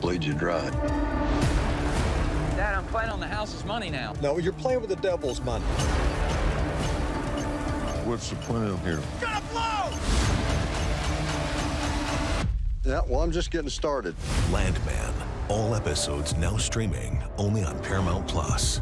bleed you dry. Dad, I'm playing on the house's money now. No, you're playing with the devil's money. What's the plan here? Gonna blow! Yeah, well, I'm just getting started. Landman. All episodes now streaming only on Paramount Plus.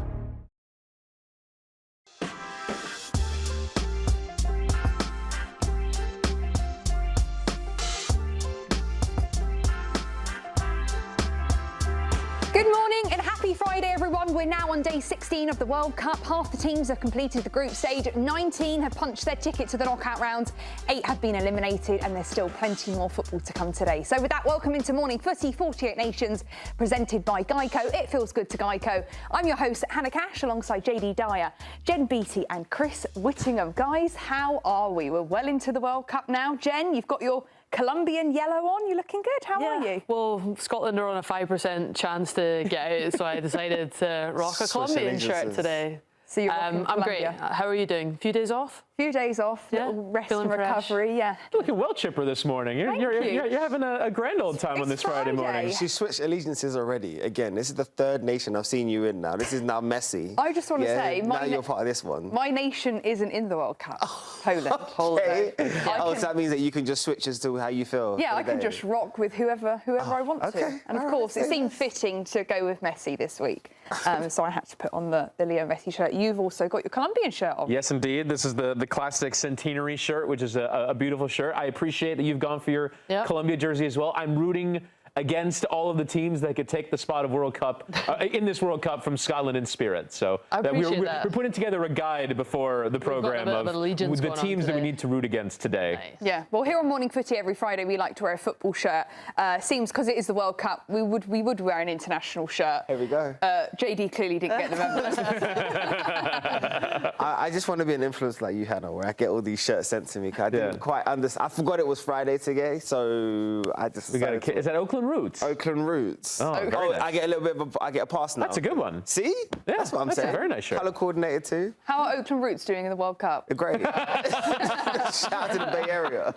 Good morning and happy Friday, everyone. We're now on day 16 of the World Cup. Half the teams have completed the group stage. 19 have punched their ticket to the knockout rounds. 8 have been eliminated, and there's still plenty more football to come today. So with that, welcome into Morning Footy, 48 Nations, presented by Geico. It feels good to Geico. I'm your host, Hannah Cash, alongside JD Dyer, Jen Beattie and Chris Whittingham. Guys, how are we? We're well into the World Cup now. Jen, you've got your Colombian yellow on. You're looking good. How are you? Well, Scotland are on a 5% chance to get out, so I decided to rock a Colombian shirt today. So you're I'm great. How are you doing? A few days off? Few days off, Yeah, little rest feeling and recovery, yeah. You're looking well chipper this morning. You're having a grand old time on this Friday morning. She switched allegiances already. Again, this is the third nation I've seen you in now. This is now Messi. I just want to say, now you're part of this one. My nation isn't in the World Cup. Poland. Okay. So that means that you can just switch as to how you feel. Yeah, I can just rock with whoever I want to. And of course, it seemed fitting to go with Messi this week. So I had to put on the Leo Messi shirt. You've also got your Colombian shirt on. Yes, indeed. This is the classic centenary shirt, which is a beautiful shirt. I appreciate that you've gone for your Colombia jersey as well. I'm rooting against all of the teams that could take the spot of World Cup in this World Cup from Scotland in spirit. So we're putting together a guide before the program of the teams that we need to root against today. Nice. Yeah. Well, here on Morning Footy every Friday we like to wear a football shirt. Seems because it is the World Cup, we would wear an international shirt. Here we go. JD clearly didn't get the memo. I just want to be an influencer like you, Hannah, where I get all these shirts sent to me. Cause I didn't quite understand. I forgot it was Friday today, so I just. Is that Oakland Roots? Oakland Roots. Oh, nice. I get a little bit of I get a pass now. That's a good one. See? Yeah, that's what I'm saying. A very nice shirt. Colour coordinated too. How are Oakland Roots doing in the World Cup? Great. Shout out to the Bay Area.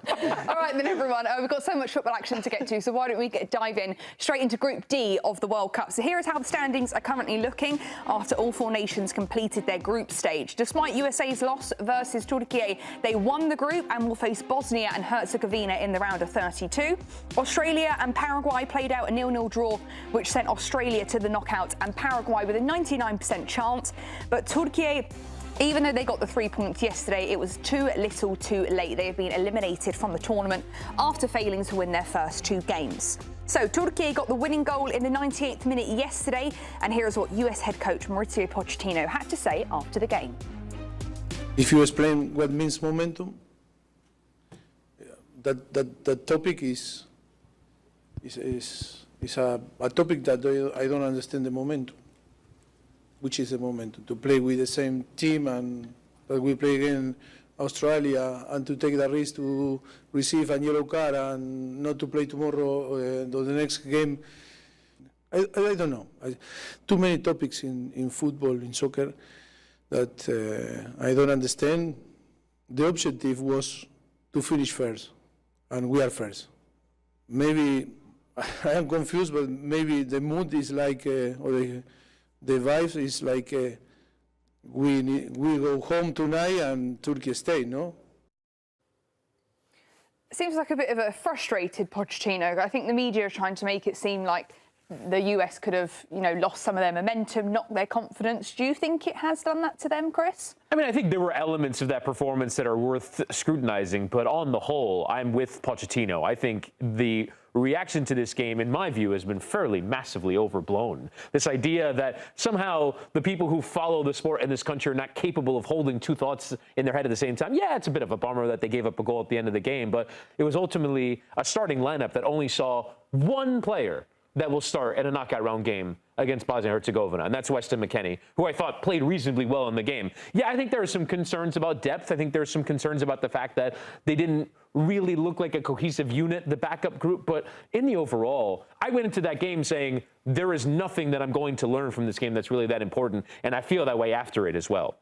All right then, everyone. We've got so much football action to get to, so why don't we dive in straight into Group D of the World Cup. So here is how the standings are currently looking after all 4 nations completed their group stage. Despite USA's loss versus Turkey, they won the group and will face Bosnia and Herzegovina in the round of 32. Australia and Paraguay played out a 0-0 draw, which sent Australia to the knockout and Paraguay with a 99% chance. But Turkey, even though they got the 3 points yesterday, it was too little too late. They have been eliminated from the tournament after failing to win their first 2 games. So Turkey got the winning goal in the 98th minute yesterday, and here is what US head coach Mauricio Pochettino had to say after the game. If you explain what means momentum, that topic is a topic that I don't understand the momentum. Which is the momentum? To play with the same team and that we play against Australia and to take the risk to receive a yellow card and not to play tomorrow or the next game. I don't know. Too many topics in football, in soccer, that I don't understand. The objective was to finish first, and we are first. Maybe I am confused, but maybe the mood is like, or the vibe is like, we go home tonight and Turkey stay, no? Seems like a bit of a frustrated Pochettino. I think the media are trying to make it seem like the US could have, lost some of their momentum, knocked their confidence. Do you think it has done that to them, Chris? I mean, I think there were elements of that performance that are worth scrutinizing, but on the whole, I'm with Pochettino. I think the reaction to this game, in my view, has been fairly massively overblown. This idea that somehow the people who follow the sport in this country are not capable of holding 2 thoughts in their head at the same time. Yeah, it's a bit of a bummer that they gave up a goal at the end of the game, but it was ultimately a starting lineup that only saw 1 player that will start in a knockout round game against Bosnia and Herzegovina, and that's Weston McKennie, who I thought played reasonably well in the game. Yeah, I think there are some concerns about depth. I think there's some concerns about the fact that they didn't really look like a cohesive unit, the backup group, but in the overall, I went into that game saying there is nothing that I'm going to learn from this game that's really that important, and I feel that way after it as well.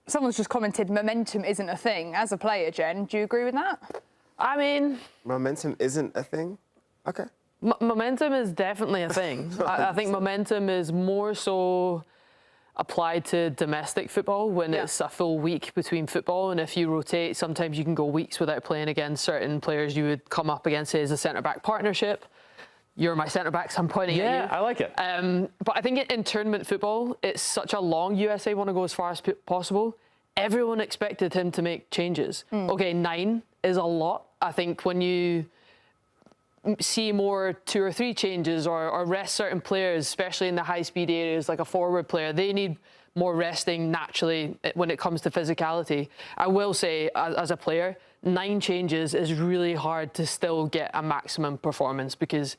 Someone's just commented momentum isn't a thing. As a player, Jen, do you agree with that? I mean... Momentum isn't a thing? Okay. Momentum is definitely a thing. I think momentum is more so applied to domestic football when it's a full week between football, and if you rotate, sometimes you can go weeks without playing against certain players you would come up against, say, as a centre-back partnership. You're my centre-back, so I'm pointing at you. Yeah, I like it. But I think in tournament football, it's such a long USA want to go as far as possible. Everyone expected him to make changes. Okay, 9 is a lot. I think when you see more 2 or 3 changes or rest certain players, especially in the high-speed areas, like a forward player, they need more resting naturally when it comes to physicality. I will say, as a player, 9 changes is really hard to still get a maximum performance because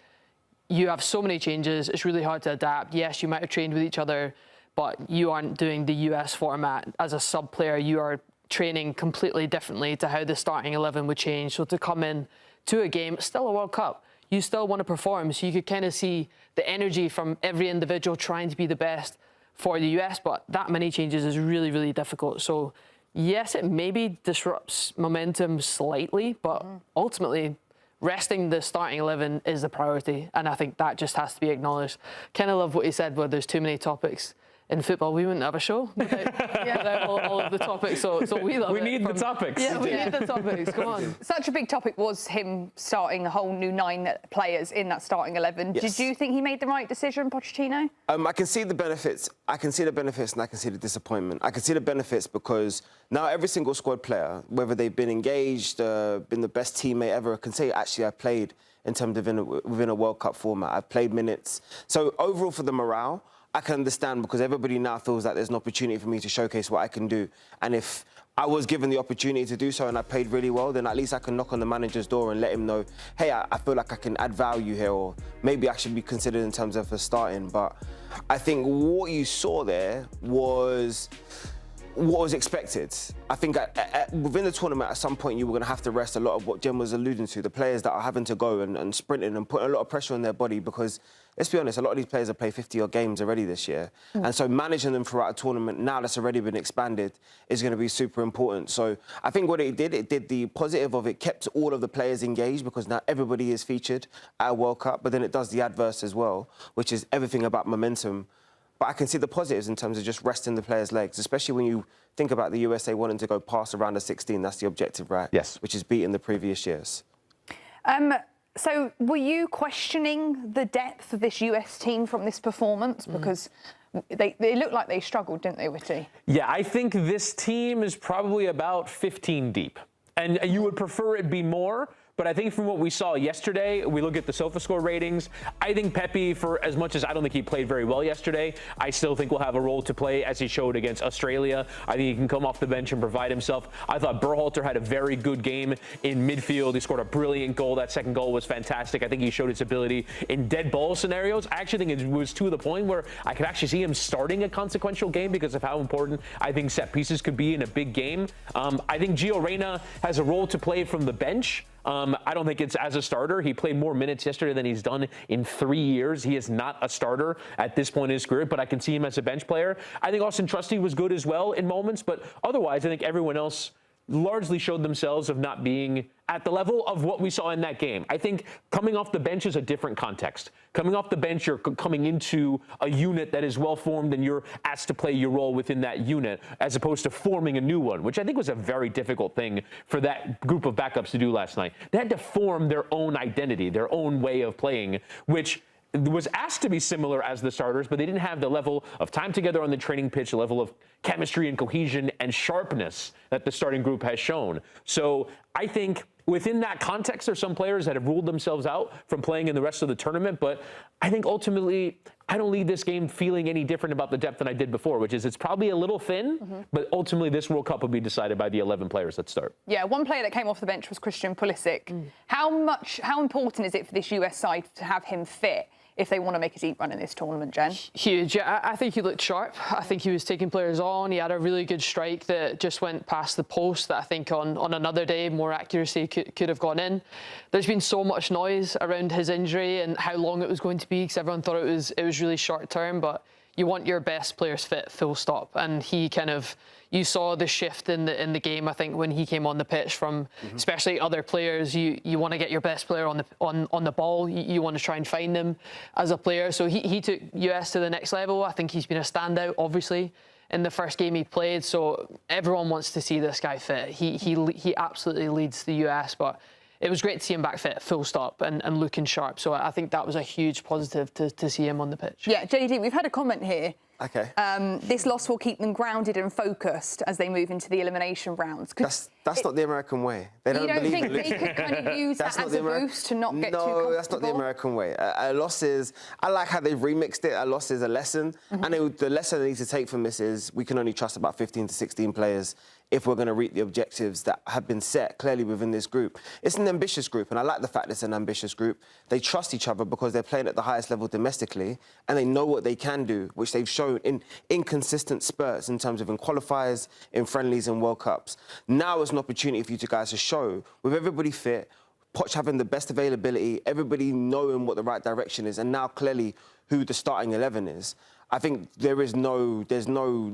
you have so many changes. It's really hard to adapt. Yes, you might have trained with each other, but you aren't doing the US format. As a sub-player, you are training completely differently to how the starting 11 would change. So to come in to a game, it's still a World Cup. You still want to perform, so you could kind of see the energy from every individual trying to be the best for the US, but that many changes is really, really difficult. So yes, it maybe disrupts momentum slightly, but ultimately resting the starting 11 is the priority, and I think that just has to be acknowledged. Kind of love what he said, where there's too many topics. In football, we wouldn't have a show without all of the topics, so we love it. We need the topics. Yeah, we need the topics, come on. Such a big topic was him starting a whole new 9 players in that starting 11. Yes. Did you think he made the right decision, Pochettino? I can see the benefits. I can see the benefits and I can see the disappointment. I can see the benefits because now every single squad player, whether they've been engaged, been the best teammate ever, can say, actually, I played in terms of within a World Cup format. I've played minutes. So overall for the morale, I can understand because everybody now feels like there's an opportunity for me to showcase what I can do. And if I was given the opportunity to do so and I played really well, then at least I can knock on the manager's door and let him know, hey, I feel like I can add value here, or maybe I should be considered in terms of starting. But I think what you saw there was what was expected. I think within the tournament, at some point, you were going to have to rest a lot of what Jen was alluding to, the players that are having to go and sprinting and putting a lot of pressure on their body because, let's be honest, a lot of these players have played 50-odd games already this year. And so managing them throughout a tournament, now that's already been expanded, is going to be super important. So I think what it did the positive of it, kept all of the players engaged because now everybody is featured at a World Cup, but then it does the adverse as well, which is everything about momentum. But I can see the positives in terms of just resting the players' legs, especially when you think about the USA wanting to go past around the 16. That's the objective, right? Yes. Which is beating the previous years. So were you questioning the depth of this US team from this performance? Because they looked like they struggled, didn't they, Whitty? Yeah, I think this team is probably about 15 deep. And you would prefer it be more, but I think from what we saw yesterday, we look at the SofaScore ratings, I think Pepe, for as much as I don't think he played very well yesterday, I still think will have a role to play as he showed against Australia. I think he can come off the bench and provide himself. I thought Berhalter had a very good game in midfield. He scored a brilliant goal. That second goal was fantastic. I think he showed his ability in dead ball scenarios. I actually think it was to the point where I could actually see him starting a consequential game because of how important I think set pieces could be in a big game. I think Gio Reyna has a role to play from the bench. I don't think it's as a starter. He played more minutes yesterday than he's done in 3 years. He is not a starter at this point in his career, but I can see him as a bench player. I think Austin Trusty was good as well in moments, but otherwise I think everyone else largely showed themselves of not being at the level of what we saw in that game. I think coming off the bench is a different context. Coming off the bench, you're coming into a unit that is well formed and you're asked to play your role within that unit as opposed to forming a new one, which I think was a very difficult thing for that group of backups to do last night. They had to form their own identity, their own way of playing, which was asked to be similar as the starters, but they didn't have the level of time together on the training pitch, the level of chemistry and cohesion and sharpness that the starting group has shown. So I think within that context, there's some players that have ruled themselves out from playing in the rest of the tournament, but I think ultimately I don't leave this game feeling any different about the depth than I did before, which is it's probably a little thin, but ultimately this World Cup will be decided by the 11 players that start. Yeah, one player that came off the bench was Christian Pulisic. How important is it for this US side to have him fit if they want to make a deep run in this tournament, Jen? Huge. I think he looked sharp. I think he was taking players on. He had a really good strike that just went past the post that I think on another day, more accuracy could have gone in. There's been so much noise around his injury and how long it was going to be because everyone thought it was really short term, but you want your best players fit, full stop. And he kind of, you saw the shift in the game, I think, when he came on the pitch from especially other players. You want to get your best player on the ball. You want to try and find them as a player. So he took US to the next level. I think he's been a standout, obviously, in the first game he played. So everyone wants to see this guy fit. He absolutely leads the US, but it was great to see him back fit, full stop, and looking sharp. So I think that was a huge positive to see him on the pitch. Yeah, JD, we've had a comment here. Okay. This loss will keep them grounded and focused as they move into the elimination rounds. That's not the American way. They don't believe think in they could kind of use that as a boost to not get too comfortable? No, that's not the American way. A loss is, I like how they've remixed it. A loss is a lesson. And the lesson they need to take from this is we can only trust about 15 to 16 players if we're going to reach the objectives that have been set clearly within this group. It's an ambitious group, and I like the fact it's an ambitious group. They trust each other because they're playing at the highest level domestically, and they know what they can do, which they've shown in inconsistent spurts in terms of in qualifiers, in friendlies and World Cups. Now is an opportunity for you guys to show, with everybody fit, Poch having the best availability, everybody knowing what the right direction is, and now clearly who the starting 11 is. I think there's no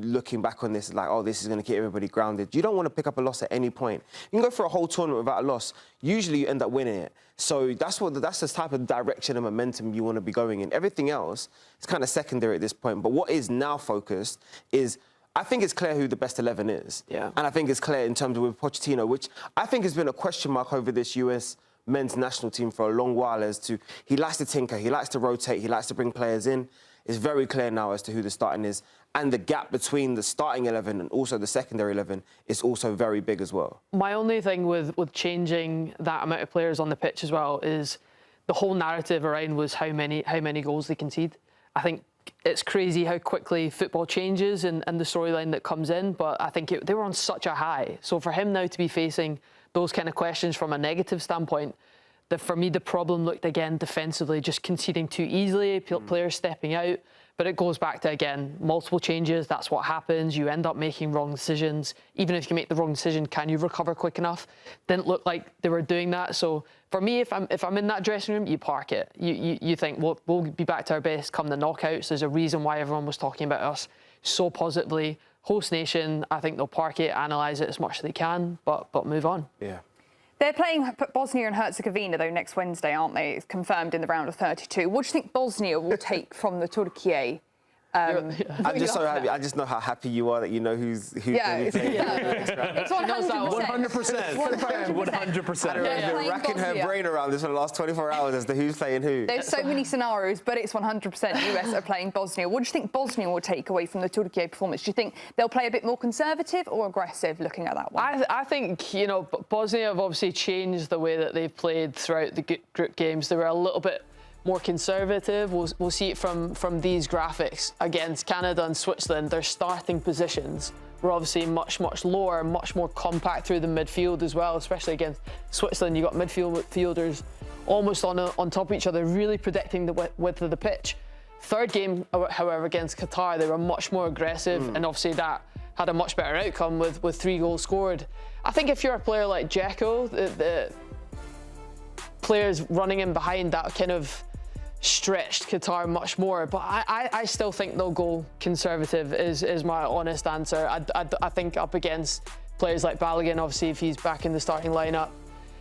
looking back on this like, oh, this is going to keep everybody grounded. You don't want to pick up a loss at any point. You can go for a whole tournament without a loss. Usually you end up winning it. So that's the type of direction and momentum you want to be going in. Everything else is kind of secondary at this point. But what is now focused is, I think it's clear who the best 11 is. Yeah. And I think it's clear in terms of with Pochettino, which I think has been a question mark over this US men's national team for a long while as to, he likes to tinker, he likes to rotate, he likes to bring players in. It's very clear now as to who the starting is. And the gap between the starting 11 and also the secondary 11 is also very big as well. My only thing with changing that amount of players on the pitch as well is the whole narrative around was how many goals they concede. I think it's crazy how quickly football changes and the storyline that comes in, but I think they were on such a high. So for him now to be facing those kind of questions from a negative standpoint, for me, the problem looked again defensively, just conceding too easily, players stepping out. But it goes back to, again, multiple changes. That's what happens. You end up making wrong decisions. Even if you make the wrong decision, can you recover quick enough? Didn't look like they were doing that. So for me, if I'm in that dressing room, you park it. You think, we'll be back to our best come the knockouts. There's a reason why everyone was talking about us so positively. Host nation, I think they'll park it, analyse it as much as they can, but move on. Yeah. They're playing Bosnia and Herzegovina, though, next Wednesday, aren't they? It's confirmed in the round of 32. What do you think Bosnia will take from the Turkey? I'm just so happy. I just know how happy you are that you know who's yeah, going to be it's 100%. 100%. Been racking her brain around this for the last 24 hours as to who's playing who. There's so many scenarios, but it's 100% US are playing Bosnia. What do you think Bosnia will take away from the Turkey performance? Do you think they'll play a bit more conservative or aggressive looking at that one? I think, Bosnia have obviously changed the way that they've played throughout the group games. They were a little bit more conservative. We'll see it from these graphics against Canada and Switzerland. Their starting positions were obviously much lower, much more compact through the midfield as well, especially against Switzerland. You got midfielders almost on top of each other, really predicting the width of the pitch. Third game, however, against Qatar, they were much more aggressive, and obviously that had a much better outcome with 3 goals scored. I think if you're a player like Dzeko, the players running in behind, that kind of stretched Qatar much more, but I still think they'll go conservative is my honest answer. I think up against players like Balogun, obviously if he's back in the starting lineup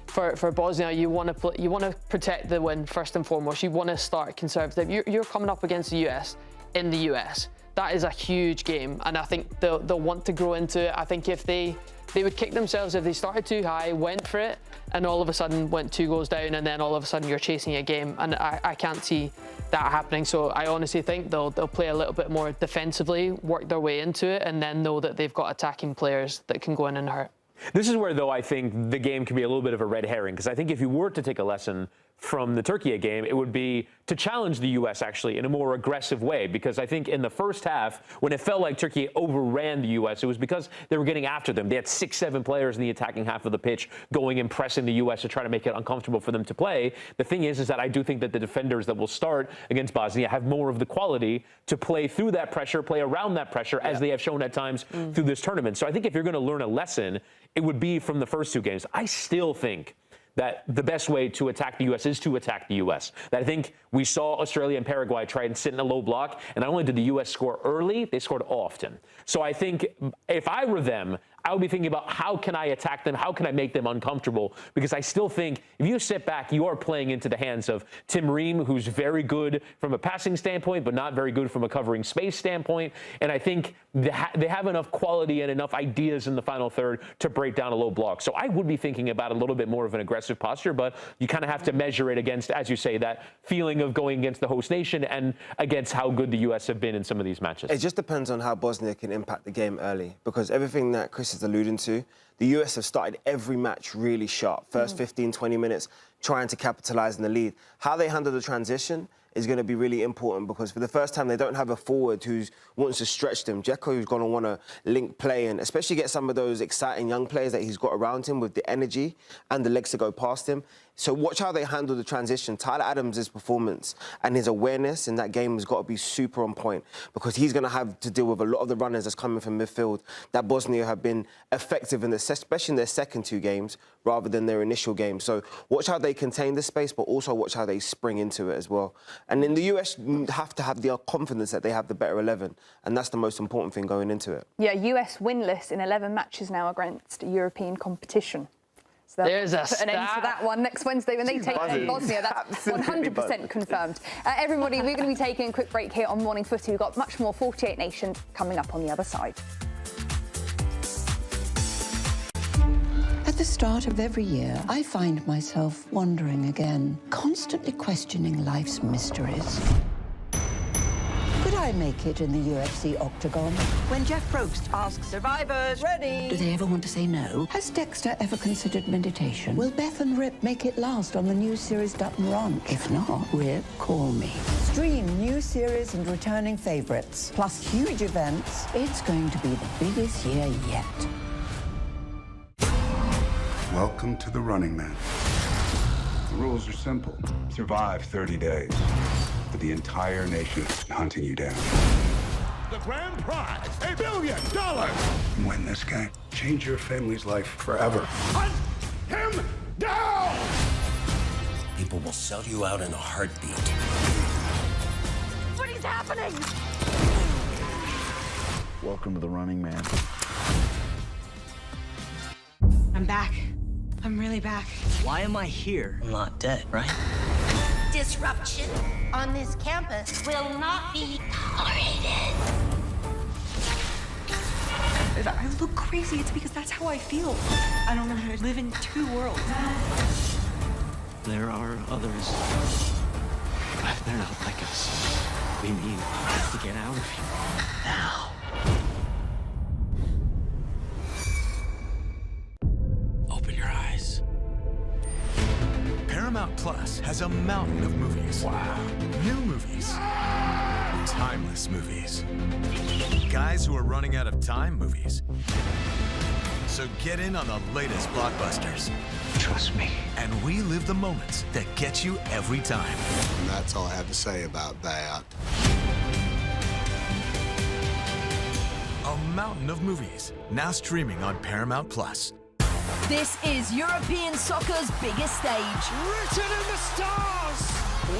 for Bosnia, you want to protect the win first and foremost. You want to start conservative. You're coming up against the US in the US. That is a huge game, and I think they'll want to grow into it. I think if they would kick themselves if they started too high, went for it, and all of a sudden went 2 goals down, and then all of a sudden you're chasing a game, and I can't see that happening. So I honestly think they'll play a little bit more defensively, work their way into it, and then know that they've got attacking players that can go in and hurt. This is where, though, I think the game can be a little bit of a red herring, because I think if you were to take a lesson from the Turkey game, it would be to challenge the U.S. actually in a more aggressive way, because I think in the first half, when it felt like Turkey overran the U.S., it was because they were getting after them. They had 6-7 players in the attacking half of the pitch going and pressing the U.S. to try to make it uncomfortable for them to play. The thing is that I do think that the defenders that will start against Bosnia have more of the quality to play through that pressure, play around that pressure, as they have shown at times through this tournament. So I think if you're going to learn a lesson, it would be from the first 2 games. I still think that the best way to attack the U.S. is to attack the U.S. That I think we saw Australia and Paraguay try and sit in a low block, and not only did the U.S. score early, they scored often. So I think if I were them, I would be thinking about how can I attack them? How can I make them uncomfortable? Because I still think if you sit back, you are playing into the hands of Tim Ream, who's very good from a passing standpoint, but not very good from a covering space standpoint. And I think they have enough quality and enough ideas in the final third to break down a low block. So I would be thinking about a little bit more of an aggressive posture, but you kind of have to measure it against, as you say, that feeling of going against the host nation and against how good the U.S. have been in some of these matches. It just depends on how Bosnia can impact the game early, because everything that Chris is alluding to, the US have started every match really sharp. First 15, 20 minutes, trying to capitalise on the lead. How they handle the transition is going to be really important, because for the first time, they don't have a forward who wants to stretch them. Dzeko, who's going to want to link play and especially get some of those exciting young players that he's got around him with the energy and the legs to go past him. So watch how they handle the transition. Tyler Adams' performance and his awareness in that game has got to be super on point, because he's going to have to deal with a lot of the runners that's coming from midfield that Bosnia have been effective in, especially in their second two games rather than their initial game. So watch how they contain the space, but also watch how they spring into it as well. And in the US, you have to have the confidence that they have the better 11, and that's the most important thing going into it. Yeah, US winless in 11 matches now against European competition. So there's a put an end to that one next Wednesday when they take on Bosnia. That's 100% confirmed. Everybody, we're going to be taking a quick break here on Morning Footy. We've got much more 48 Nations coming up on the other side. At the start of every year, I find myself wondering again, constantly questioning life's mysteries. Could I make it in the UFC octagon? When Jeff Probst asks survivors, ready? Do they ever want to say no? Has Dexter ever considered meditation? Will Beth and Rip make it last on the new series Dutton Ranch? If not, Rip, call me. Stream new series and returning favorites, plus huge events. It's going to be the biggest year yet. Welcome to the Running Man. The rules are simple. Survive 30 days. But the entire nation is hunting you down. The grand prize, $1 billion! Win this game. Change your family's life forever. Hunt him down! People will sell you out in a heartbeat. What is happening? Welcome to the Running Man. I'm back. I'm really back. Why am I here? I'm not dead, right? Disruption on this campus will not be tolerated. If I look crazy, it's because that's how I feel. I don't know how to live in two worlds. There are others. But they're not like us. We need to get out of here now. Open your eyes. Paramount Plus has a mountain of movies. Wow. New movies. Timeless movies. Guys who are running out of time movies. So get in on the latest blockbusters. Trust me. And relive the moments that get you every time. And that's all I have to say about that. A mountain of movies, now streaming on Paramount Plus. This is European soccer's biggest stage. Written in the stars!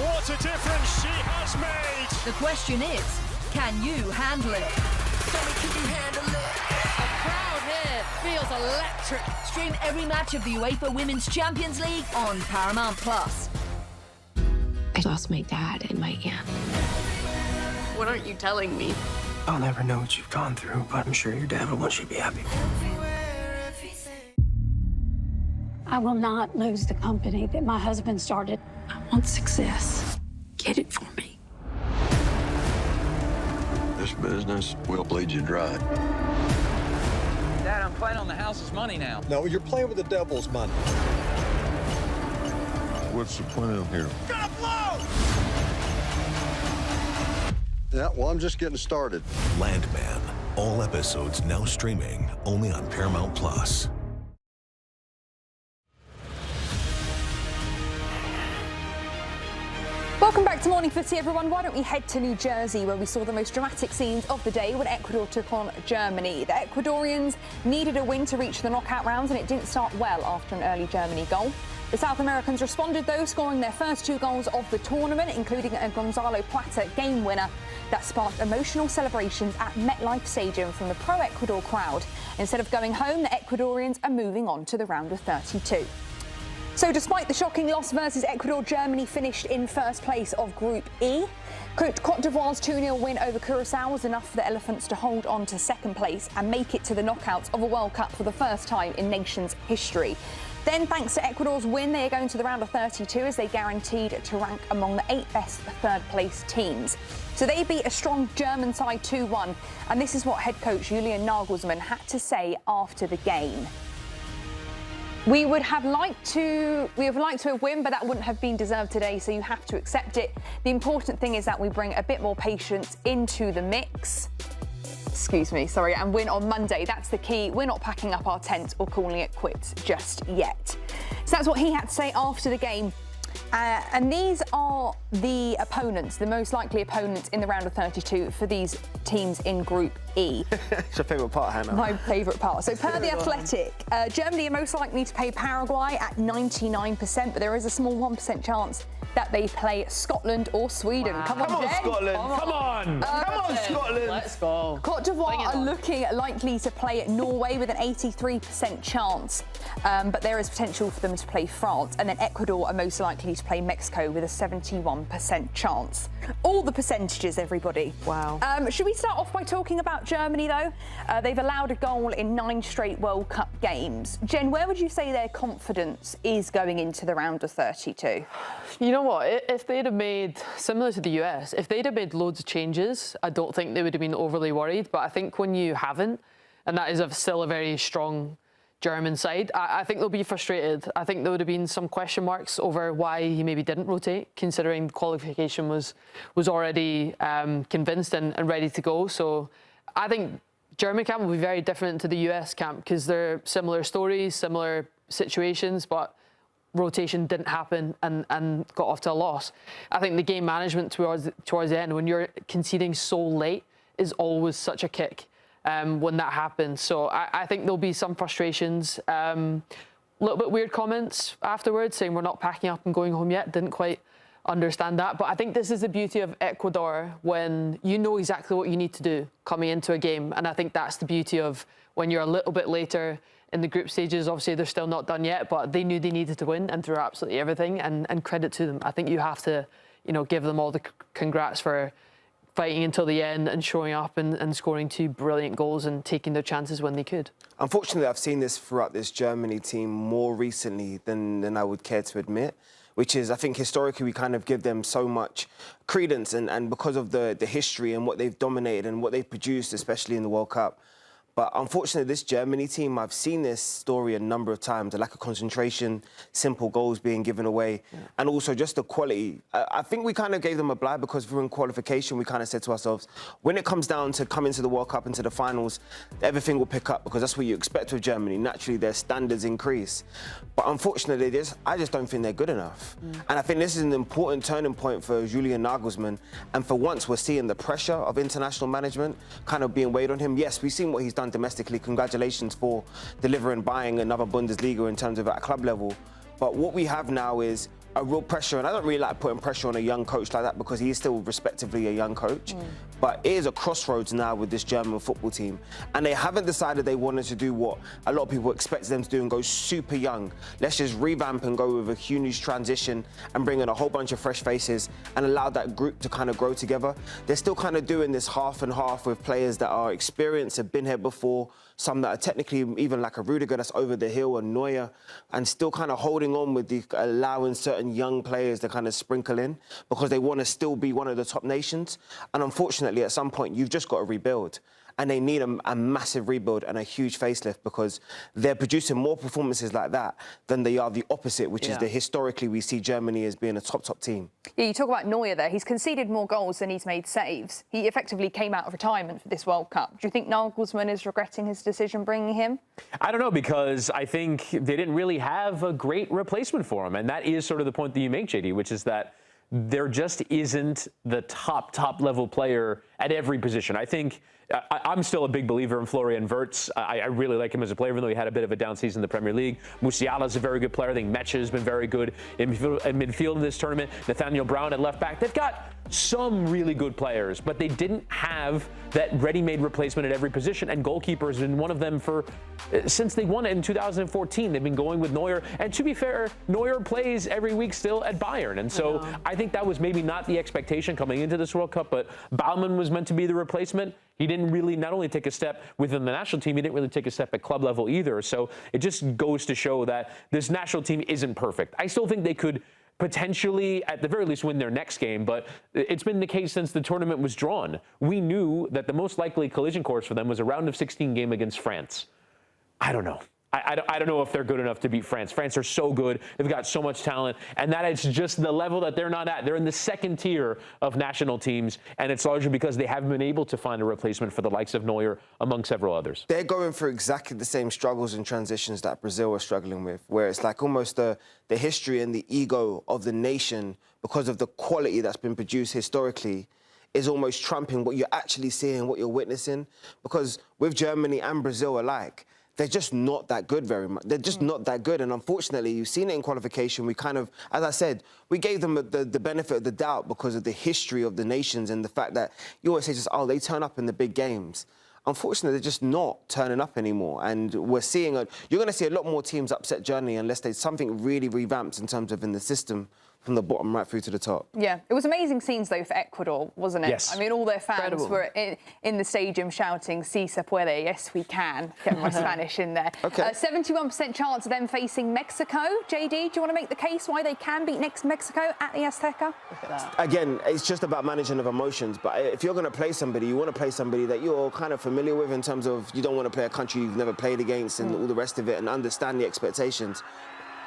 What a difference she has made! The question is, can you handle it? Tell me, can you handle it? The crowd here feels electric. Stream every match of the UEFA Women's Champions League on Paramount Plus. I lost my dad and my aunt. What aren't you telling me? I'll never know what you've gone through, but I'm sure your dad will want you to be happy. I will not lose the company that my husband started. I want success. Get it for me. This business will bleed you dry. Dad, I'm playing on the house's money now. No, you're playing with the devil's money. What's the plan here? Gonna blow! Yeah, well, I'm just getting started. Landman. All episodes now streaming only on Paramount Plus. Welcome back to Morning Footy, everyone. Why don't we head to New Jersey, where we saw the most dramatic scenes of the day when Ecuador took on Germany. The Ecuadorians needed a win to reach the knockout rounds, and it didn't start well after an early Germany goal. The South Americans responded, though, scoring their first 2 goals of the tournament, including a Gonzalo Plata game winner that sparked emotional celebrations at MetLife Stadium from the pro-Ecuador crowd. Instead of going home, the Ecuadorians are moving on to the round of 32. So despite the shocking loss versus Ecuador, Germany finished in first place of Group E. Cote d'Ivoire's 2-0 win over Curaçao was enough for the Elephants to hold on to second place and make it to the knockouts of a World Cup for the first time in nation's history. Then, thanks to Ecuador's win, they are going to the round of 32 as they guaranteed to rank among the 8 best third-place teams. So they beat a strong German side 2-1, and this is what head coach Julian Nagelsmann had to say after the game. We would have liked to have won, but that wouldn't have been deserved today, so you have to accept it. The important thing is that we bring a bit more patience into the mix. And win on Monday. That's the key. We're not packing up our tent or calling it quits just yet. So that's what he had to say after the game. And these are the opponents, the most likely opponents in the round of 32 for these teams in Group E. It's your favourite part, Hannah. My favourite part. So per The Athletic, Germany are most likely to play Paraguay at 99%, but there is a small 1% chance that they play Scotland or Sweden. Wow. Come on, Scotland. Come on, Scotland. Let's go. Cote d'Ivoire are looking likely to play Norway with an 83% chance, but there is potential for them to play France. And then Ecuador are most likely to play Mexico with a 71% chance. All the percentages, everybody. Wow. Should we start off by talking about Germany, though? They've allowed a goal in 9 straight World Cup games. Jen, where would you say their confidence is going into the round of 32? You know what? If they'd have made, similar to the US, if they'd have made loads of changes, I don't think they would have been overly worried. But I think when you haven't, and that is still a very strong German side, I think they'll be frustrated. I think there would have been some question marks over why he maybe didn't rotate, considering qualification was already convinced and ready to go. So I think German camp will be very different to the US camp because they're similar stories, similar situations, but rotation didn't happen and got off to a loss. I think the game management towards the end, when you're conceding so late, is always such a kick when that happens. So I think there'll be some frustrations. A little bit weird comments afterwards saying we're not packing up and going home yet. Didn't quite understand that. But I think this is the beauty of Ecuador, when you know exactly what you need to do coming into a game. And I think that's the beauty of when you're a little bit later in the group stages. Obviously, they're still not done yet, but they knew they needed to win and threw absolutely everything, and credit to them. I think you have to, give them all the congrats for fighting until the end and showing up and scoring 2 brilliant goals and taking their chances when they could. Unfortunately, I've seen this throughout this Germany team more recently than I would care to admit, which is, I think historically we kind of give them so much credence and because of the history and what they've dominated and what they've produced, especially in the World Cup. But unfortunately, this Germany team, I've seen this story a number of times, the lack of concentration, simple goals being given away, and also just the quality. I think we kind of gave them a blight because we were in qualification. We kind of said to ourselves, when it comes down to coming to the World Cup, into the finals, everything will pick up because that's what you expect with Germany. Naturally, their standards increase. But unfortunately, I just don't think they're good enough. And I think this is an important turning point for Julian Nagelsmann. And for once, we're seeing the pressure of international management kind of being weighed on him. Yes, we've seen what he's done domestically. Congratulations for buying another Bundesliga in terms of at club level. But what we have now is a real pressure, and I don't really like putting pressure on a young coach like that because he is still respectively a young coach. But it is a crossroads now with this German football team. And they haven't decided they wanted to do what a lot of people expect them to do and go super young. Let's just revamp and go with a huge transition and bring in a whole bunch of fresh faces and allow that group to kind of grow together. They're still kind of doing this half and half with players that are experienced, have been here before, some that are technically even like a Rudiger that's over the hill, and Neuer, and still kind of holding on with allowing certain young players to kind of sprinkle in because they want to still be one of the top nations. And unfortunately, at some point, you've just got to rebuild. And they need a massive rebuild and a huge facelift because they're producing more performances like that than they are the opposite, which is historically we see Germany as being a top team. Yeah, you talk about Neuer there. He's conceded more goals than he's made saves. He effectively came out of retirement for this World Cup. Do you think Nagelsmann is regretting his decision bringing him? I don't know, because I think they didn't really have a great replacement for him. And that is sort of the point that you make, JD, which is that there just isn't the top level player at every position. I think I'm still a big believer in Florian Wirtz. I really like him as a player, even though he had a bit of a down season in the Premier League. Musiala's a very good player. I think Mecha has been very good in midfield in this tournament. Nathaniel Brown at left back. They've got some really good players, but they didn't have that ready-made replacement at every position, and goalkeeper has been one of them since they won it in 2014. They've been going with Neuer, and to be fair, Neuer plays every week still at Bayern, and so I think that was maybe not the expectation coming into this World Cup, but Baumann was meant to be the replacement. He didn't really not only take a step within the national team, he didn't really take a step at club level either, so it just goes to show that this national team isn't perfect. I still think they could potentially, at the very least, win their next game, but it's been the case since the tournament was drawn. We knew that the most likely collision course for them was a round of 16 game against France. I don't know. I don't know if they're good enough to beat France. France are so good. They've got so much talent, and that is just the level that they're not at. They're in the second tier of national teams, and it's largely because they haven't been able to find a replacement for the likes of Neuer, among several others. They're going through exactly the same struggles and transitions that Brazil are struggling with, where it's like almost the history and the ego of the nation, because of the quality that's been produced historically, is almost trumping what you're actually seeing, what you're witnessing. Because with Germany and Brazil alike, they're just not that good very much. They're just not that good. And unfortunately, you've seen it in qualification. We kind of, as I said, we gave them the benefit of the doubt because of the history of the nations and the fact that you always say just, oh, they turn up in the big games. Unfortunately, they're just not turning up anymore. And we're seeing, you're going to see a lot more teams upset Germany unless there's something really revamped in terms of in the system from the bottom right through to the top. Yeah, it was amazing scenes, though, for Ecuador, wasn't it? Yes. I mean, all their fans Incredible. were in the stadium shouting, "Si se puede," yes, we can. Get my Spanish in there. Okay. 71% chance of them facing Mexico. JD, do you want to make the case why they can beat Mexico at the Azteca? Look at that. Again, it's just about managing of emotions. But if you're going to play somebody, you want to play somebody that you're kind of familiar with in terms of you don't want to play a country you've never played against and all the rest of it and understand the expectations.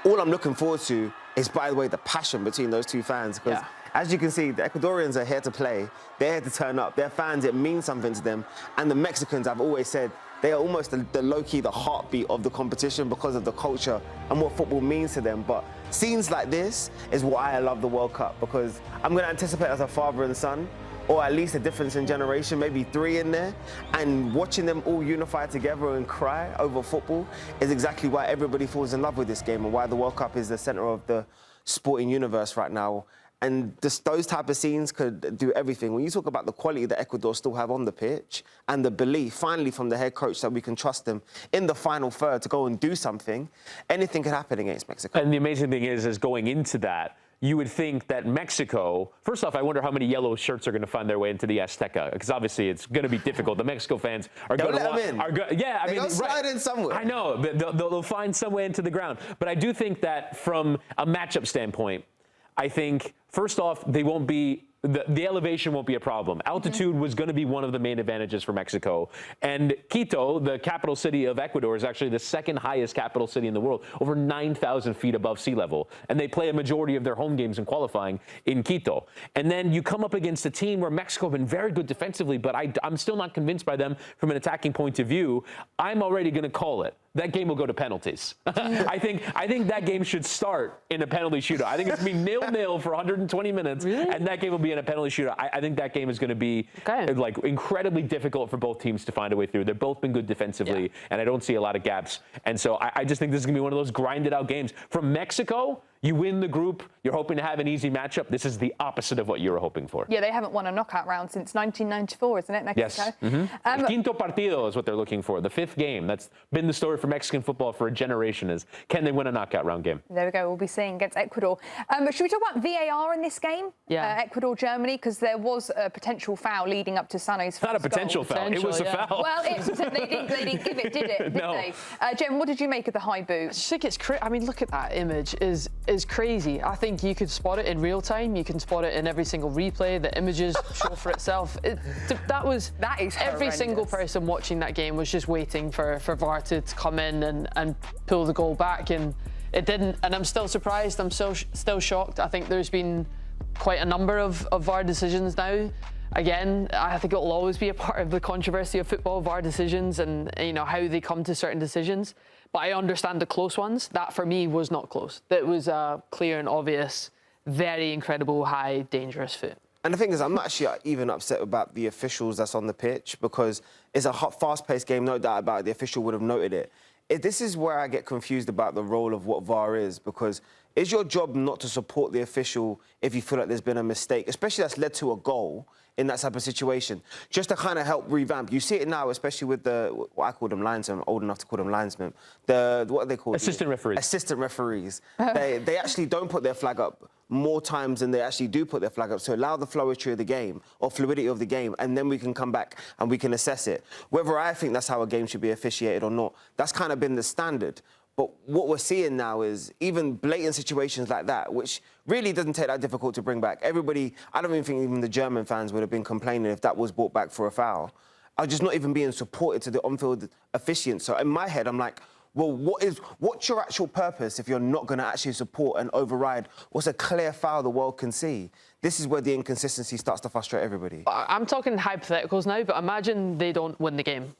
All I'm looking forward to is, by the way, the passion between those two fans. Because as you can see, the Ecuadorians are here to play. They're here to turn up. They're fans. It means something to them. And the Mexicans, I've always said, they are almost the low-key, the heartbeat of the competition because of the culture and what football means to them. But scenes like this is why I love the World Cup, because I'm going to anticipate as a father and son, or at least a difference in generation, maybe 3 in there, and watching them all unify together and cry over football is exactly why everybody falls in love with this game and why the World Cup is the centre of the sporting universe right now. And just those type of scenes could do everything. When you talk about the quality that Ecuador still have on the pitch and the belief, finally, from the head coach that we can trust them in the final third to go and do something, anything could happen against Mexico. And the amazing thing is going into that, you would think that Mexico, first off, I wonder how many yellow shirts are going to find their way into the Azteca, because obviously it's going to be difficult. The Mexico fans are going to let them in. Yeah, I mean, they'll slide in somewhere. I know, but they'll find some way into the ground. But I do think that from a matchup standpoint, I think, first off, they won't be, the elevation won't be a problem. Altitude was going to be one of the main advantages for Mexico. And Quito, the capital city of Ecuador, is actually the second highest capital city in the world, over 9,000 feet above sea level. And they play a majority of their home games in qualifying in Quito. And then you come up against a team where Mexico have been very good defensively, but I'm still not convinced by them from an attacking point of view. I'm already going to call it. That game will go to penalties. I think that game should start in a penalty shootout. I think it's going to be 0-0 for 120 minutes, and that game will be in a penalty shootout. I think that game is going to be like incredibly difficult for both teams to find a way through. They've both been good defensively, and I don't see a lot of gaps. And so I just think this is going to be one of those grinded out games. From Mexico, you win the group, you're hoping to have an easy matchup. This is the opposite of what you were hoping for. Yeah, they haven't won a knockout round since 1994, isn't it, Mexico? Yes. Quinto partido is what they're looking for, the 5th game. That's been the story for Mexican football for a generation, is can they win a knockout round game? There we go, we'll be seeing against Ecuador. Should we talk about VAR in this game? Yeah. Ecuador-Germany, because there was a potential foul leading up to Sano's first Not a potential goal. foul, it was a foul. Well, they didn't give it, did it? Did No. they? Jen, what did you make of the high boot? I just think it's crazy. I mean, look at that image. Is crazy. I think you could spot it in real time. You can spot it in every single replay. The images show for itself. That is every horrendous. single person watching that game was just waiting for VAR to come in and pull the goal back, and it didn't. And I'm still surprised. I'm still shocked. I think there's been quite a number of VAR decisions now. Again, I think it will always be a part of the controversy of football, VAR decisions, and how they come to certain decisions. But I understand the close ones. That for me was not close. That was a clear and obvious very incredible, high, dangerous foot. And the thing is, I'm not actually even upset about the officials that's on the pitch because it's a hot, fast-paced game, no doubt about it. The official would have noted it. This is where I get confused about the role of what VAR is, because is your job not to support the official if you feel like there's been a mistake, especially that's led to a goal in that type of situation, just to kind of help revamp? You see it now, especially with what I call them linesmen. I'm old enough to call them linesmen. What are they called? Assistant referees. Assistant referees. They actually don't put their flag up more times than they actually do put their flag up, to allow the fluidity of the game or fluidity of the game, and then we can come back and we can assess it. Whether I think that's how a game should be officiated or not, that's kind of been the standard. But what we're seeing now is even blatant situations like that, which really doesn't take that difficult to bring back. Everybody, I don't even think even the German fans would have been complaining if that was brought back for a foul. I'm just not even being supported to the on-field officiants. So in my head, I'm like, well, what's your actual purpose if you're not going to actually support and override what's a clear foul the world can see? This is where the inconsistency starts to frustrate everybody. I'm talking hypotheticals now, but imagine they don't win the game.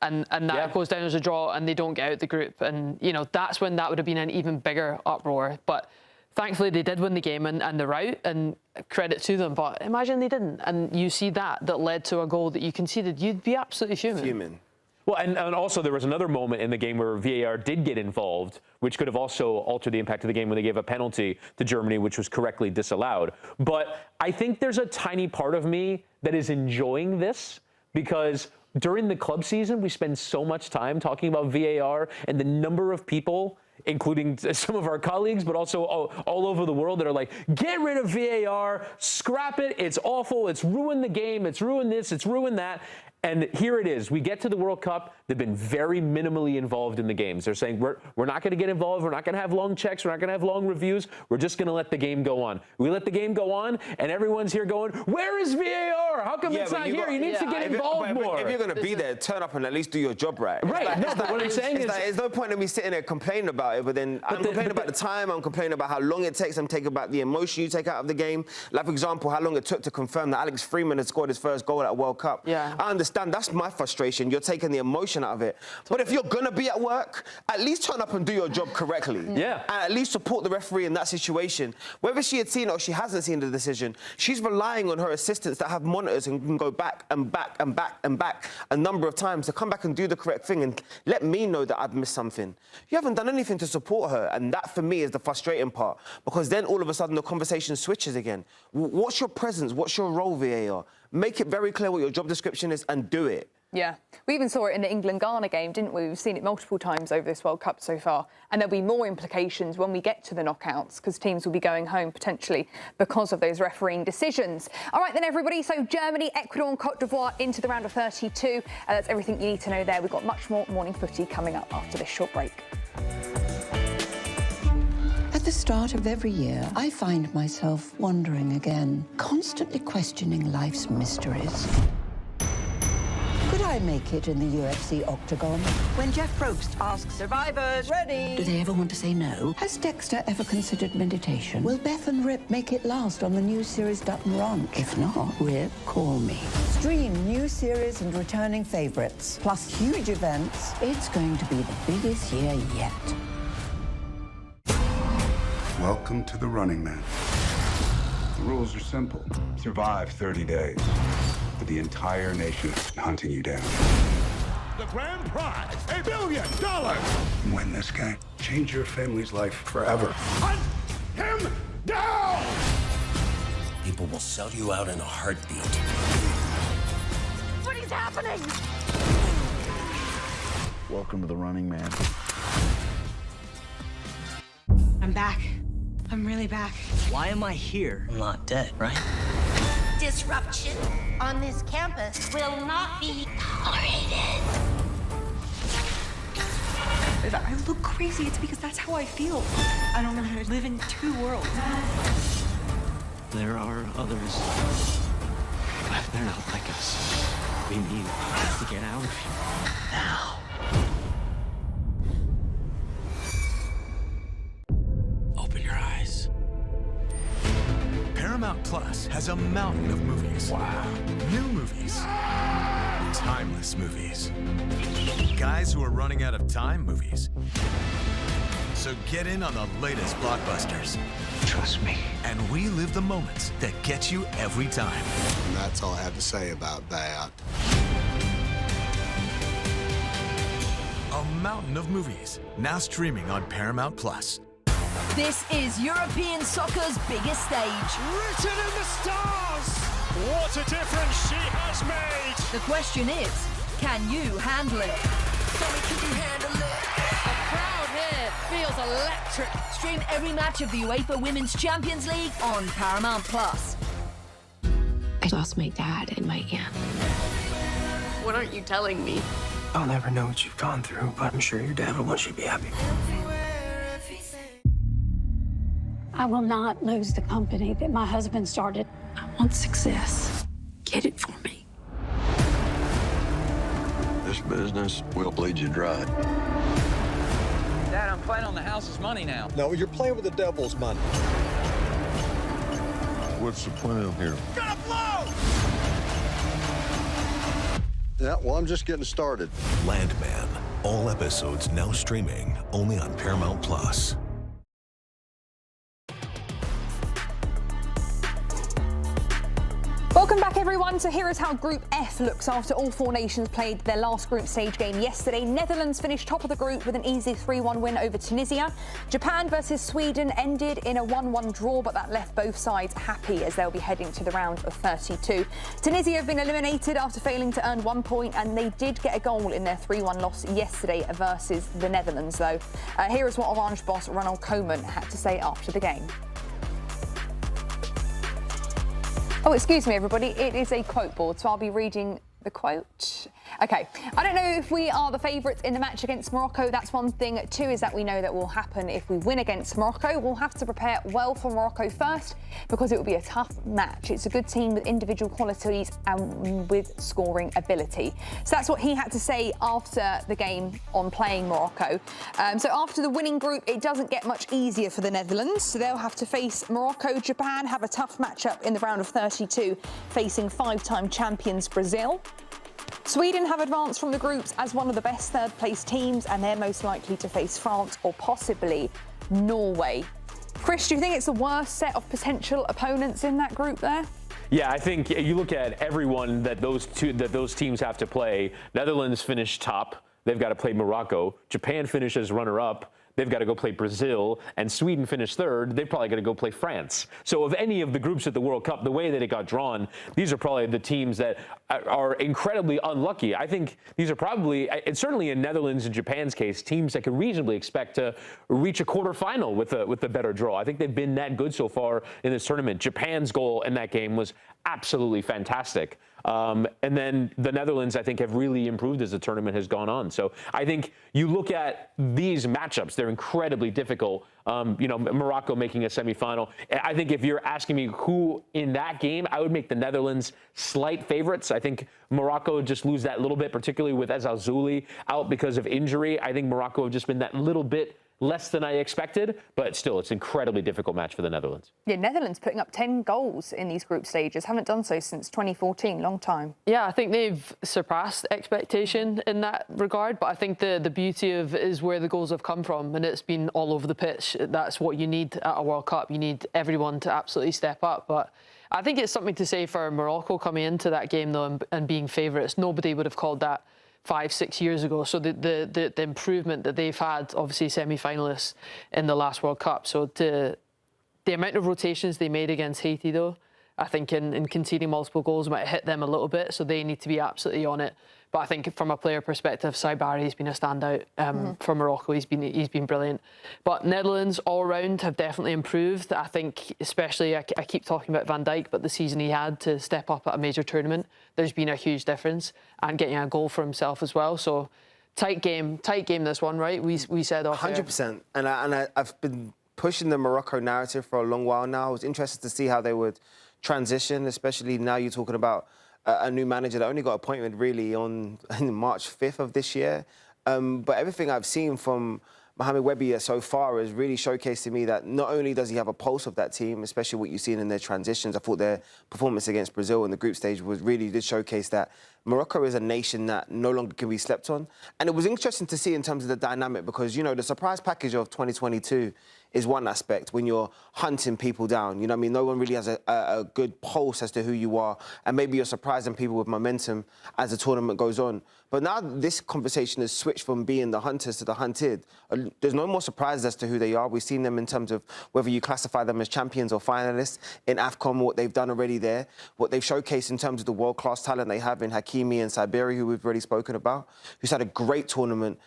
And that goes down as a draw and they don't get out the group. And, you know, that's when that would have been an even bigger uproar. But thankfully they did win the game and they're out, and credit to them. But imagine they didn't. And you see that led to a goal that you conceded. You'd be absolutely fuming. Well, and also there was another moment in the game where VAR did get involved, which could have also altered the impact of the game when they gave a penalty to Germany, which was correctly disallowed. But I think there's a tiny part of me that is enjoying this, because during the club season, we spend so much time talking about VAR and the number of people, including some of our colleagues, but also all over the world, that are like, get rid of VAR, scrap it, it's awful, it's ruined the game, it's ruined this, it's ruined that. And here it is. We get to the World Cup. They've been very minimally involved in the games. They're saying, we're not going to get involved. We're not going to have long checks. We're not going to have long reviews. We're just going to let the game go on. We let the game go on, and everyone's here going, where is VAR? How come it's not here? You need to get involved more. If you're going to be there, turn up and at least do your job right. Right. But what I'm saying is, there's no point in me sitting there complaining about it, but then I'm complaining about the time, I'm complaining about how long it takes, I'm taking about the emotion you take out of the game. Like, for example, how long it took to confirm that Alex Freeman had scored his first goal at a World Cup. Yeah. I understand. That's my frustration. You're taking the emotion out of it. But if you're going to be at work, at least turn up and do your job correctly. Yeah. And at least support the referee in that situation. Whether she had seen it or she hasn't seen the decision, she's relying on her assistants that have monitors and can go back and back and back and back a number of times to come back and do the correct thing and let me know that I've missed something. You haven't done anything to support her, and that, for me, is the frustrating part, because then all of a sudden the conversation switches again. What's your presence? What's your role, VAR? Make it very clear what your job description is and do it. Yeah, we even saw it in the England-Ghana game, didn't we? We've seen it multiple times over this World Cup so far. And there'll be more implications when we get to the knockouts, because teams will be going home potentially because of those refereeing decisions. All right then, everybody. So Germany, Ecuador and Cote d'Ivoire into the round of 32. That's everything you need to know there. We've got much more Morning Footy coming up after this short break. At the start of every year, I find myself wondering again, constantly questioning life's mysteries. Could I make it in the UFC octagon? When Jeff Probst asks survivors, ready? Do they ever want to say no? Has Dexter ever considered meditation? Will Beth and Rip make it last on the new series Dutton Ranch? If not, Rip, call me. Stream new series and returning favorites, plus huge events. It's going to be the biggest year yet. Welcome to the Running Man. The rules are simple. Survive 30 days. But the entire nation is hunting you down. The grand prize, $1 billion! Win this game. Change your family's life forever. Hunt him down! People will sell you out in a heartbeat. What is happening? Welcome to the Running Man. I'm back. I'm really back. Why am I here? I'm not dead, right? Disruption on this campus will not be tolerated. I look crazy. It's because that's how I feel. I don't know how to live in two worlds. There are others. But they're not like us. We need to get out of here now. Open your eyes. Paramount Plus has a mountain of movies. Wow. New movies. Timeless movies. Guys who are running out of time movies. So get in on the latest blockbusters. Trust me. And relive the moments that get you every time. And that's all I have to say about that. A mountain of movies, now streaming on Paramount Plus. This is European soccer's biggest stage. Written in the stars! What a difference she has made! The question is, can you handle it? Can you handle it? The crowd here feels electric. Stream every match of the UEFA Women's Champions League on Paramount Plus. I lost my dad and my aunt. What aren't you telling me? I'll never know what you've gone through, but I'm sure your dad will want you to be happy. I will not lose the company that my husband started. I want success. Get it for me. This business will bleed you dry. Dad, I'm playing on the house's money now. No, you're playing with the devil's money. What's the plan here? Gonna blow! Yeah, well, I'm just getting started. Landman. All episodes now streaming only on Paramount Plus. Welcome back, everyone. So here is how Group F looks after all four nations played their last group stage game yesterday. Netherlands finished top of the group with an easy 3-1 win over Tunisia. Japan versus Sweden ended in a 1-1 draw, but that left both sides happy as they'll be heading to the round of 32. Tunisia have been eliminated after failing to earn 1 point, and they did get a goal in their 3-1 loss yesterday versus the Netherlands, though. Here is what Orange boss Ronald Koeman had to say after the game. Oh, excuse me, everybody. It is a quote board, so I'll be reading the quote. OK, I don't know if we are the favourites in the match against Morocco. That's one thing. Two is that we know that will happen if we win against Morocco. We'll have to prepare well for Morocco first because it will be a tough match. It's a good team with individual qualities and with scoring ability. So that's what he had to say after the game on playing Morocco. So after the winning group, it doesn't get much easier for the Netherlands. So they'll have to face Morocco. Japan have a tough matchup in the round of 32, facing 5-time champions Brazil. Sweden have advanced from the groups as one of the best third-place teams, and they're most likely to face France or possibly Norway. Chris, do you think it's the worst set of potential opponents in that group there? Yeah, I think you look at everyone that those teams have to play. Netherlands finished top. They've got to play Morocco. Japan finishes runner-up. They've got to go play Brazil, and Sweden finished third. They've probably got to go play France. So of any of the groups at the World Cup, the way that it got drawn, these are probably the teams that are incredibly unlucky. I think these are probably, and certainly in Netherlands and Japan's case, teams that can reasonably expect to reach a quarterfinal with a better draw. I think they've been that good so far in this tournament. Japan's goal in that game was absolutely fantastic. And then the Netherlands, I think, have really improved as the tournament has gone on. So I think you look at these matchups, they're incredibly difficult. Morocco making a semifinal. I think if you're asking me who in that game, I would make the Netherlands slight favorites. I think Morocco would just lose that little bit, particularly with Ez Al-Zouli out because of injury. I think Morocco have just been that little bit less than I expected, but still, it's an incredibly difficult match for the Netherlands. Yeah, Netherlands putting up 10 goals in these group stages. Haven't done so since 2014, long time. Yeah, I think they've surpassed expectation in that regard, but I think the beauty of it is where the goals have come from, and it's been all over the pitch. That's what you need at a World Cup. You need everyone to absolutely step up, but I think it's something to say for Morocco coming into that game, though, and being favourites. Nobody would have called that 5-6 years ago. So the improvement that they've had, obviously semi-finalists in the last World Cup. So the amount of rotations they made against Haiti, though, I think in conceding multiple goals might have hit them a little bit. So they need to be absolutely on it. But I think from a player perspective, Saibari has been a standout for Morocco. He's been brilliant. But Netherlands all round have definitely improved. I think, especially, I keep talking about Van Dijk, but the season he had to step up at a major tournament, there's been a huge difference, and getting a goal for himself as well. So tight game this one, right? We said off 100%. And I've been pushing the Morocco narrative for a long while now. I was interested to see how they would transition, especially now you're talking about a new manager that only got appointed really on March 5th of this year. But everything I've seen from Mohamed Webia so far has really showcased to me that not only does he have a pulse of that team, especially what you've seen in their transitions. I thought their performance against Brazil in the group stage did showcase that Morocco is a nation that no longer can be slept on. And it was interesting to see in terms of the dynamic because, you know, the surprise package of 2022 is one aspect when you're hunting people down. You know what I mean? No one really has a good pulse as to who you are. And maybe you're surprising people with momentum as the tournament goes on. But now this conversation has switched from being the hunters to the hunted. There's no more surprise as to who they are. We've seen them in terms of whether you classify them as champions or finalists in AFCON, what they've done already there, what they've showcased in terms of the world-class talent they have in Hakimi and Saiberi, who we've already spoken about, who's had a great tournament,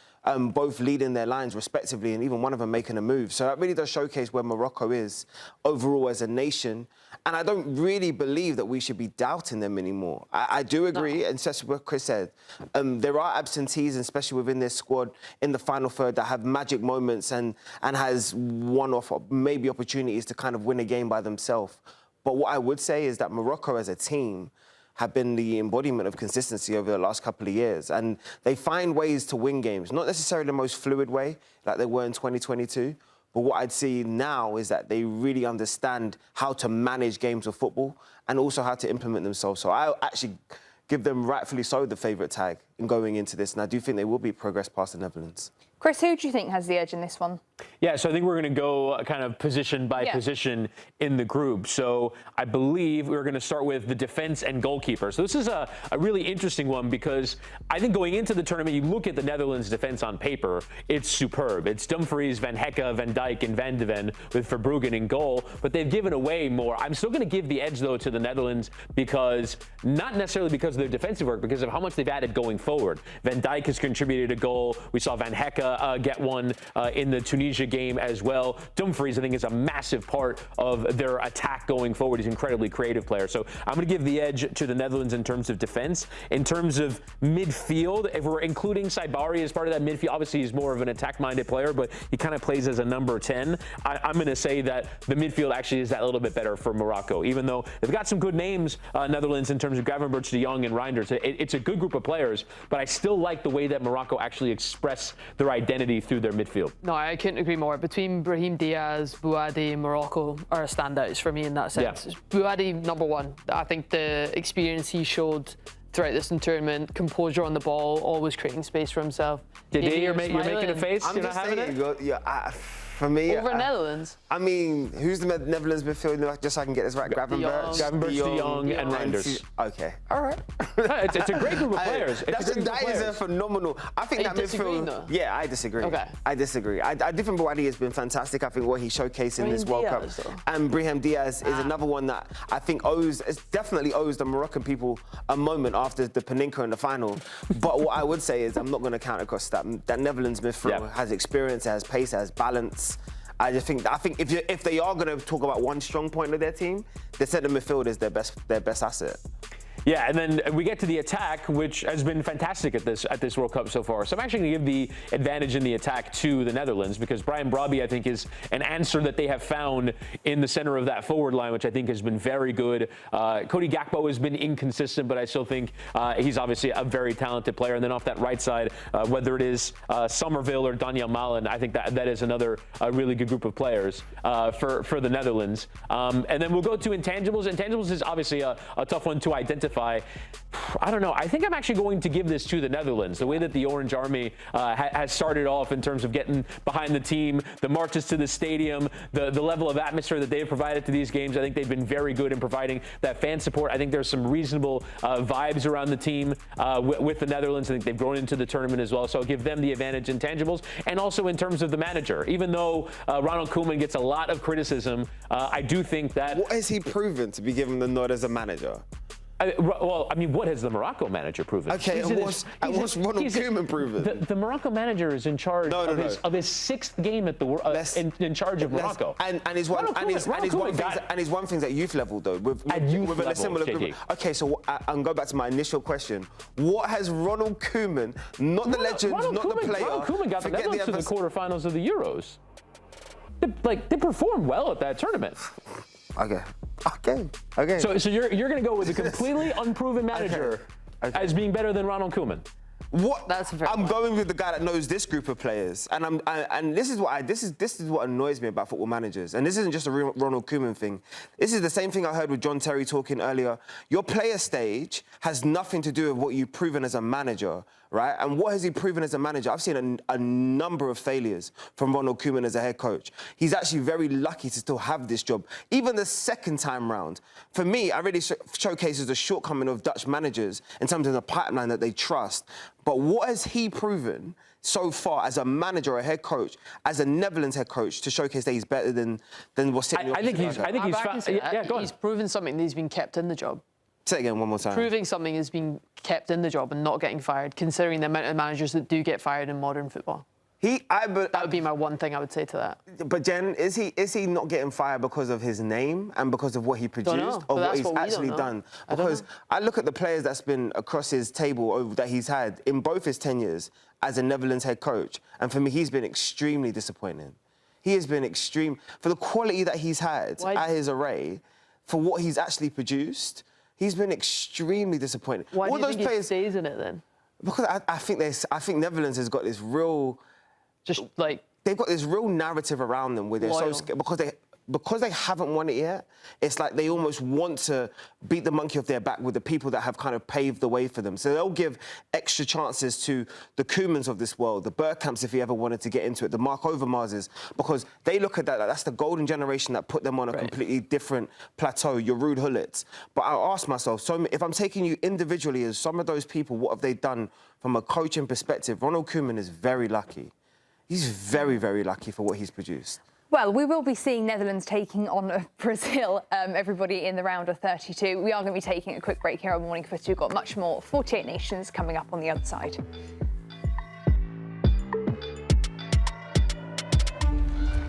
both leading their lines respectively and even one of them making a move. So that really does showcase where Morocco is overall as a nation. And I don't really believe that we should be doubting them anymore. I do agree, and especially what Chris said, there are absentees, especially within this squad in the final third, that have magic moments and has one-off maybe opportunities to kind of win a game by themselves. But what I would say is that Morocco as a team have been the embodiment of consistency over the last couple of years. And they find ways to win games, not necessarily the most fluid way like they were in 2022, but what I'd see now is that they really understand how to manage games of football and also how to implement themselves. So I actually give them rightfully so the favourite tag in going into this, and I do think they will be progress past the Netherlands. Chris, who do you think has the edge in this one? Yeah, so I think we're going to go kind of position by position in the group. So I believe we're going to start with the defense and goalkeeper. So this is a really interesting one because I think going into the tournament, you look at the Netherlands defense on paper, it's superb. It's Dumfries, Van Hecke, Van Dijk, and Van de Ven with Verbruggen in goal, but they've given away more. I'm still going to give the edge, though, to the Netherlands because, not necessarily because of their defensive work, because of how much they've added going forward. Van Dijk has contributed a goal. We saw Van Hecke get one in the Tunisia game as well. Dumfries, I think, is a massive part of their attack going forward. He's an incredibly creative player. So I'm going to give the edge to the Netherlands in terms of defense. In terms of midfield, if we're including Saibari as part of that midfield, obviously he's more of an attack-minded player, but he kind of plays as a number 10. I'm going to say that the midfield actually is that little bit better for Morocco, even though they've got some good names, Netherlands, in terms of Gravenberch, De Jong, and Reinders. It's a good group of players, but I still like the way that Morocco actually express their identity through their midfield. No, I couldn't agree more. Between Brahim Diaz, Bouhaddi, and Morocco are standouts for me in that sense. Yeah. Bouhaddi, number one. I think the experience he showed throughout this tournament, composure on the ball, always creating space for himself. Did you're making a face? I'm You're just not having it? For me, over Netherlands. I mean, who's the Netherlands midfield? Just so I can get this right. Gravenberch, De Jong, and Reinders. Okay, all right. It's a great group of players. That is a phenomenal. I think that midfield. No? Yeah, I disagree. Okay. I disagree. I do think Bouhaddi has been fantastic. I think what he showcased in this World Cup, and Brahim Diaz is another one that I think definitely owes the Moroccan people a moment after the Paninka in the final. But what I would say is I'm not going to count across that. That Netherlands midfield has experience, it has pace, it has balance. I think if they are going to talk about one strong point of their team, the centre midfield is their best asset. Yeah, and then we get to the attack, which has been fantastic at this World Cup so far. So I'm actually going to give the advantage in the attack to the Netherlands because Brian Brobby, I think, is an answer that they have found in the center of that forward line, which I think has been very good. Cody Gakpo has been inconsistent, but I still think he's obviously a very talented player. And then off that right side, whether it is Somerville or Daniel Malen, I think that is another really good group of players for the Netherlands. And then we'll go to intangibles. Intangibles is obviously a tough one to identify. I don't know. I think I'm actually going to give this to the Netherlands. The way that the Orange Army has started off in terms of getting behind the team, the marches to the stadium, the level of atmosphere that they've provided to these games. I think they've been very good in providing that fan support. I think there's some reasonable vibes around the team with the Netherlands. I think they've grown into the tournament as well. So I'll give them the advantage in tangibles. And also in terms of the manager, even though Ronald Koeman gets a lot of criticism, I do think that... What has he proven to be given the nod as a manager? Well, I mean, what has the Morocco manager proven? Okay, what's Ronald Koeman proven? The Morocco manager is in charge of his sixth game at the in charge of Morocco. And he's one thing at youth level though. With a similar group. Okay, so I'm going back to my initial question. What has Ronald Koeman, not the legend, not the player, Ronald Koeman got the Netherlands to the quarterfinals of the Euros. They performed well at that tournament. Okay. So you're going to go with a completely unproven manager as being better than Ronald Koeman? What? That's very I'm going with the guy that knows this group of players, and this is what annoys me about football managers. And this isn't just a Ronald Koeman thing. This is the same thing I heard with John Terry talking earlier. Your player stage has nothing to do with what you've proven as a manager, right? And what has he proven as a manager? I've seen a number of failures from Ronald Koeman as a head coach. He's actually very lucky to still have this job. Even the second time round, for me, I really showcases the shortcoming of Dutch managers in terms of the pipeline that they trust. But what has he proven so far as a manager or a head coach, as a Netherlands head coach, to showcase that he's better than what's sitting? I think he's go on. He's proven something that he's been kept in the job. Say it again one more time. Proving something has been kept in the job and not getting fired, considering the amount of managers that do get fired in modern football. That would be my one thing I would say to that. But Jen, is he not getting fired because of his name and because of what he produced, or what he's actually done? Because I look at the players that's been across his table that he's had in both his tenures as a Netherlands head coach, and for me, he's been extremely disappointing. He has been extreme for the quality that he's had at his array, for what he's actually produced. He's been extremely disappointing. Why do you think he stays in it then? Because I think Netherlands has got this real. They've got this real narrative around them where they're so scared because they haven't won it yet. It's like they almost want to beat the monkey off their back with the people that have kind of paved the way for them. So they'll give extra chances to the Koemans of this world, the Bergkamps if he ever wanted to get into it, the Mark Overmarses, because they look at that like that's the golden generation that put them on a completely different plateau. Your Ruud Gullits. But I ask myself, so if I'm taking you individually as some of those people, what have they done from a coaching perspective? Ronald Koeman is very lucky. He's very, very lucky for what he's produced. Well, we will be seeing Netherlands taking on Brazil, everybody in the round of 32. We are going to be taking a quick break here on Morning Footy. We've got much more 48 Nations coming up on the other side.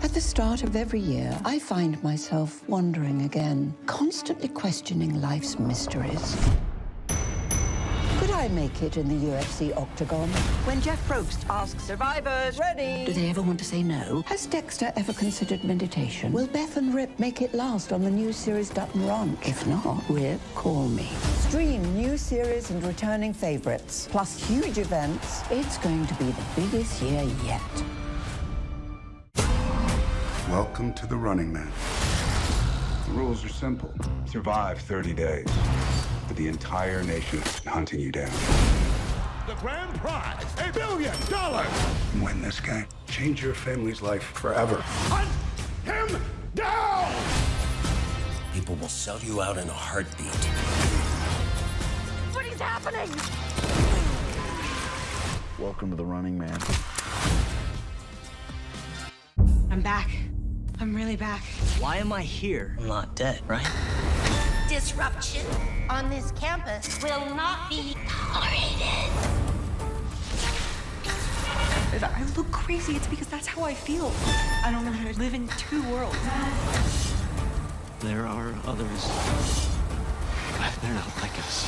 At the start of every year, I find myself wondering again, constantly questioning life's mysteries. Could I make it in the UFC octagon? When Jeff Probst asks survivors, ready? Do they ever want to say no? Has Dexter ever considered meditation? Will Beth and Rip make it last on the new series Dutton Ranch? If not, Rip, call me. Stream new series and returning favorites, plus huge events. It's going to be the biggest year yet. Welcome to the Running Man. The rules are simple. Survive 30 days. But the entire nation is hunting you down. The grand prize, $1 billion. Win this game. Change your family's life forever. Hunt him down! People will sell you out in a heartbeat. What is happening? Welcome to the Running Man. I'm back. I'm really back. Why am I here? I'm not dead, right? Disruption on this campus will not be tolerated. If I look crazy, it's because that's how I feel. I don't know how to live in two worlds. There are others. But they're not like us.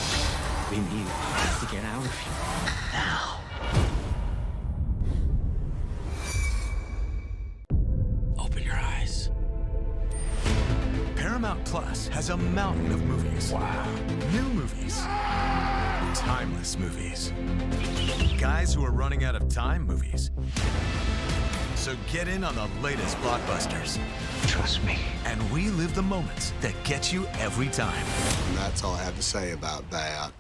We need to get out of here now. Open your eyes. Paramount Plus has a mountain of movies. Wow. New movies. Timeless movies. Guys who are running out of time movies. So get in on the latest blockbusters. Trust me. And relive the moments that get you every time. And that's all I have to say about that.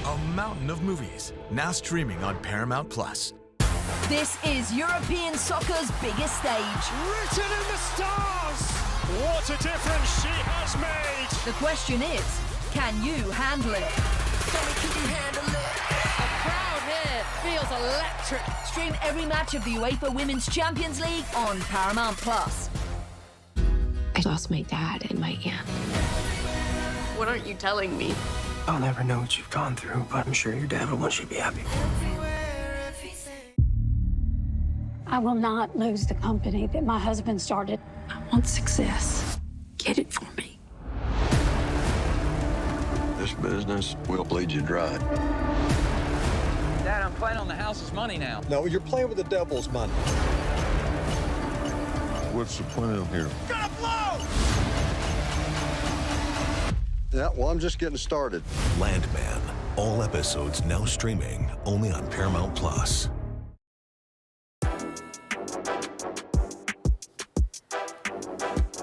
A mountain of movies. Now streaming on Paramount Plus. This is European soccer's biggest stage. Written in the stars! What a difference she has made! The question is, can you handle it? Can you handle it? The crowd here feels electric. Stream every match of the UEFA Women's Champions League on Paramount Plus. I lost my dad and my aunt. What aren't you telling me? I'll never know what you've gone through, but I'm sure your dad will want you to be happy. I will not lose the company that my husband started. I want success. Get it for me. This business will bleed you dry. Dad, I'm playing on the house's money now. No, you're playing with the devil's money. What's the plan here? Gotta blow! Yeah, well, I'm just getting started. Landman. All episodes now streaming only on Paramount Plus.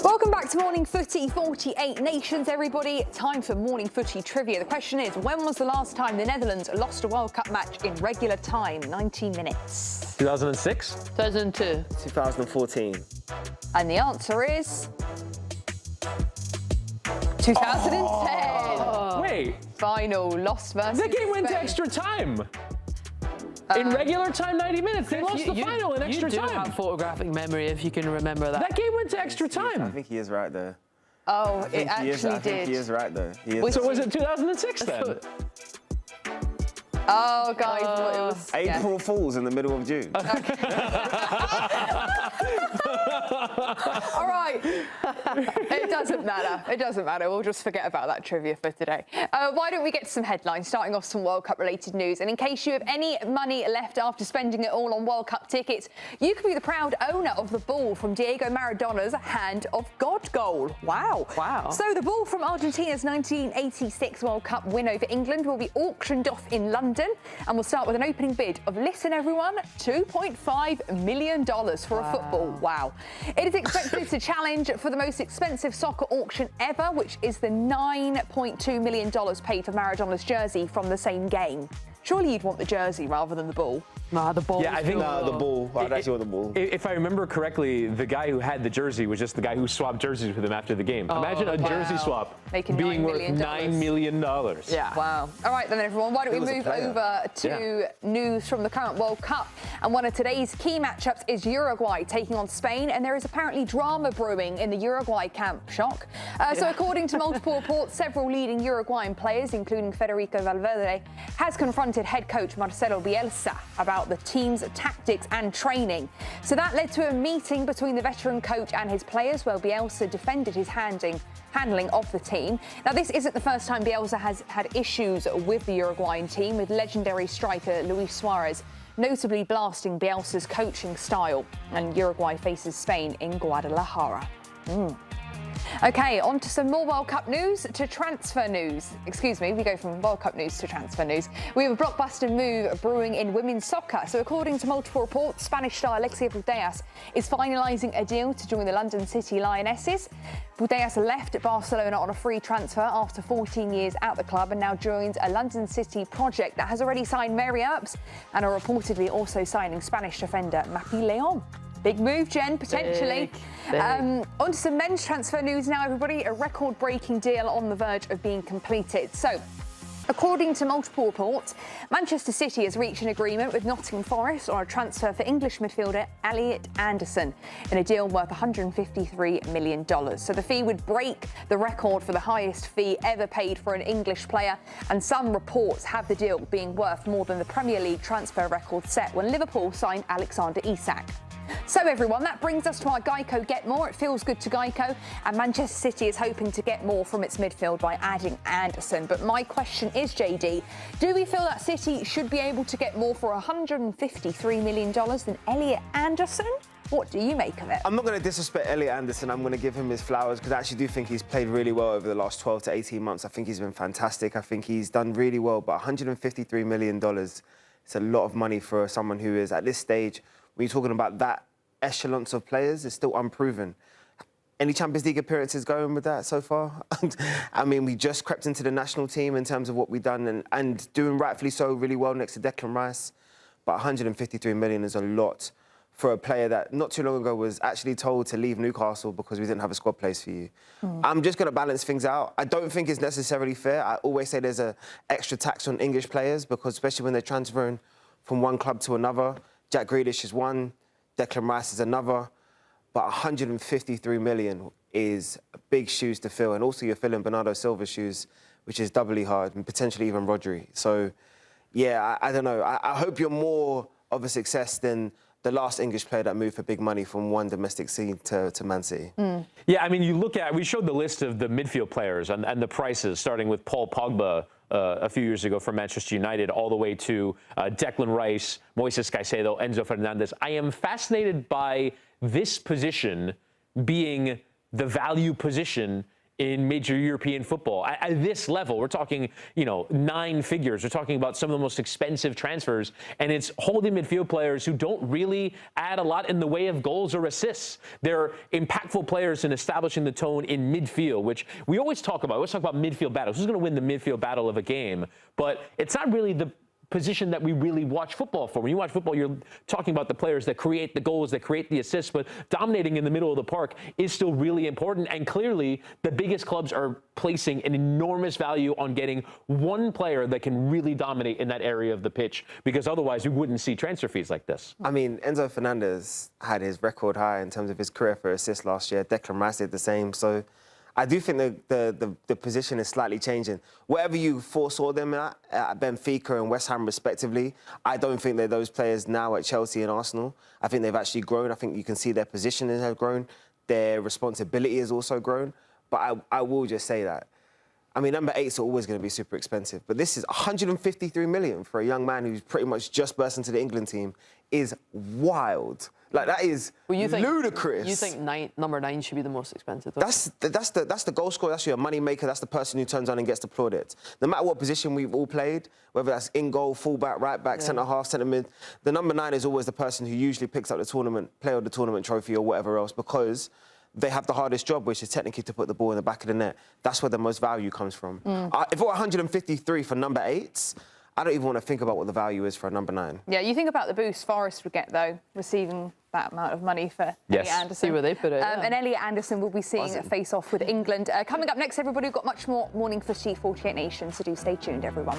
Welcome back to Morning Footy, 48 nations, everybody. Time for Morning Footy trivia. The question is, when was the last time the Netherlands lost a World Cup match in regular time? 90 minutes. 2006? 2002. 2014. And the answer is 2010. Oh. Wait. Final lost versus That game went to Spain. extra time. In regular time, 90 minutes. They lost the final in extra you do time. have photographic memory if you can remember that. That game went to extra time. I think he is right there. Oh, I think he is right though. So was it 2006 then? Oh, guys, well, it was April Fools in the middle of June. All right. It doesn't matter. It doesn't matter. We'll just forget about that trivia for today. Why don't we get to some headlines, starting off some World Cup related news. And in case you have any money left after spending it all on World Cup tickets, you could be the proud owner of the ball from Diego Maradona's Hand of God goal. Wow. Wow. So the ball from Argentina's 1986 World Cup win over England will be auctioned off in London, and we'll start with an opening bid of, listen everyone, $2.5 million for a football. Wow. It is expected to challenge for the most expensive soccer auction ever, which is the $9.2 million paid for Maradona's jersey from the same game. Surely you'd want the jersey rather than the ball. Nah, the ball. Yeah, I think the ball. I'd actually want the ball. If I remember correctly, the guy who had the jersey was just the guy who swapped jerseys with him after the game. Imagine a jersey swap Making being $9 worth million. $9 million. Yeah. Wow. All right, then, everyone, why don't we move over to news from the current World Cup? And one of today's key matchups is Uruguay taking on Spain, and there is apparently drama brewing in the Uruguay camp. Shock. So according to multiple reports, several leading Uruguayan players, including Federico Valverde, has confronted head coach Marcelo Bielsa about the team's tactics and training. So that led to a meeting between the veteran coach and his players, where Bielsa defended his handling of the team. Now, this isn't the first time Bielsa has had issues with the Uruguayan team, with legendary striker Luis Suarez notably blasting Bielsa's coaching style. And Uruguay faces Spain in Guadalajara. OK, on to some more World Cup news to transfer news. Excuse me, we go from World Cup news to transfer news. We have a blockbuster move brewing in women's soccer. So according to multiple reports, Spanish star Alexia Putellas is finalising a deal to join the London City Lionesses. Putellas left Barcelona on a free transfer after 14 years at the club and now joins a London City project that has already signed Mary Earps and are reportedly also signing Spanish defender Mapi Leon. Big move, Jen, potentially. Big. On to some men's transfer news now, everybody. A record-breaking deal on the verge of being completed. So, according to multiple reports, Manchester City has reached an agreement with Nottingham Forest on a transfer for English midfielder Elliot Anderson in a deal worth $153 million. So the fee would break the record for the highest fee ever paid for an English player, and some reports have the deal being worth more than the Premier League transfer record set when Liverpool signed Alexander Isak. So everyone, that brings us to our Geico Get More. It feels good to Geico, and Manchester City is hoping to get more from its midfield by adding Anderson. But my question is, JD, do we feel that City should be able to get more for $153 million than Elliot Anderson? What do you make of it? I'm not going to disrespect Elliot Anderson. I'm going to give him his flowers because I actually do think he's played really well over the last 12 to 18 months. I think he's been fantastic. I think he's done really well. But $153 million, it's a lot of money for someone who is, at this stage, when you're talking about that echelons of players, it's still unproven. Any Champions League appearances going with that so far? I mean, we just crept into the national team in terms of what we've done and doing rightfully so really well next to Declan Rice. But $153 million is a lot for a player that not too long ago was actually told to leave Newcastle because we didn't have a squad place for you. I'm just going to balance things out. I don't think it's necessarily fair. I always say there's an extra tax on English players because especially when they're transferring from one club to another. Jack Grealish is one, Declan Rice is another, but $153 million is big shoes to fill, and also you're filling Bernardo Silva's shoes, which is doubly hard, and potentially even Rodri. So, yeah, I don't know. I hope you're more of a success than the last English player that moved for big money from one domestic scene to Man City. Yeah, I mean, you look at, we showed the list of the midfield players and the prices, starting with Paul Pogba a few years ago from Manchester United, all the way to Declan Rice, Moises Caicedo, Enzo Fernandez. I am fascinated by this position being the value position in major European football. At this level, we're talking, 9 figures. We're talking about some of the most expensive transfers, and it's holding midfield players who don't really add a lot in the way of goals or assists. They're impactful players in establishing the tone in midfield, which we always talk about. We always talk about midfield battles. Who's going to win the midfield battle of a game? But it's not really the position that we really watch football for. When you watch football, you're talking about the players that create the goals, that create the assists, but dominating in the middle of the park is still really important. And clearly, the biggest clubs are placing an enormous value on getting one player that can really dominate in that area of the pitch, because otherwise we wouldn't see transfer fees like this. I mean, Enzo Fernandez had his record high in terms of his career for assists last year. Declan Rice did the same. So I do think the position is slightly changing. Whatever you foresaw them at Benfica and West Ham respectively, I don't think they're those players now at Chelsea and Arsenal. I think they've actually grown. I think you can see their positioning has grown. Their responsibility has also grown. But I will just say that. I mean, number 8s are always going to be super expensive. But this is 153 million for a young man who's pretty much just burst into the England team is wild. Like, that is ludicrous. You think number 9 should be the most expensive? That's the goal scorer. That's your money maker. That's the person who turns on and gets the plaudits. No matter what position we've all played, whether that's in goal, full-back, right-back, centre-half, centre-mid, the number 9 is always the person who usually picks up the tournament, player of the tournament trophy or whatever else, because they have the hardest job, which is technically to put the ball in the back of the net. That's where the most value comes from. If it were 153 for number 8s, I don't even want to think about what the value is for a number 9. Yeah, you think about the boost Forest would get, though, receiving that amount of money for Elliot Anderson. See where they put it. And Elliot Anderson will be seeing a face-off with England. Coming up next, everybody, we've got much more Morning Footy 48 Nations, so do stay tuned, everyone.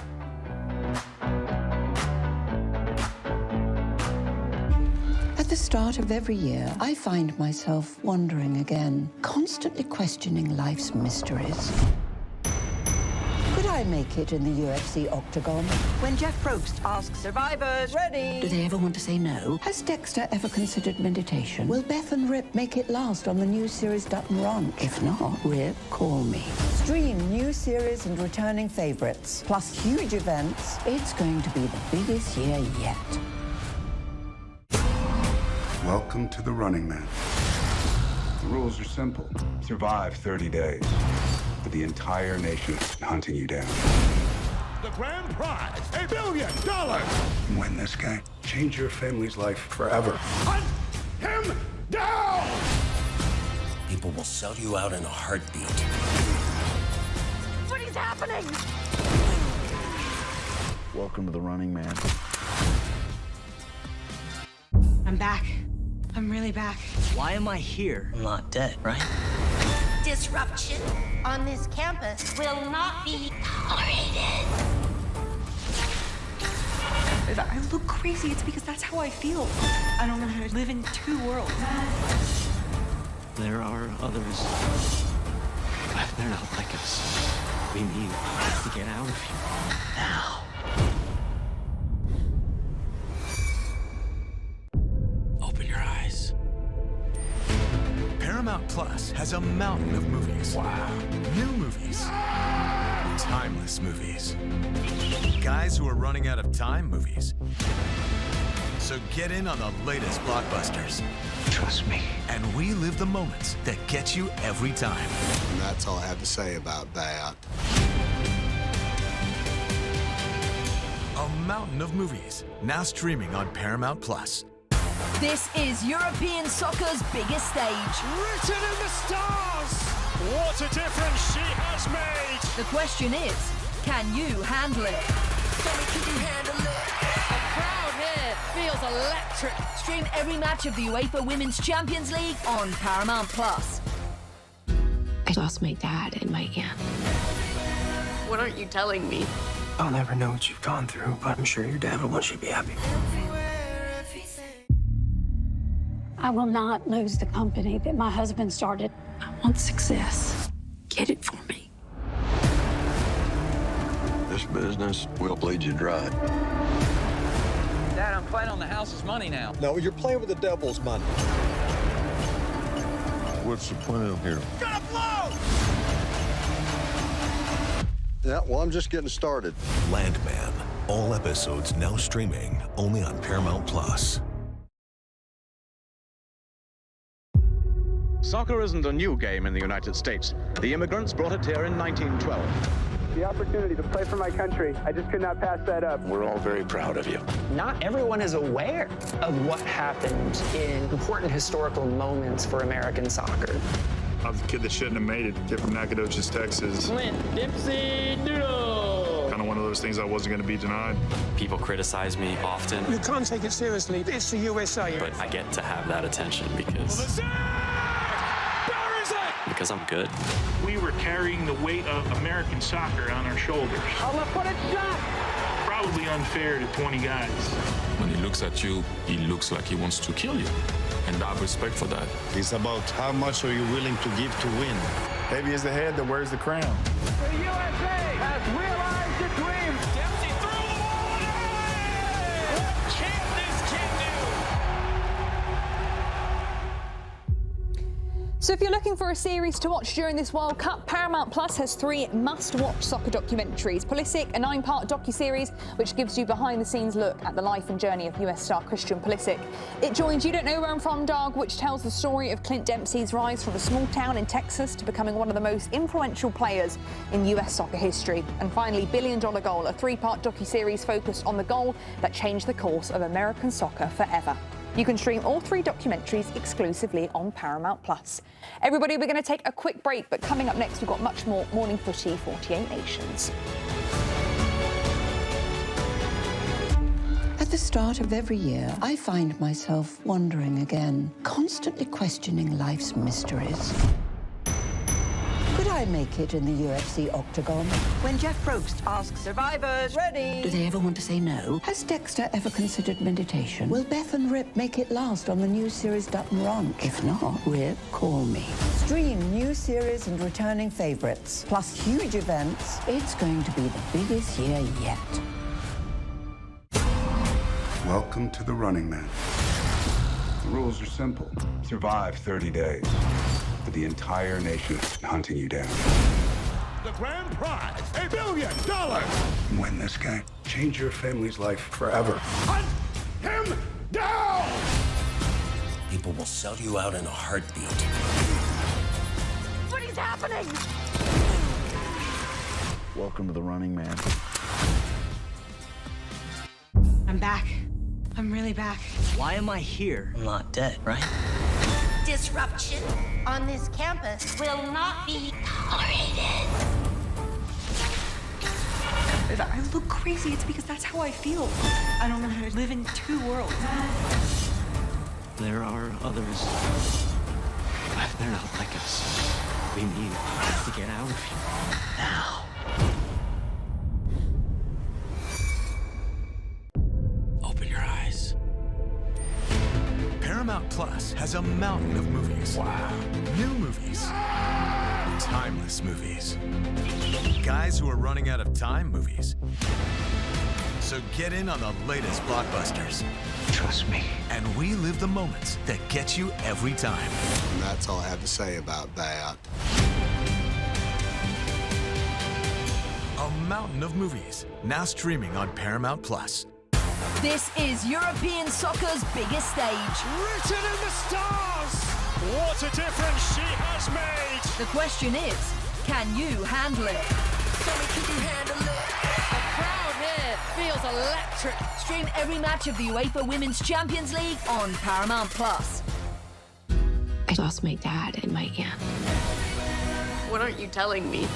At the start of every year, I find myself wondering again, constantly questioning life's mysteries. Could I make it in the UFC octagon? When Jeff Probst asks survivors, ready? Do they ever want to say no? Has Dexter ever considered meditation? Will Beth and Rip make it last on the new series Dutton Ranch? If not, Rip, call me. Stream new series and returning favorites, plus huge events. It's going to be the biggest year yet. Welcome to the Running Man. The rules are simple. Survive 30 days. But the entire nation is hunting you down. The grand prize, $1 billion. Win this game. Change your family's life forever. Hunt him down! People will sell you out in a heartbeat. What is happening? Welcome to the Running Man. I'm back. I'm really back. Why am I here? I'm not dead, right? Disruption on this campus will not be tolerated. If I look crazy, it's because that's how I feel. I don't know how to live in 2 worlds. There are others. But they're not like us. We need to get out of here now. Open your eyes. Paramount Plus has a mountain of movies. Wow. New movies. Timeless movies. Guys who are running out of time movies. So get in on the latest blockbusters. Trust me. And we live the moments that get you every time. And that's all I have to say about that. A mountain of movies, now streaming on Paramount Plus. This is European soccer's biggest stage. Written in the stars! What a difference she has made! The question is, can you handle it? Can you handle it? The crowd here feels electric. Stream every match of the UEFA Women's Champions League on Paramount Plus. I lost my dad and my aunt. What aren't you telling me? I'll never know what you've gone through, but I'm sure your dad will want you to be happy. I will not lose the company that my husband started. I want success. Get it for me. This business will bleed you dry. Dad, I'm playing on the house's money now. No, you're playing with the devil's money. What's the plan here? Gotta blow! Yeah, well, I'm just getting started. Landman. All episodes now streaming only on Paramount Plus. Soccer isn't a new game in the United States. The immigrants brought it here in 1912. The opportunity to play for my country, I just could not pass that up. We're all very proud of you. Not everyone is aware of what happened in important historical moments for American soccer. I was the kid that shouldn't have made it. Kid from Nacogdoches, Texas. Clint Dempsey Doodle. Kind of one of those things I wasn't going to be denied. People criticize me often. You can't take it seriously. It's the USA. But I get to have that attention because I'm good. We were carrying the weight of American soccer on our shoulders. I'm gonna put it shot. Probably unfair to 20 guys. When he looks at you, he looks like he wants to kill you. And I have respect for that. It's about how much are you willing to give to win. Heavy is the head that wears the crown. The USA has realized its dream. Dempsey threw the ball away! What can this kid do? So if you're looking for a series to watch during this World Cup, Paramount Plus has 3 must-watch soccer documentaries. Pulisic, a 9-part docuseries which gives you behind-the-scenes look at the life and journey of US star Christian Pulisic. It joins You Don't Know Where I'm From, Dog, which tells the story of Clint Dempsey's rise from a small town in Texas to becoming one of the most influential players in US soccer history. And finally, Billion Dollar Goal, a 3-part docuseries focused on the goal that changed the course of American soccer forever. You can stream all 3 documentaries exclusively on Paramount Plus. Everybody, we're going to take a quick break, but coming up next, we've got much more Morning Footy 48 Nations. At the start of every year, I find myself wondering again, constantly questioning life's mysteries. Could I make it in the UFC octagon? When Jeff Probst asks survivors, ready? Do they ever want to say no? Has Dexter ever considered meditation? Will Beth and Rip make it last on the new series Dutton Ranch? If not, Rip, call me. Stream new series and returning favorites, plus huge events. It's going to be the biggest year yet. Welcome to the Running Man. The rules are simple. Survive 30 days. But the entire nation is hunting you down. The grand prize, $1 billion. Win this game. Change your family's life forever. Hunt him down! People will sell you out in a heartbeat. What is happening? Welcome to the Running Man. I'm back. I'm really back. Why am I here? I'm not dead, right? Disruption on this campus will not be tolerated. If I look crazy, it's because that's how I feel. I don't know how to live in 2 worlds. There are others. But they're not like us. We need to get out of here now. Open your eyes. Paramount Plus has a mountain of movies. Wow. New movies. Timeless movies. Guys who are running out of time movies. So get in on the latest blockbusters. Trust me. And relive the moments that get you every time. And that's all I have to say about that. A mountain of movies, now streaming on Paramount Plus. This is European soccer's biggest stage. Written in the stars! What a difference she has made! The question is, can you handle it? Tell me, can you handle it? The crowd here feels electric. Stream every match of the UEFA Women's Champions League on Paramount Plus. I lost my dad and my aunt. What aren't you telling me?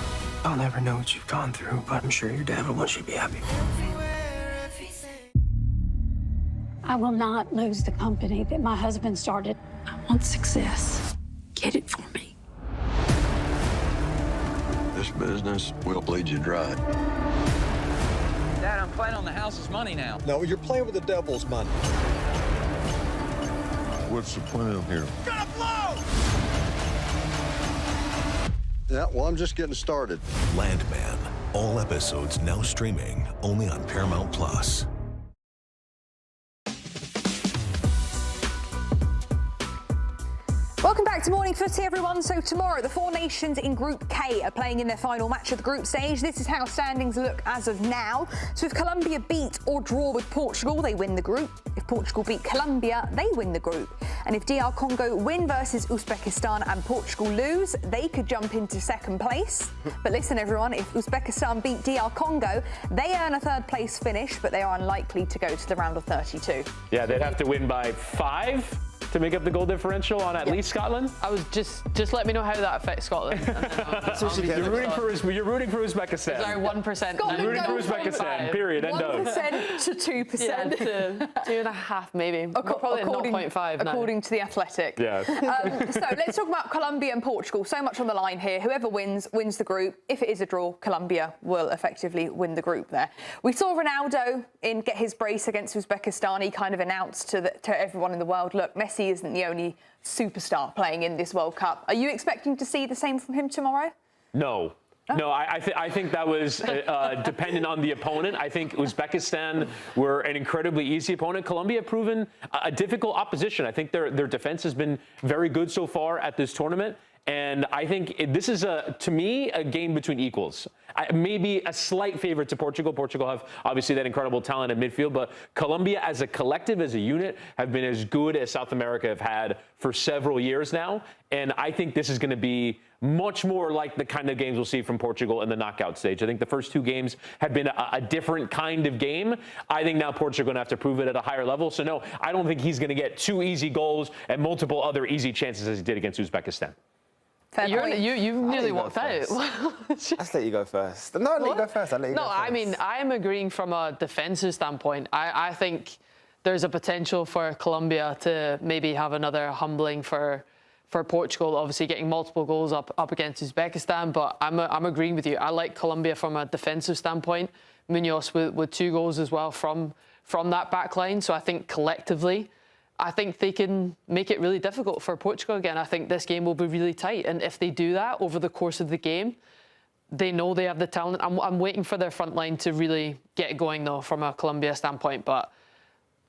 I'll never know what you've gone through, but I'm sure your dad will want you to be happy. I will not lose the company that my husband started. I want success. Get it for me. This business will bleed you dry. Dad, I'm playing on the house's money now. No, you're playing with the devil's money. What's the plan here? Gonna blow! Yeah, well, I'm just getting started. Landman. All episodes now streaming only on Paramount Plus. Welcome back Back to Morning Footy, everyone. So tomorrow, the four nations in Group K are playing in their final match of the group stage. This is how standings look as of now. So if Colombia beat or draw with Portugal, they win the group. If Portugal beat Colombia, they win the group. And if DR Congo win versus Uzbekistan and Portugal lose, they could jump into second place. But listen, everyone, if Uzbekistan beat DR Congo, they earn a third place finish, but they are unlikely to go to the round of 32. Yeah, they'd have to win by 5 to make up the goal differential on at least Scotland. I was just let me know how that affects Scotland. You're rooting for Uzbekistan. Sorry, 1%. You're rooting for Uzbekistan. Period. End of. 1% to 2%. Yeah, to 2.5 maybe. Probably 0.5 now. According to The Athletic. Yeah. So let's talk about Colombia and Portugal. So much on the line here. Whoever wins the group. If it is a draw, Colombia will effectively win the group there. We saw Ronaldo get his brace against Uzbekistan. He kind of announced to everyone in the world, look, Messi isn't the only superstar playing in this World Cup. Are you expecting to see the same from him tomorrow? No. No, I think that was dependent on the opponent. I think Uzbekistan were an incredibly easy opponent. Colombia have proven a difficult opposition. I think their defense has been very good so far at this tournament. And I think this is, to me, a game between equals. Maybe a slight favorite to Portugal. Portugal have obviously that incredible talent at midfield, but Colombia as a collective, as a unit, have been as good as South America have had for several years now. And I think this is going to be much more like the kind of games we'll see from Portugal in the knockout stage. I think the first two games have been a different kind of game. I think now Portugal are going to have to prove it at a higher level. So no, I don't think he's going to get 2 easy goals and multiple other easy chances as he did against Uzbekistan. You nearly walked out. I'll let you go first. No, I'll let you go first. No, I mean, I'm agreeing from a defensive standpoint. I think there's a potential for Colombia to maybe have another humbling for Portugal, obviously getting multiple goals up against Uzbekistan. But I'm agreeing with you. I like Colombia from a defensive standpoint. Munoz with 2 goals as well from that back line. So I think collectively, I think they can make it really difficult for Portugal again. I think this game will be really tight. And if they do that over the course of the game, they know they have the talent. I'm waiting for their front line to really get going, though, from a Colombia standpoint. But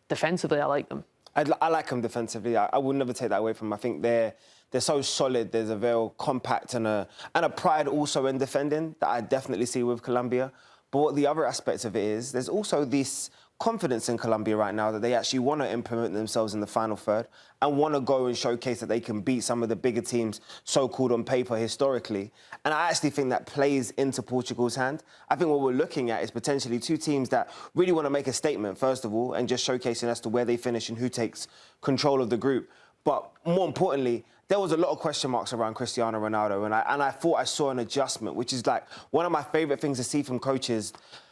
defensively, I like them. I like them defensively. I will never take that away from them. I think they're so solid. There's a real compact and a pride also in defending that I definitely see with Colombia. But what the other aspect of it is, there's also this confidence in Colombia right now that they actually want to implement themselves in the final third and want to go and showcase that they can beat some of the bigger teams, so-called on paper historically. And I actually think that plays into Portugal's hand. I think what we're looking at is potentially 2 teams that really want to make a statement, first of all, and just showcasing as to where they finish and who takes control of the group. But more importantly, there was a lot of question marks around Cristiano Ronaldo, and I thought I saw an adjustment, which is like one of my favourite things to see from coaches.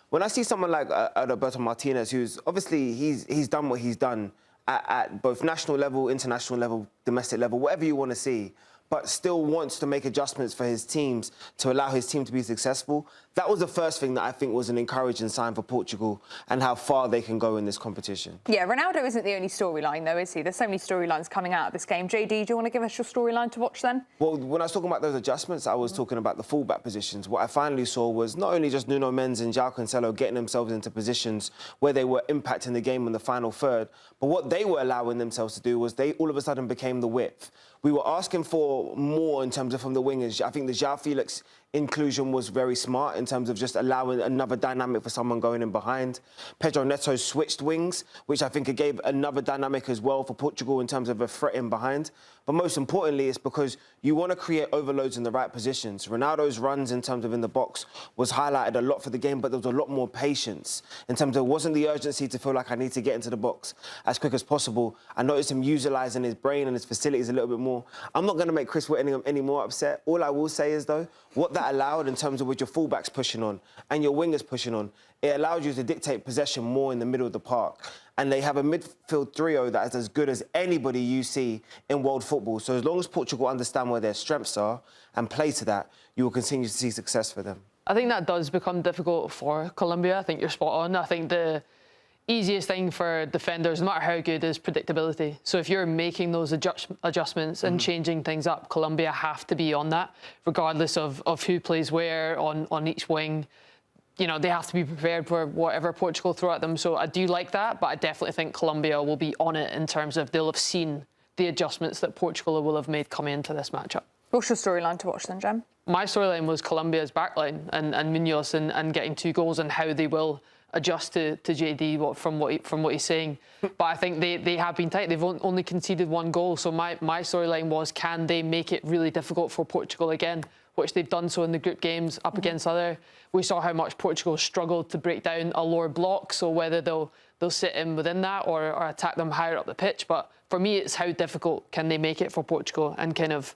When I see someone like Alberto Martinez, who's obviously he's done what he's done at both national level, international level, domestic level, whatever you want to see, but still wants to make adjustments for his teams to allow his team to be successful. That was the first thing that I think was an encouraging sign for Portugal and how far they can go in this competition. Yeah, Ronaldo isn't the only storyline, though, is he? There's so many storylines coming out of this game. JD, do you want to give us your storyline to watch then? Well, when I was talking about those adjustments, I was talking about the fullback positions. What I finally saw was not only just Nuno Mendes and João Cancelo getting themselves into positions where they were impacting the game in the final third, but what they were allowing themselves to do was they all of a sudden became the width. We were asking for more in terms of from the wingers. I think the João Felix inclusion was very smart in terms of just allowing another dynamic for someone going in behind. Pedro Neto switched wings, which I think it gave another dynamic as well for Portugal in terms of a threat in behind. But most importantly, it's because you want to create overloads in the right positions. Ronaldo's runs in terms of in the box was highlighted a lot for the game, but there was a lot more patience in terms of it wasn't the urgency to feel like I need to get into the box as quick as possible. I noticed him utilising his brain and his facilities a little bit more. I'm not going to make Chris Whittingham any more upset. All I will say is, though, what that allowed in terms of with your fullbacks pushing on and your wingers pushing on, it allowed you to dictate possession more in the middle of the park. And they have a midfield trio that is as good as anybody you see in world football. So as long as Portugal understand where their strengths are and play to that, you will continue to see success for them. I think that does become difficult for Colombia. I think you're spot on. I think the easiest thing for defenders, no matter how good, is predictability. So if you're making those adjustments and changing things up, Colombia have to be on that, regardless of who plays where on each wing. You know, they have to be prepared for whatever Portugal throw at them. So I do like that, but I definitely think Colombia will be on it in terms of they'll have seen the adjustments that Portugal will have made coming into this matchup. What's your storyline to watch then, Jem? My storyline was Colombia's backline and Munoz and getting 2 goals and how they will adjust to JD from what he's saying. But I think they have been tight. They've only conceded 1 goal. So my storyline was, can they make it really difficult for Portugal again, which they've done so in the group games up against other. We saw how much Portugal struggled to break down a lower block. So whether they'll sit in within that or attack them higher up the pitch. But for me, it's how difficult can they make it for Portugal, and kind of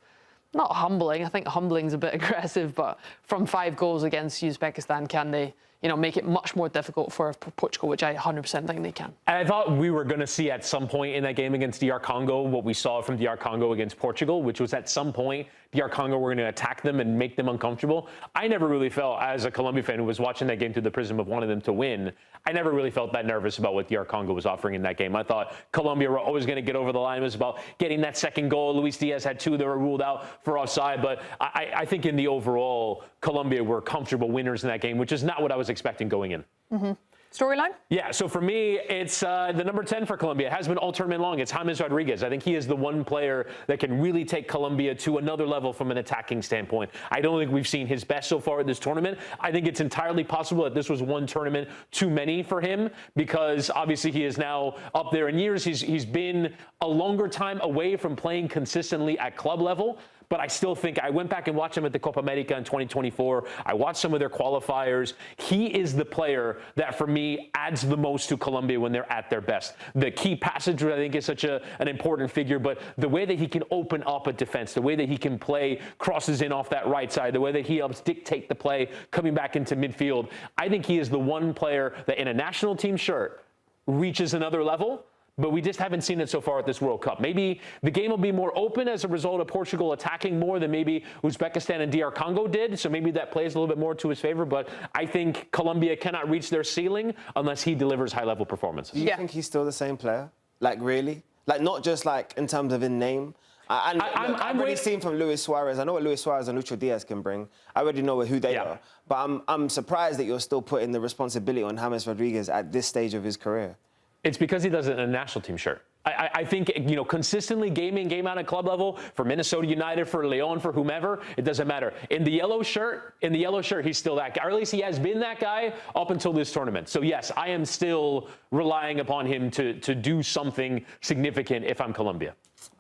not humbling. I think humbling's a bit aggressive, but from 5 goals against Uzbekistan, can they, make it much more difficult for Portugal, which I 100% think they can. And I thought we were going to see at some point in that game against DR Congo what we saw from DR Congo against Portugal, which was at some point DR Congo were going to attack them and make them uncomfortable. I never really felt, as a Colombia fan who was watching that game through the prism of wanting them to win, I never really felt that nervous about what DR Congo was offering in that game. I thought Colombia were always going to get over the line. It was about getting that second goal. Luis Diaz had 2 that were ruled out for offside. But I think in the overall, Colombia were comfortable winners in that game, which is not what I was expecting going in. Mm-hmm. Storyline? Yeah, so for me, it's the number 10 for Colombia. It has been all tournament long. It's James Rodriguez. I think he is the one player that can really take Colombia to another level from an attacking standpoint. I don't think we've seen his best so far at this tournament. I think it's entirely possible that this was one tournament too many for him, because obviously he is now up there in years. He's been a longer time away from playing consistently at club level. But I still think, I went back and watched him at the Copa America in 2024. I watched some of their qualifiers. He is the player that, for me, adds the most to Colombia when they're at their best. The key passage, I think, is such an important figure, but the way that he can open up a defense, the way that he can play crosses in off that right side, the way that he helps dictate the play coming back into midfield, I think he is the one player that in a national team shirt reaches another level. But we just haven't seen it so far at this World Cup. Maybe the game will be more open as a result of Portugal attacking more than maybe Uzbekistan and DR Congo did. So maybe that plays a little bit more to his favor. But I think Colombia cannot reach their ceiling unless he delivers high-level performances. Do you think he's still the same player? Like, really? Like, not just, like, in terms of in name? I've already seen from Luis Suarez. I know what Luis Suarez and Lucho Diaz can bring. I already know who they are. But I'm surprised that you're still putting the responsibility on James Rodriguez at this stage of his career. It's because he does it in a national team shirt. I think, consistently game in, game out at club level, for Minnesota United, for Leon, for whomever, it doesn't matter. In the yellow shirt, he's still that guy. Or at least he has been that guy up until this tournament. So, yes, I am still relying upon him to do something significant if I'm Colombia.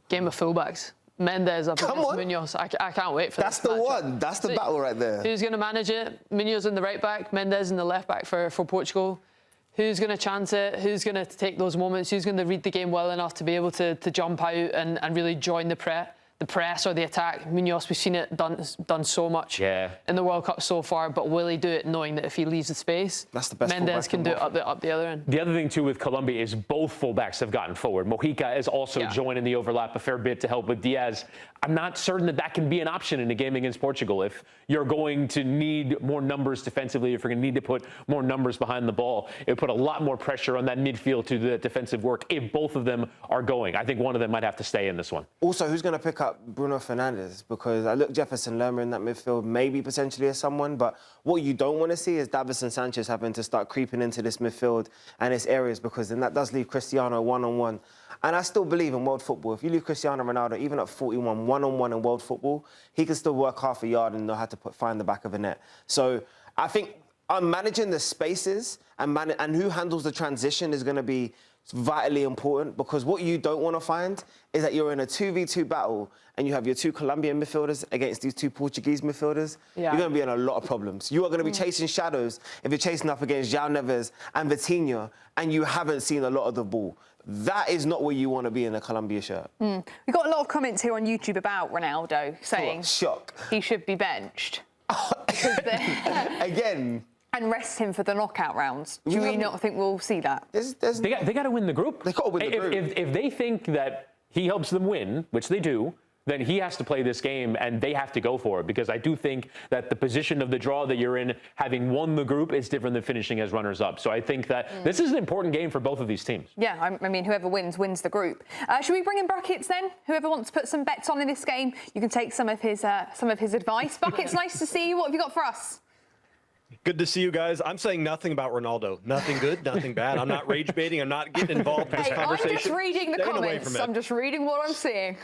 Game of fullbacks. Mendes up against Munoz. I can't wait for That's the one. That's the battle right there. Who's going to manage it? Munoz in the right back, Mendes in the left back for Portugal. Who's going to chance it? Who's going to take those moments? Who's going to read the game well enough to be able to jump out and really join the press or the attack? Munoz, we've seen it done so much in the World Cup so far, but will he do it knowing that if he leaves the space, that's the best Mendes can do it up the other end? The other thing, too, with Colombia is both fullbacks have gotten forward. Mojica is also joined in the overlap a fair bit to help with Diaz. I'm not certain that can be an option in a game against Portugal. If you're going to need more numbers defensively, if you're going to need to put more numbers behind the ball, it would put a lot more pressure on that midfield to the defensive work if both of them are going. I think one of them might have to stay in this one. Also, who's going to pick up Bruno Fernandes? Because I look Jefferson Lerma in that midfield, maybe potentially as someone, but what you don't want to see is Davison Sanchez having to start creeping into this midfield and its areas, because then that does leave Cristiano one-on-one. And I still believe in world football. If you leave Cristiano Ronaldo, even at 41, one-on-one in world football, he can still work half a yard and know how to find the back of a net. So I think managing the spaces and who handles the transition is going to be vitally important, because what you don't want to find is that you're in a 2v2 battle and you have your 2 Colombian midfielders against these 2 Portuguese midfielders. You're going to be in a lot of problems. You are going to be chasing shadows if you're chasing up against João Neves and Vitinha and you haven't seen a lot of the ball. That is not where you want to be in a Colombia shirt. We've got a lot of comments here on YouTube about Ronaldo saying he should be benched. Again. And rest him for the knockout rounds. Do you not think we'll see that? They got to win the group. They got to win the group. If they think that he helps them win, which they do, then he has to play this game and they have to go for it, because I do think that the position of the draw that you're in, having won the group, is different than finishing as runners-up. So I think that this is an important game for both of these teams. Yeah, I mean, whoever wins the group. Should we bring in Buckets then? Whoever wants to put some bets on in this game, you can take some of his advice. Buckets, nice to see you. What have you got for us? Good to see you guys. I'm saying nothing about Ronaldo. Nothing good, nothing bad. I'm not rage baiting. I'm not getting involved in this conversation. I'm just reading the comments. I'm just reading what I'm seeing.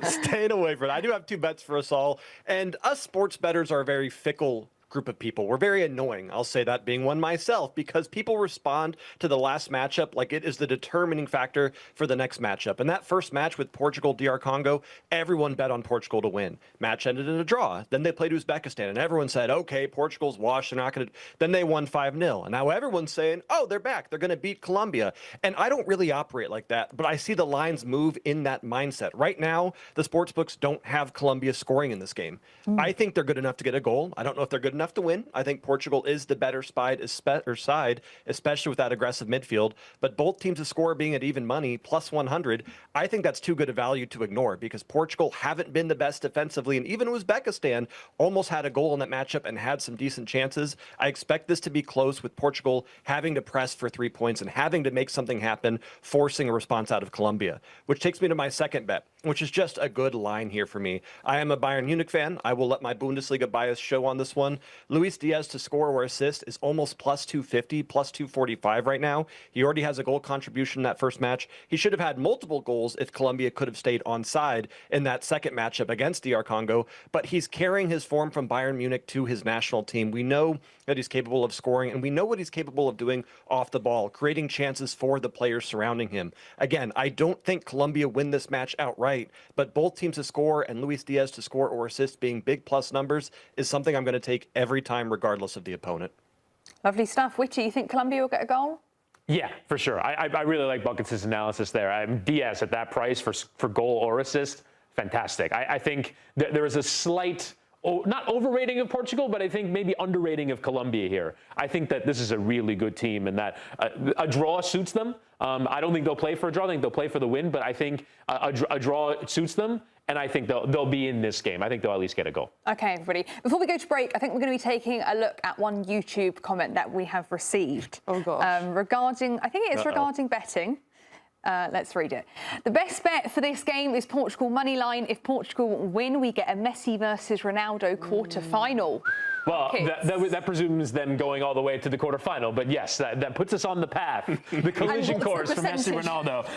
Staying away from it. I do have 2 bets for us all. And us sports bettors are a very fickle group of people. We're very annoying. I'll say that, being one myself, because people respond to the last matchup like it is the determining factor for the next matchup. And that first match with Portugal, DR Congo, everyone bet on Portugal to win. Match ended in a draw. Then they played Uzbekistan, and everyone said, okay, Portugal's washed. They're not going to. Then they won 5-0. And now everyone's saying, oh, they're back. They're going to beat Colombia. And I don't really operate like that, but I see the lines move in that mindset. Right now, the sportsbooks don't have Colombia scoring in this game. I think they're good enough to get a goal. I don't know if they're good enough to win. I think Portugal is the better side, especially with that aggressive midfield. But both teams to score being at even money, plus 100, I think that's too good a value to ignore, because Portugal haven't been the best defensively, and even Uzbekistan almost had a goal in that matchup and had some decent chances. I expect this to be close, with Portugal having to press for 3 points and having to make something happen, forcing a response out of Colombia, which takes me to my second bet, which is just a good line here for me. I am a Bayern Munich fan. I will let my Bundesliga bias show on this one. Luis Diaz to score or assist is almost plus 250, plus 245 right now. He already has a goal contribution in that first match. He should have had multiple goals if Colombia could have stayed onside in that second matchup against DR Congo, but he's carrying his form from Bayern Munich to his national team. We know that he's capable of scoring, and we know what he's capable of doing off the ball, creating chances for the players surrounding him. Again, I don't think Colombia win this match outright, but both teams to score and Luis Diaz to score or assist being big plus numbers is something I'm going to take every time, regardless of the opponent. Lovely stuff. Witchy, you think Colombia will get a goal? Yeah, for sure. I really like Buckets' analysis there. Diaz at that price for goal or assist, fantastic. I think there is a slight, not overrating of Portugal, but I think maybe underrating of Colombia here. I think that this is a really good team, and that a draw suits them. I don't think they'll play for a draw. I think they'll play for the win, but I think a draw suits them, and I think they'll be in this game. I think they'll at least get a goal. Okay, everybody. Before we go to break, I think we're going to be taking a look at one YouTube comment that we have received. Oh, gosh. Regarding betting. Let's read it. The best bet for this game is Portugal money line. If Portugal win, we get a Messi versus Ronaldo quarter-final. Well, that presumes them going all the way to the quarterfinal. But yes, that puts us on the path, the collision course for Messi Ronaldo.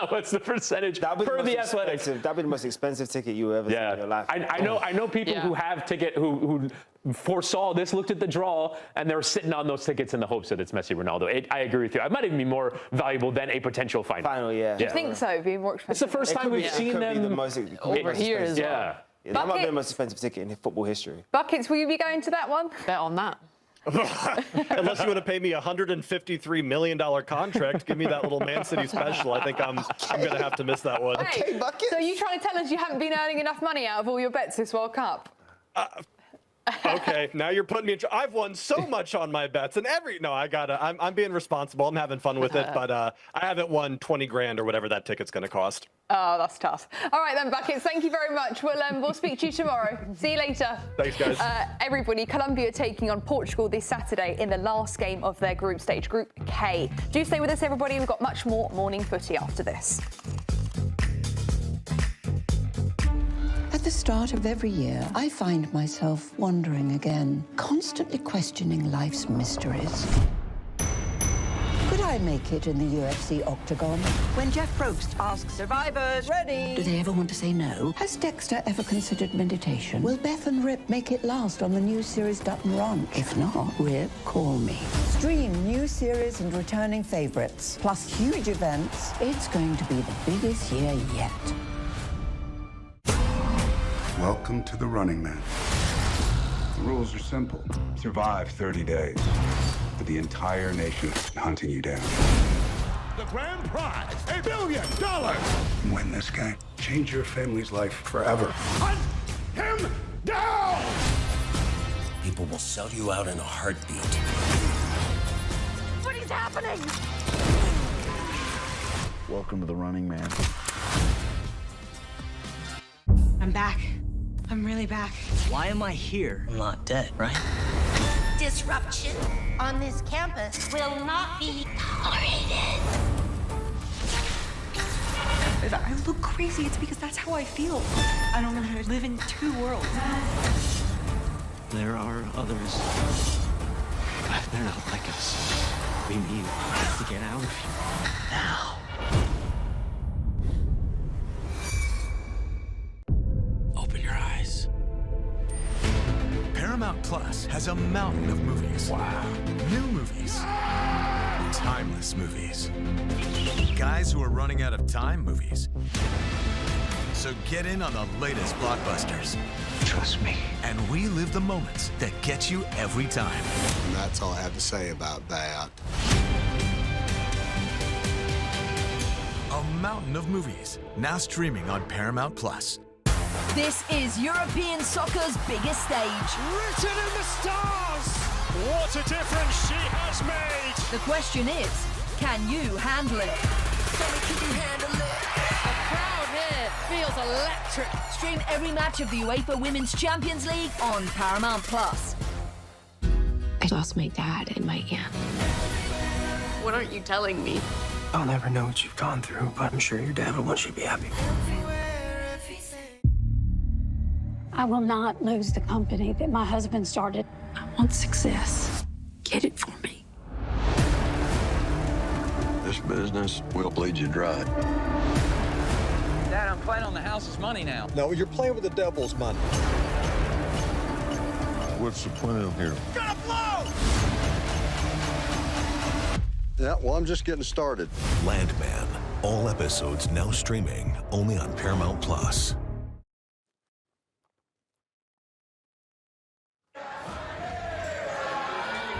What's the percentage per the Athletics? That'd be the most expensive ticket you ever seen in your life. I know people who have who foresaw this, looked at the draw, and they're sitting on those tickets in the hopes that it's Messi Ronaldo. I agree with you. It might even be more valuable than a potential final. Yeah. Do you think so? Be more expensive. It's the first time we've seen them over here as well. Yeah, that might be the most expensive ticket in football history. Buckets, will you be going to that one? Bet on that. Unless you want to pay me a $153 million contract, give me that little Man City special. I think I'm going to have to miss that one. Hey, so you trying to tell us you haven't been earning enough money out of all your bets this World Cup? Okay, now you're putting me in. I've won so much on my bets, and I'm being responsible. I'm having fun with it, but I haven't won 20 grand or whatever that ticket's going to cost. Oh, that's tough. All right then, Buckets, thank you very much. We'll speak to you tomorrow. See you later. Thanks, guys. Everybody, Colombia taking on Portugal this Saturday in the last game of their group stage, Group K. Do stay with us, everybody. We've got much more Morning Footy after this. At the start of every year, I find myself wondering again, constantly questioning life's mysteries. Could I make it in the UFC octagon? When Jeff Probst asks survivors, ready? Do they ever want to say no? Has Dexter ever considered meditation? Will Beth and Rip make it last on the new series Dutton Ranch? If not, Rip, call me. Stream new series and returning favorites, plus huge events. It's going to be the biggest year yet. Welcome to the Running Man. The rules are simple. Survive 30 days. But the entire nation is hunting you down. The grand prize, $1 billion. Win this game. Change your family's life forever. Hunt him down! People will sell you out in a heartbeat. What is happening? Welcome to the Running Man. I'm back. I'm really back. Why am I here? I'm not dead, right? Disruption on this campus will not be tolerated. If I look crazy, it's because that's how I feel. I don't know how to live in two worlds. There are others. But they're not like us. We need to get out of here now. Open your eyes. Paramount Plus has a mountain of movies. Wow. New movies. Timeless movies. Guys who are running out of time movies. So get in on the latest blockbusters. Trust me. And relive the moments that get you every time. And that's all I have to say about that. A mountain of movies, now streaming on Paramount Plus. This is European soccer's biggest stage. Written in the stars! What a difference she has made! The question is, can you handle it? Can you handle it? The crowd here feels electric. Stream every match of the UEFA Women's Champions League on Paramount Plus. I lost my dad and my aunt. What aren't you telling me? I'll never know what you've gone through, but I'm sure your dad will want you to be happy. I will not lose the company that my husband started. I want success. Get it for me. This business will bleed you dry. Dad, I'm playing on the house's money now. No, you're playing with the devil's money. What's the plan here? Gonna blow! Yeah, well, I'm just getting started. Landman. All episodes now streaming only on Paramount Plus.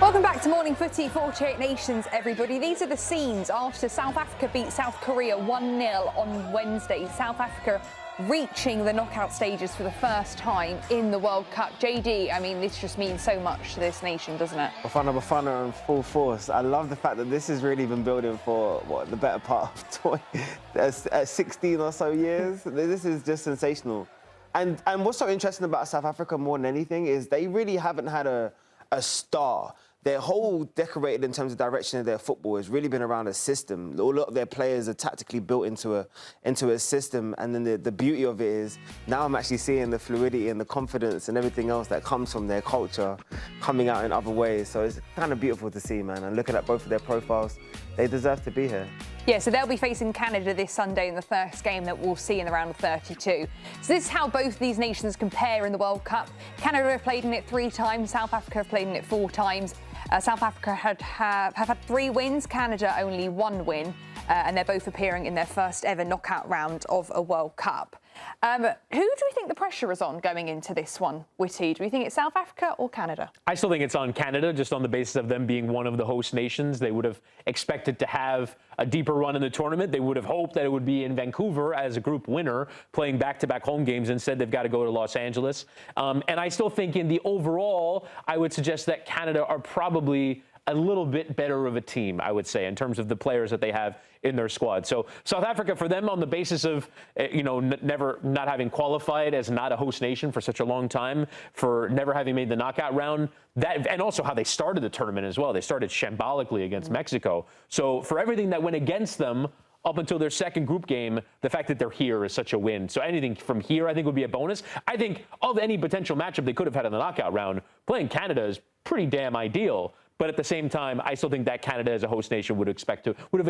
Welcome back to Morning Footy, 48 Nations, everybody. These are the scenes after South Africa beat South Korea 1-0 on Wednesday. South Africa reaching the knockout stages for the first time in the World Cup. JD, I mean, this just means so much to this nation, doesn't it? Bafana in full force. I love the fact that this has really been building for, what, the better part of 16 or so years. This is just sensational. And what's so interesting about South Africa more than anything is they really haven't had a star. Their whole decorated in terms of direction of their football has really been around a system. A lot of their players are tactically built into a system, and then the beauty of it is now I'm actually seeing the fluidity and the confidence and everything else that comes from their culture coming out in other ways. So it's kind of beautiful to see, man. And looking at both of their profiles, they deserve to be here. Yeah, so they'll be facing Canada this Sunday in the first game that we'll see in the round of 32. So this is how both these nations compare in the World Cup. Canada have played in it 3 times, South Africa have played in it 4 times. South Africa have had 3 wins, Canada only 1 win, and they're both appearing in their first ever knockout round of a World Cup. Who do we think the pressure is on going into this one, Whitty? Do we think it's South Africa or Canada? I still think it's on Canada, just on the basis of them being one of the host nations. They would have expected to have a deeper run in the tournament. They would have hoped that it would be in Vancouver as a group winner, playing back-to-back home games. Instead, they've got to go to Los Angeles. And I still think in the overall, I would suggest that Canada are probably a little bit better of a team, I would say, in terms of the players that they have in their squad. So South Africa, for them, on the basis of, never not having qualified as not a host nation for such a long time, for never having made the knockout round, that, and also how they started the tournament as well. They started shambolically against Mexico. So for everything that went against them up until their second group game, the fact that they're here is such a win. So anything from here, I think, would be a bonus. I think of any potential matchup they could have had in the knockout round, playing Canada is pretty damn ideal. But at the same time, I still think that Canada as a host nation would have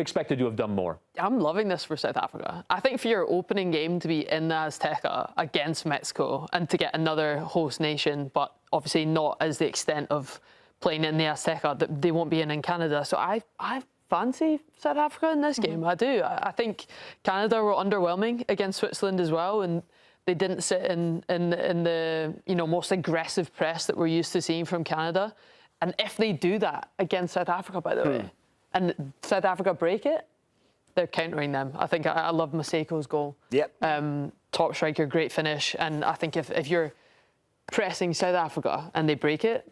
expected to have done more. I'm loving this for South Africa. I think for your opening game to be in the Azteca against Mexico and to get another host nation, but obviously not as the extent of playing in the Azteca, that they won't be in Canada. So I fancy South Africa in this game. I do. I think Canada were underwhelming against Switzerland as well, and they didn't sit in the most aggressive press that we're used to seeing from Canada. And if they do that against South Africa, by the way, and South Africa break it, they're countering them. I think I love Maseko's goal. Yep. Top striker, great finish. And I think if you're pressing South Africa and they break it,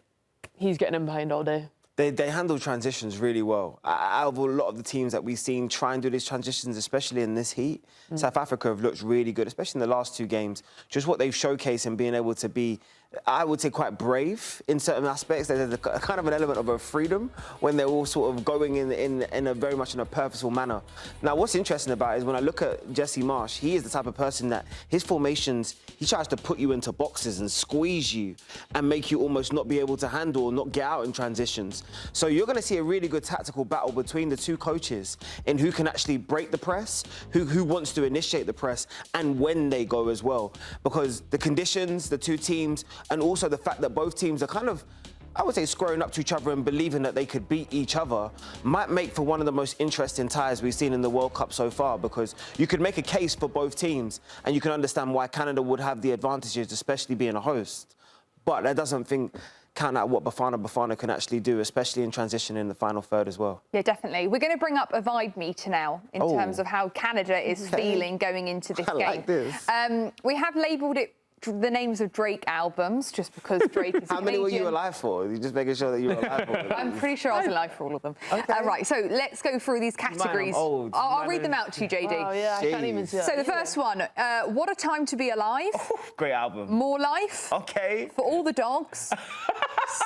he's getting in behind all day. They handle transitions really well. Out of a lot of the teams that we've seen try and do these transitions, especially in this heat, South Africa have looked really good, especially in the last 2 games. Just what they've showcased and being able to be I would say, quite brave in certain aspects. There's a kind of an element of a freedom when they're all sort of going in a very much in a purposeful manner. Now, what's interesting about it is when I look at Jesse Marsch, he is the type of person that his formations, he tries to put you into boxes and squeeze you and make you almost not be able to handle or not get out in transitions. So you're going to see a really good tactical battle between the two coaches in who can actually break the press, who wants to initiate the press, and when they go as well. Because the conditions, the two teams, and also the fact that both teams are kind of, I would say, squaring up to each other and believing that they could beat each other might make for one of the most interesting ties we've seen in the World Cup so far, because you could make a case for both teams and you can understand why Canada would have the advantages, especially being a host. But that doesn't count out what Bafana can actually do, especially in transition in the final third as well. Yeah, definitely. We're going to bring up a vibe meter now in terms of how Canada is feeling going into this game. Like this. We have labelled it the names of Drake albums, just because Drake is How many were you alive for? You're just making sure that you were alive for all of them. I'm pretty sure I was alive for all of them. Okay. Right, so let's go through these categories. I'll read them out to you, JD. Oh, yeah, I can't even see that. So the first one, What a Time to Be Alive. Great album. More Life. Okay. For All the Dogs.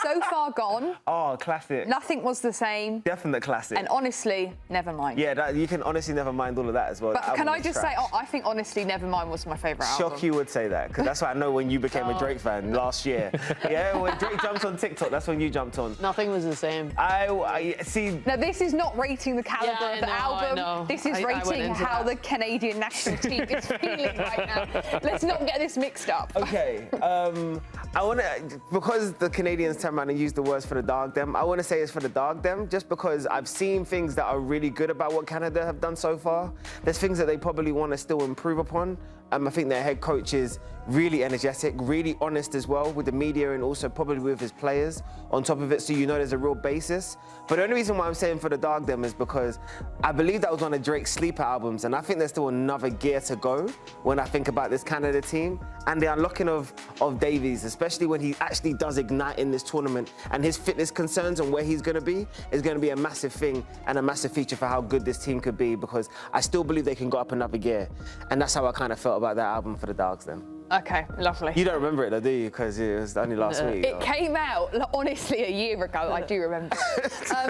So Far Gone. Oh, classic. Nothing Was the Same. Definite classic. And Honestly, Nevermind. Yeah, you can honestly never mind all of that as well. But can I just say, I think Honestly, Nevermind was my favourite album. Shock you would say that, because that's why I know when you became a Drake fan last year. Yeah, when Drake jumped on TikTok, that's when you jumped on. Nothing Was the Same. I see. Now, this is not rating the calibre of the album. This is rating how the Canadian national team is feeling right now. Let's not get this mixed up. Okay. I want to, because the Canadians turn around and use the words for the dog them, I want to say it's for the dog them, just because I've seen things that are really good about what Canada have done so far. There's things that they probably want to still improve upon. I think their head coach is really energetic, really honest as well with the media and also probably with his players on top of it, so you know there's a real basis. But the only reason why I'm saying for the dog them is because I believe that was one of Drake's sleeper albums, and I think there's still another gear to go when I think about this Canada team. And the unlocking of Davies, especially when he actually does ignite in this tournament, and his fitness concerns and where he's going to be is going to be a massive thing and a massive feature for how good this team could be, because I still believe they can go up another gear. And that's how I kind of felt about that album for the Dogs then. Okay, lovely. You don't remember it though, do you? Because it was only last week. It came out, honestly, a year ago. I do remember.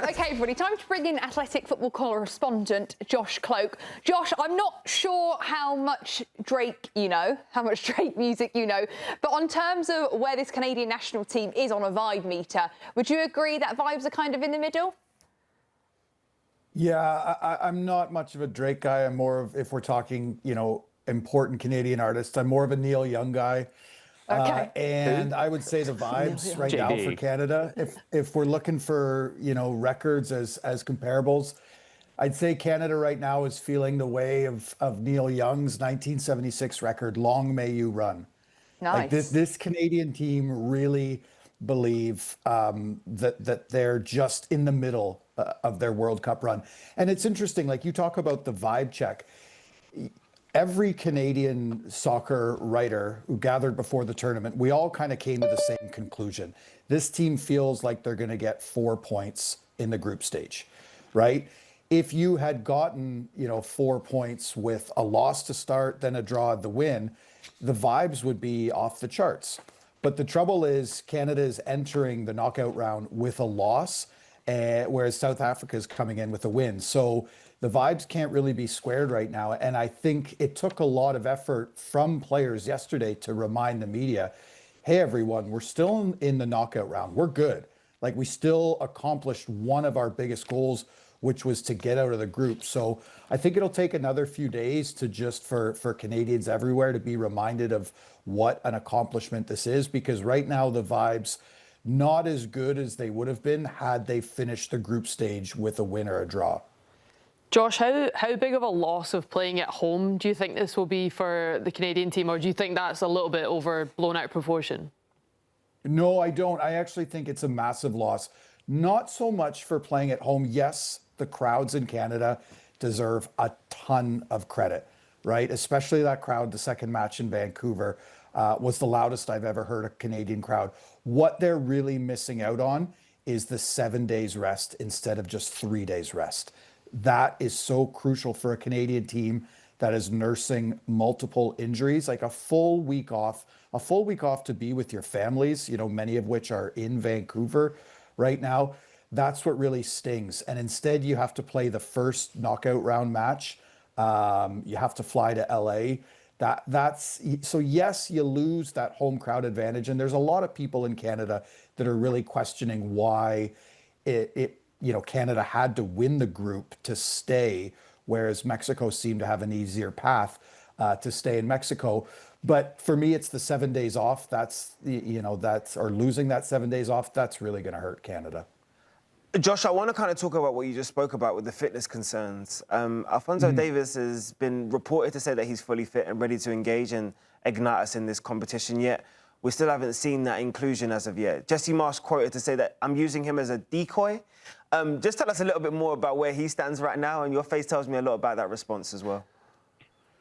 Okay, everybody, time to bring in athletic football correspondent Josh Cloke. Josh, I'm not sure how much Drake you know, how much Drake music you know, but on terms of where this Canadian national team is on a vibe meter, would you agree that vibes are kind of in the middle? Yeah, I'm not much of a Drake guy. I'm more of, if we're talking, important Canadian artists, I'm more of a Neil Young guy. Okay. And I would say the vibes right now for Canada, if we're looking for, records as comparables, I'd say Canada right now is feeling the way of Neil Young's 1976 record, Long May You Run. Nice. Like this Canadian team really believe that they're just in the middle of their World Cup run. And it's interesting, like you talk about the vibe check. Every Canadian soccer writer who gathered before the tournament, we all kind of came to the same conclusion. This team feels like they're going to get 4 points in the group stage, right? If you had gotten, 4 points with a loss to start, then a draw, the win, the vibes would be off the charts. But the trouble is Canada is entering the knockout round with a loss, whereas South Africa is coming in with a win. So the vibes can't really be squared right now. And I think it took a lot of effort from players yesterday to remind the media, hey, everyone, we're still in the knockout round. We're good. Like, we still accomplished one of our biggest goals, which was to get out of the group. So I think it'll take another few days to just for Canadians everywhere to be reminded of what an accomplishment this is, because right now the vibes not as good as they would have been had they finished the group stage with a win or a draw. Josh, how big of a loss of playing at home do you think this will be for the Canadian team, or do you think that's a little bit blown out of proportion? No, I don't. I actually think it's a massive loss. Not so much for playing at home. Yes, the crowds in Canada deserve a ton of credit, right? Especially that crowd, the second match in Vancouver, was the loudest I've ever heard a Canadian crowd. What they're really missing out on is the 7 days rest instead of just 3 days rest. That is so crucial for a Canadian team that is nursing multiple injuries, like a full week off to be with your families, many of which are in Vancouver right now. That's what really stings. And instead you have to play the first knockout round match. You have to fly to LA. So yes, you lose that home crowd advantage. And there's a lot of people in Canada that are really questioning why Canada had to win the group to stay, whereas Mexico seemed to have an easier path to stay in Mexico. But for me, it's the 7 days off. Or losing that 7 days off, that's really going to hurt Canada. Josh, I want to kind of talk about what you just spoke about with the fitness concerns. Alphonso Davies has been reported to say that he's fully fit and ready to engage and ignite us in this competition, yet we still haven't seen that inclusion as of yet. Jesse Marsch quoted to say that I'm using him as a decoy. Just tell us a little bit more about where he stands right now, and your face tells me a lot about that response as well.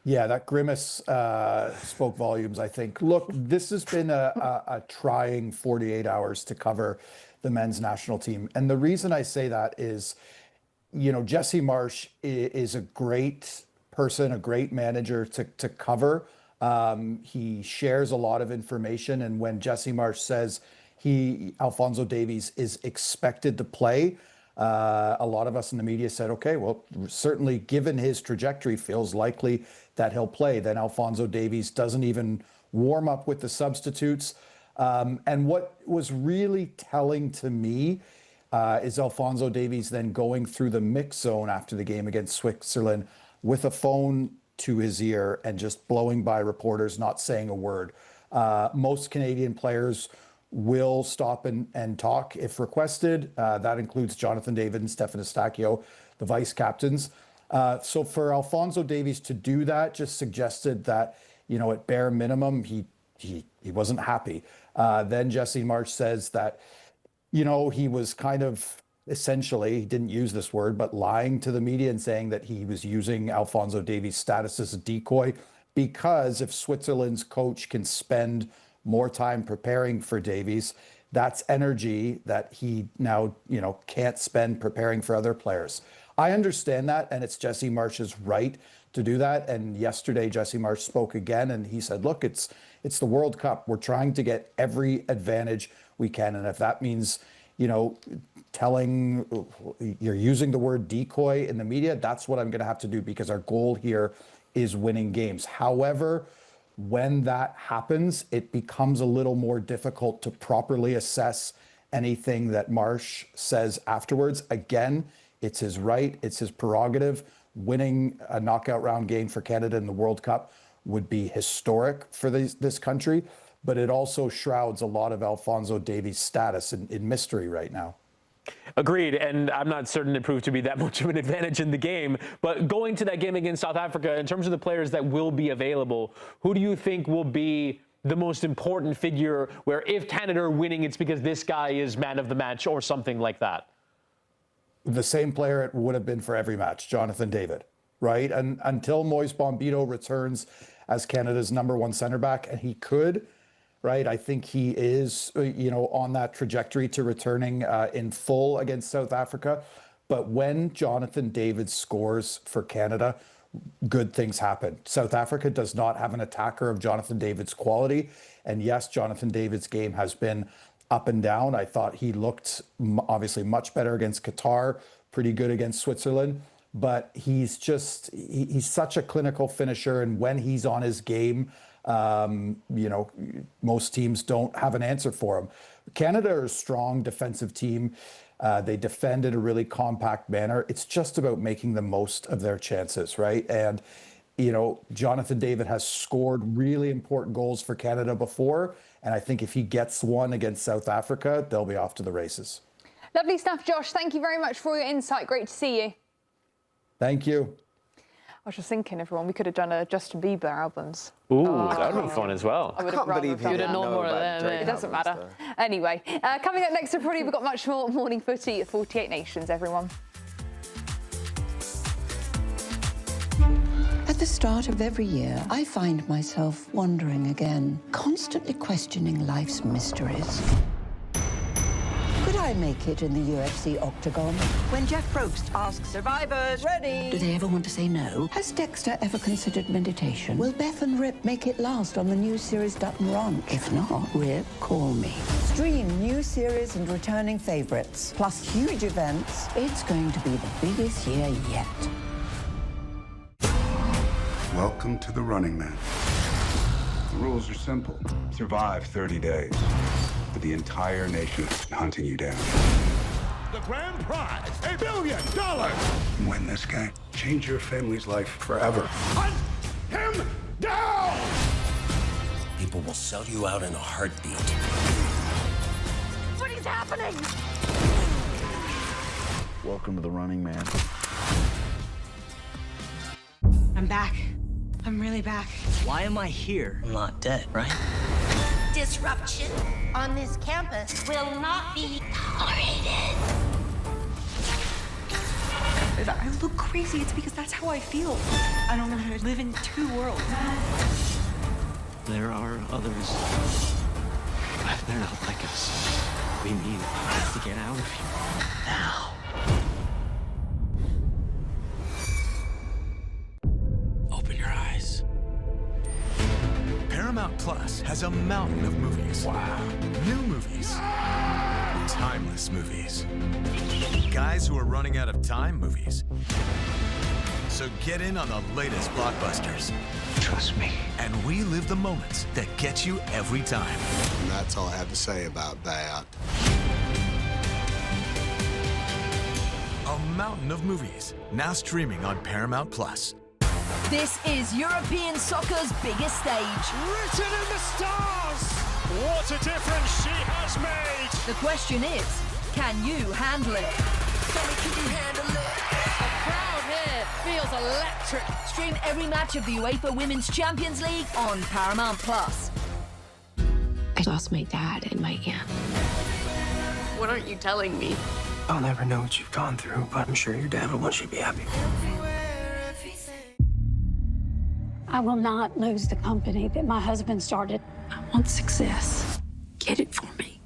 Yeah, that grimace spoke volumes, I think. Look, this has been a trying 48 hours to cover the men's national team. And the reason I say that is, Jesse Marsch is a great person, a great manager to cover. He shares a lot of information. And when Jesse Marsch says Alphonso Davies is expected to play, a lot of us in the media said, okay, well, certainly given his trajectory, feels likely that he'll play. Then Alphonso Davies doesn't even warm up with the substitutes. And what was really telling to me is Alphonso Davies then going through the mix zone after the game against Switzerland with a phone to his ear and just blowing by reporters, not saying a word. Most Canadian players will stop and talk if requested. That includes Jonathan David and Stefan Eustáquio, the vice captains. So for Alphonso Davies to do that just suggested that, at bare minimum, he wasn't happy. Then Jesse Marsch says that, he was kind of essentially, he didn't use this word, but lying to the media and saying that he was using Alphonso Davies' status as a decoy because if Switzerland's coach can spend more time preparing for Davies, that's energy that he now, can't spend preparing for other players. I understand that, and it's Jesse Marsch's right to do that. And yesterday, Jesse Marsch spoke again, and he said, look, it's the World Cup. We're trying to get every advantage we can. And if that means, telling you're using the word decoy in the media, that's what I'm going to have to do because our goal here is winning games. However, when that happens, it becomes a little more difficult to properly assess anything that Marsch says afterwards. Again, it's his right, it's his prerogative. Winning a knockout round game for Canada in the World Cup would be historic for this country, but it also shrouds a lot of Alphonso Davies' status in mystery right now. Agreed, and I'm not certain it proved to be that much of an advantage in the game. But going to that game against South Africa, in terms of the players that will be available, who do you think will be the most important figure where if Canada are winning, it's because this guy is man of the match or something like that? The same player it would have been for every match, Jonathan David, right? And until Moise Bombito returns as Canada's #1 center back, and he could, right? I think he is, on that trajectory to returning in full against South Africa. But when Jonathan David scores for Canada, good things happen. South Africa does not have an attacker of Jonathan David's quality. And yes, Jonathan David's game has been up and down. I thought he looked obviously much better against Qatar, pretty good against Switzerland. But he's such a clinical finisher. And when he's on his game, most teams don't have an answer for him. Canada are a strong defensive team. They defend in a really compact manner. It's just about making the most of their chances, right? And, Jonathan David has scored really important goals for Canada before. And I think if he gets one against South Africa, they'll be off to the races. Lovely stuff, Josh. Thank you very much for your insight. Great to see you. Thank you. I was just thinking, everyone, we could have done a Justin Bieber albums. Ooh, that would be fun as well. I can't believe you'd have known more of them. It doesn't matter. Anyway, coming up next to Footy, we've got much more Morning Footy at 48 Nations, everyone. At the start of every year, I find myself wondering again, constantly questioning life's mysteries. Could I make it in the UFC octagon? When Jeff Probst asks survivors, ready? Do they ever want to say no? Has Dexter ever considered meditation? Will Beth and Rip make it last on the new series Dutton Ranch? If not, Rip, call me. Stream new series and returning favorites, plus huge events. It's going to be the biggest year yet. Welcome to the Running Man. The rules are simple. Survive 30 days. But the entire nation is hunting you down. The grand prize, $1 billion. Win this game. Change your family's life forever. Hunt him down! People will sell you out in a heartbeat. What is happening? Welcome to the Running Man. I'm back. I'm really back. Why am I here? I'm not dead, right? Disruption on this campus will not be tolerated. If I look crazy, it's because that's how I feel. I don't know how to live in two worlds. There are others. But they're not like us. We need to get out of here now. Open your eyes. Paramount Plus has a mountain of movies. Wow. New movies. Timeless movies. Guys who are running out of time movies. So get in on the latest blockbusters. Trust me. And relive the moments that get you every time. And that's all I have to say about that. A mountain of movies, now streaming on Paramount Plus. This is European soccer's biggest stage. Written in the stars! What a difference she has made! The question is, can you handle it? Can you handle it? The crowd here feels electric. Stream every match of the UEFA Women's Champions League on Paramount Plus. I lost my dad and my aunt. What aren't you telling me? I'll never know what you've gone through, but I'm sure your dad will want you to be happy. I will not lose the company that my husband started. I want success. Get it for me.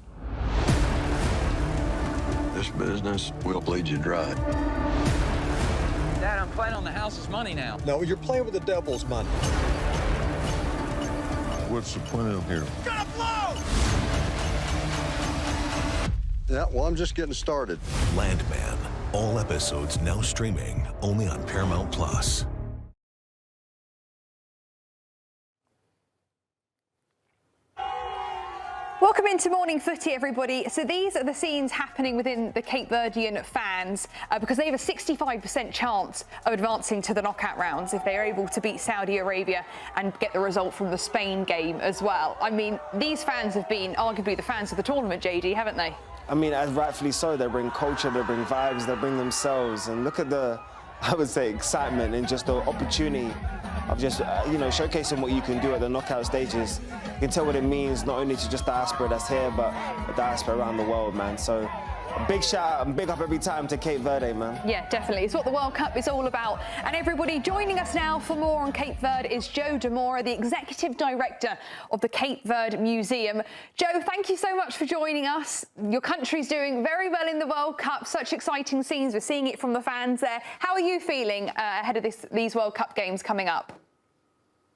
This business will bleed you dry. Dad, I'm playing on the house's money now. No, you're playing with the devil's money. What's the plan here? Gotta blow! Yeah, well, I'm just getting started. Landman. All episodes now streaming only on Paramount Plus. Welcome into Morning Footy, everybody. So these are the scenes happening within the Cape Verdean fans because they have a 65% chance of advancing to the knockout rounds if they are able to beat Saudi Arabia and get the result from the Spain game as well. I mean, these fans have been arguably the fans of the tournament, JD, haven't they? I mean, as rightfully so, they bring culture, they bring vibes, they bring themselves. And look at the, I would say, excitement and just the opportunity of just, showcasing what you can do at the knockout stages. You can tell what it means, not only to just diaspora that's here, but the diaspora around the world, man. So a big shout out and big up every time to Cape Verde, man. Yeah, definitely. It's what the World Cup is all about. And everybody, joining us now for more on Cape Verde is Joe Demora, the Executive Director of the Cape Verde Museum. Joe, thank you so much for joining us. Your country's doing very well in the World Cup. Such exciting scenes. We're seeing it from the fans there. How are you feeling ahead of these World Cup games coming up?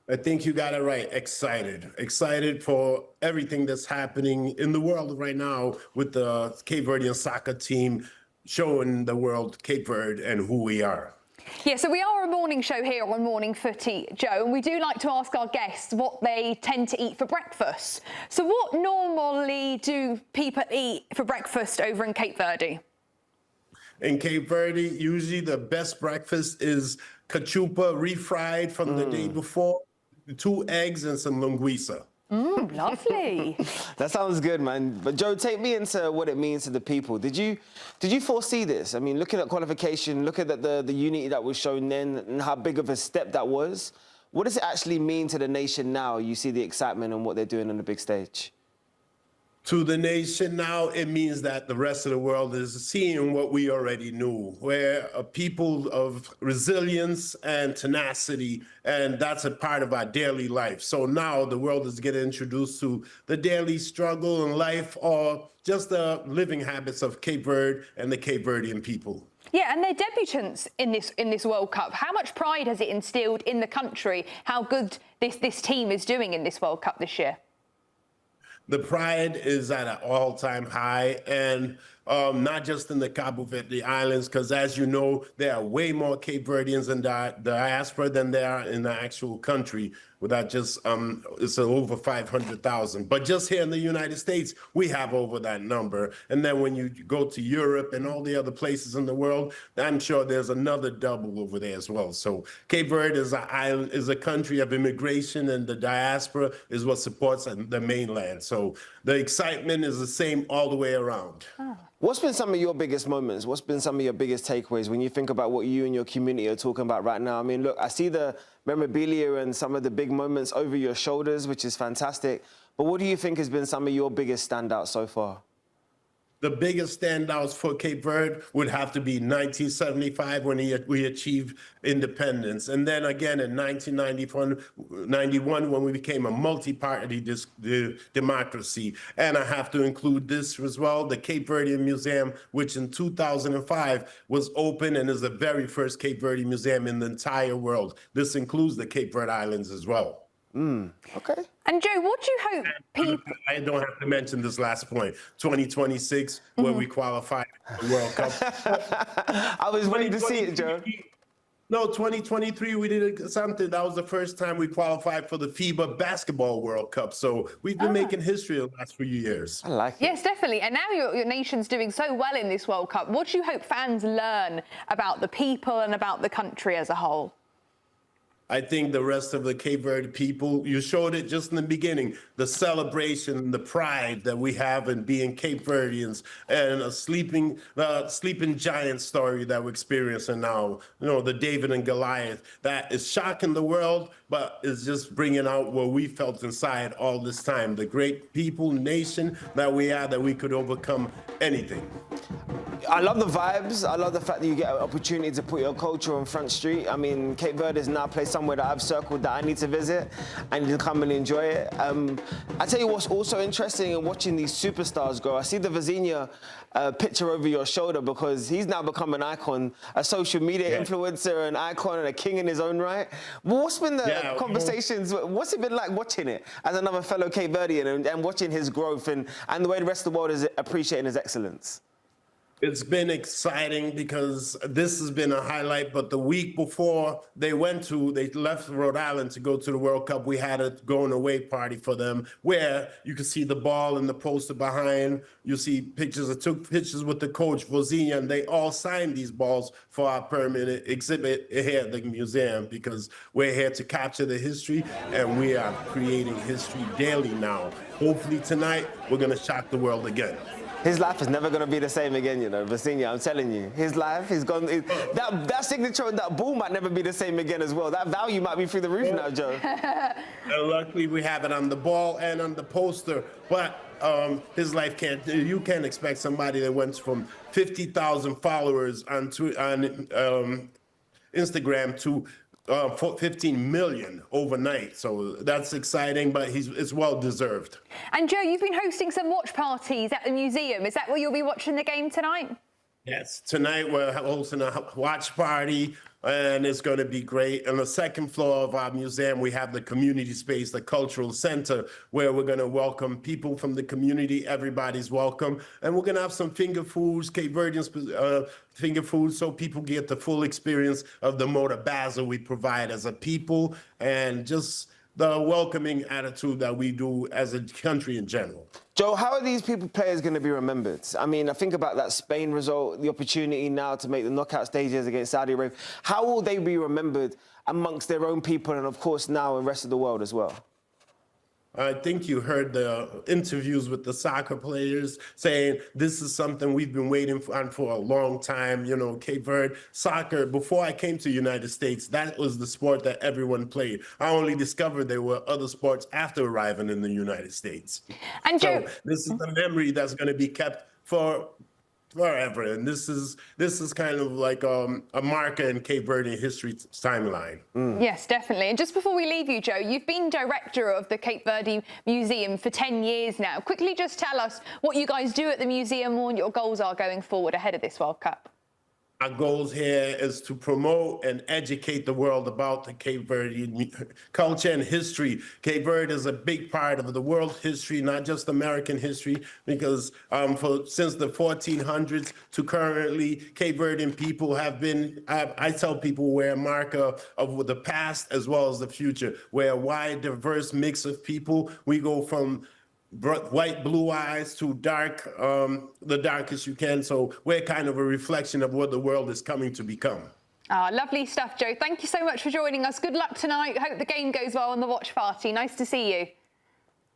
I think you got it right. Excited. Excited for everything that's happening in the world right now with the Cape Verdean soccer team showing the world Cape Verde and who we are. Yeah, so we are a morning show here on Morning Footy, Joe, and we do like to ask our guests what they tend to eat for breakfast. So what normally do people eat for breakfast over in Cape Verde? In Cape Verde, usually the best breakfast is cachupa refried from the day before, 2 eggs and some linguiça. Lovely. That sounds good, man. But Joe, take me into what it means to the people. Did you foresee this? I mean, looking at qualification, looking at the unity that was shown then and how big of a step that was, what does it actually mean to the nation now? You see the excitement and what they're doing on the big stage. To the nation now, it means that the rest of the world is seeing what we already knew. We're a people of resilience and tenacity, and that's a part of our daily life. So now the world is getting introduced to the daily struggle in life, or just the living habits of Cape Verde and the Cape Verdean people. Yeah, and they're debutants in this World Cup. How much pride has it instilled in the country? How good this team is doing in this World Cup this year? The pride is at an all-time high, and not just in the Cabo Verde Islands, because as you know, there are way more Cape Verdeans in the diaspora than there are in the actual country. Without just, it's over 500,000. But just here in the United States, we have over that number. And then when you go to Europe and all the other places in the world, I'm sure there's another double over there as well. So Cape Verde is an island, is a country of immigration, and the diaspora is what supports the mainland. So the excitement is the same all the way around. Oh. What's been some of your biggest moments? What's been some of your biggest takeaways when you think about what you and your community are talking about right now? I mean, look, I see the memorabilia and some of the big moments over your shoulders, which is fantastic. But what do you think has been some of your biggest standouts so far? The biggest standouts for Cape Verde would have to be 1975 when we achieved independence. And then again in 1991 when we became a multi-party democracy. And I have to include this as well, the Cape Verdean Museum, which in 2005 was open and is the very first Cape Verde museum in the entire world. This includes the Cape Verde Islands as well. Okay. And Joe, what do you hope people... I don't have to mention this last point. 2026, where we qualify for the World Cup. I was waiting to see it, Joe. No, 2023, we did something. That was the first time we qualified for the FIBA Basketball World Cup. So we've been making history the last few years. I like it. Yes, definitely. And now your nation's doing so well in this World Cup. What do you hope fans learn about the people and about the country as a whole? I think the rest of the Cape Verde people, you showed it just in the beginning, the celebration, the pride that we have in being Cape Verdeans, and a sleeping giant story that we're experiencing now. You know, the David and Goliath, that is shocking the world, but is just bringing out what we felt inside all this time. The great people, nation that we are, that we could overcome anything. I love the vibes. I love the fact that you get an opportunity to put your culture on Front Street. I mean, Cape Verde is now a place somewhere that I've circled that I need to visit. I need to come and enjoy it. I tell you what's also interesting in watching these superstars go. I see the Vazinha picture over your shoulder because he's now become an icon, a social media influencer, an icon, and a king in his own right. What's been the conversations? What's it been like watching it as another fellow Cape Verdean and watching his growth and the way the rest of the world is appreciating his excellence? It's been exciting because this has been a highlight, but the week before they left Rhode Island to go to the World Cup, we had a going away party for them where you can see the ball in the poster behind. You see pictures. I took pictures with the coach, Vazinha, and they all signed these balls for our permanent exhibit here at the museum because we're here to capture the history and we are creating history daily now. Hopefully tonight, we're going to shock the world again. His life is never going to be the same again, you know, Vazinha, I'm telling you. His life is gone. That signature and that ball might never be the same again as well. That value might be through the roof now, Joe. Luckily, we have it on the ball and on the poster, but his life you can't expect somebody that went from 50,000 followers on Instagram to 15 million overnight. So that's exciting, but it's well deserved. And Joe, you've been hosting some watch parties at the museum. Is that where you'll be watching the game tonight? Yes, tonight we're hosting a watch party and it's going to be great. On the second floor of our museum, we have the community space, the cultural center, where we're going to welcome people from the community. Everybody's welcome. And we're going to have some finger foods, Cape Verdean finger foods, so people get the full experience of the Motor Baza we provide as a people and just the welcoming attitude that we do as a country in general. Joe, how are these players going to be remembered? I mean, I think about that Spain result, the opportunity now to make the knockout stages against Saudi Arabia. How will they be remembered amongst their own people and, of course, now in the rest of the world as well? I think you heard the interviews with the soccer players saying this is something we've been waiting on for a long time. You know, Cape Verde soccer, before I came to the United States, that was the sport that everyone played. I only discovered there were other sports after arriving in the United States. And so this is the memory that's going to be kept for forever, and this is kind of like a marker in Cape Verde history timeline. Yes, definitely. And just before we leave you, Joe, you've been director of the Cape Verde Museum for 10 years now. Quickly just tell us what you guys do at the museum and what your goals are going forward ahead of this World Cup. Our goals here is to promote and educate the world about the Cape Verde culture and history. Cape Verde is a big part of the world history, not just American history, because since the 1400s to currently, Cape Verdean people have been, I tell people, we're a marker of the past as well as the future. We're a wide, diverse mix of people. We go from white, blue eyes to dark, the darkest you can. So we're kind of a reflection of what the world is coming to become. Lovely stuff, Joe. Thank you so much for joining us. Good luck tonight. Hope the game goes well on the watch party. Nice to see you.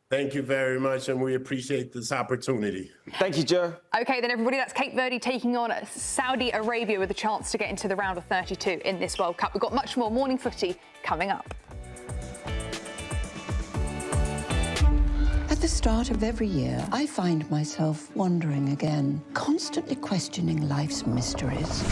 Thank you very much, and we appreciate this opportunity. Thank you, Joe. OK, then, everybody, that's Cape Verde taking on Saudi Arabia with a chance to get into the round of 32 in this World Cup. We've got much more Morning Footy coming up. At the start of every year, I find myself wondering again, constantly questioning life's mysteries.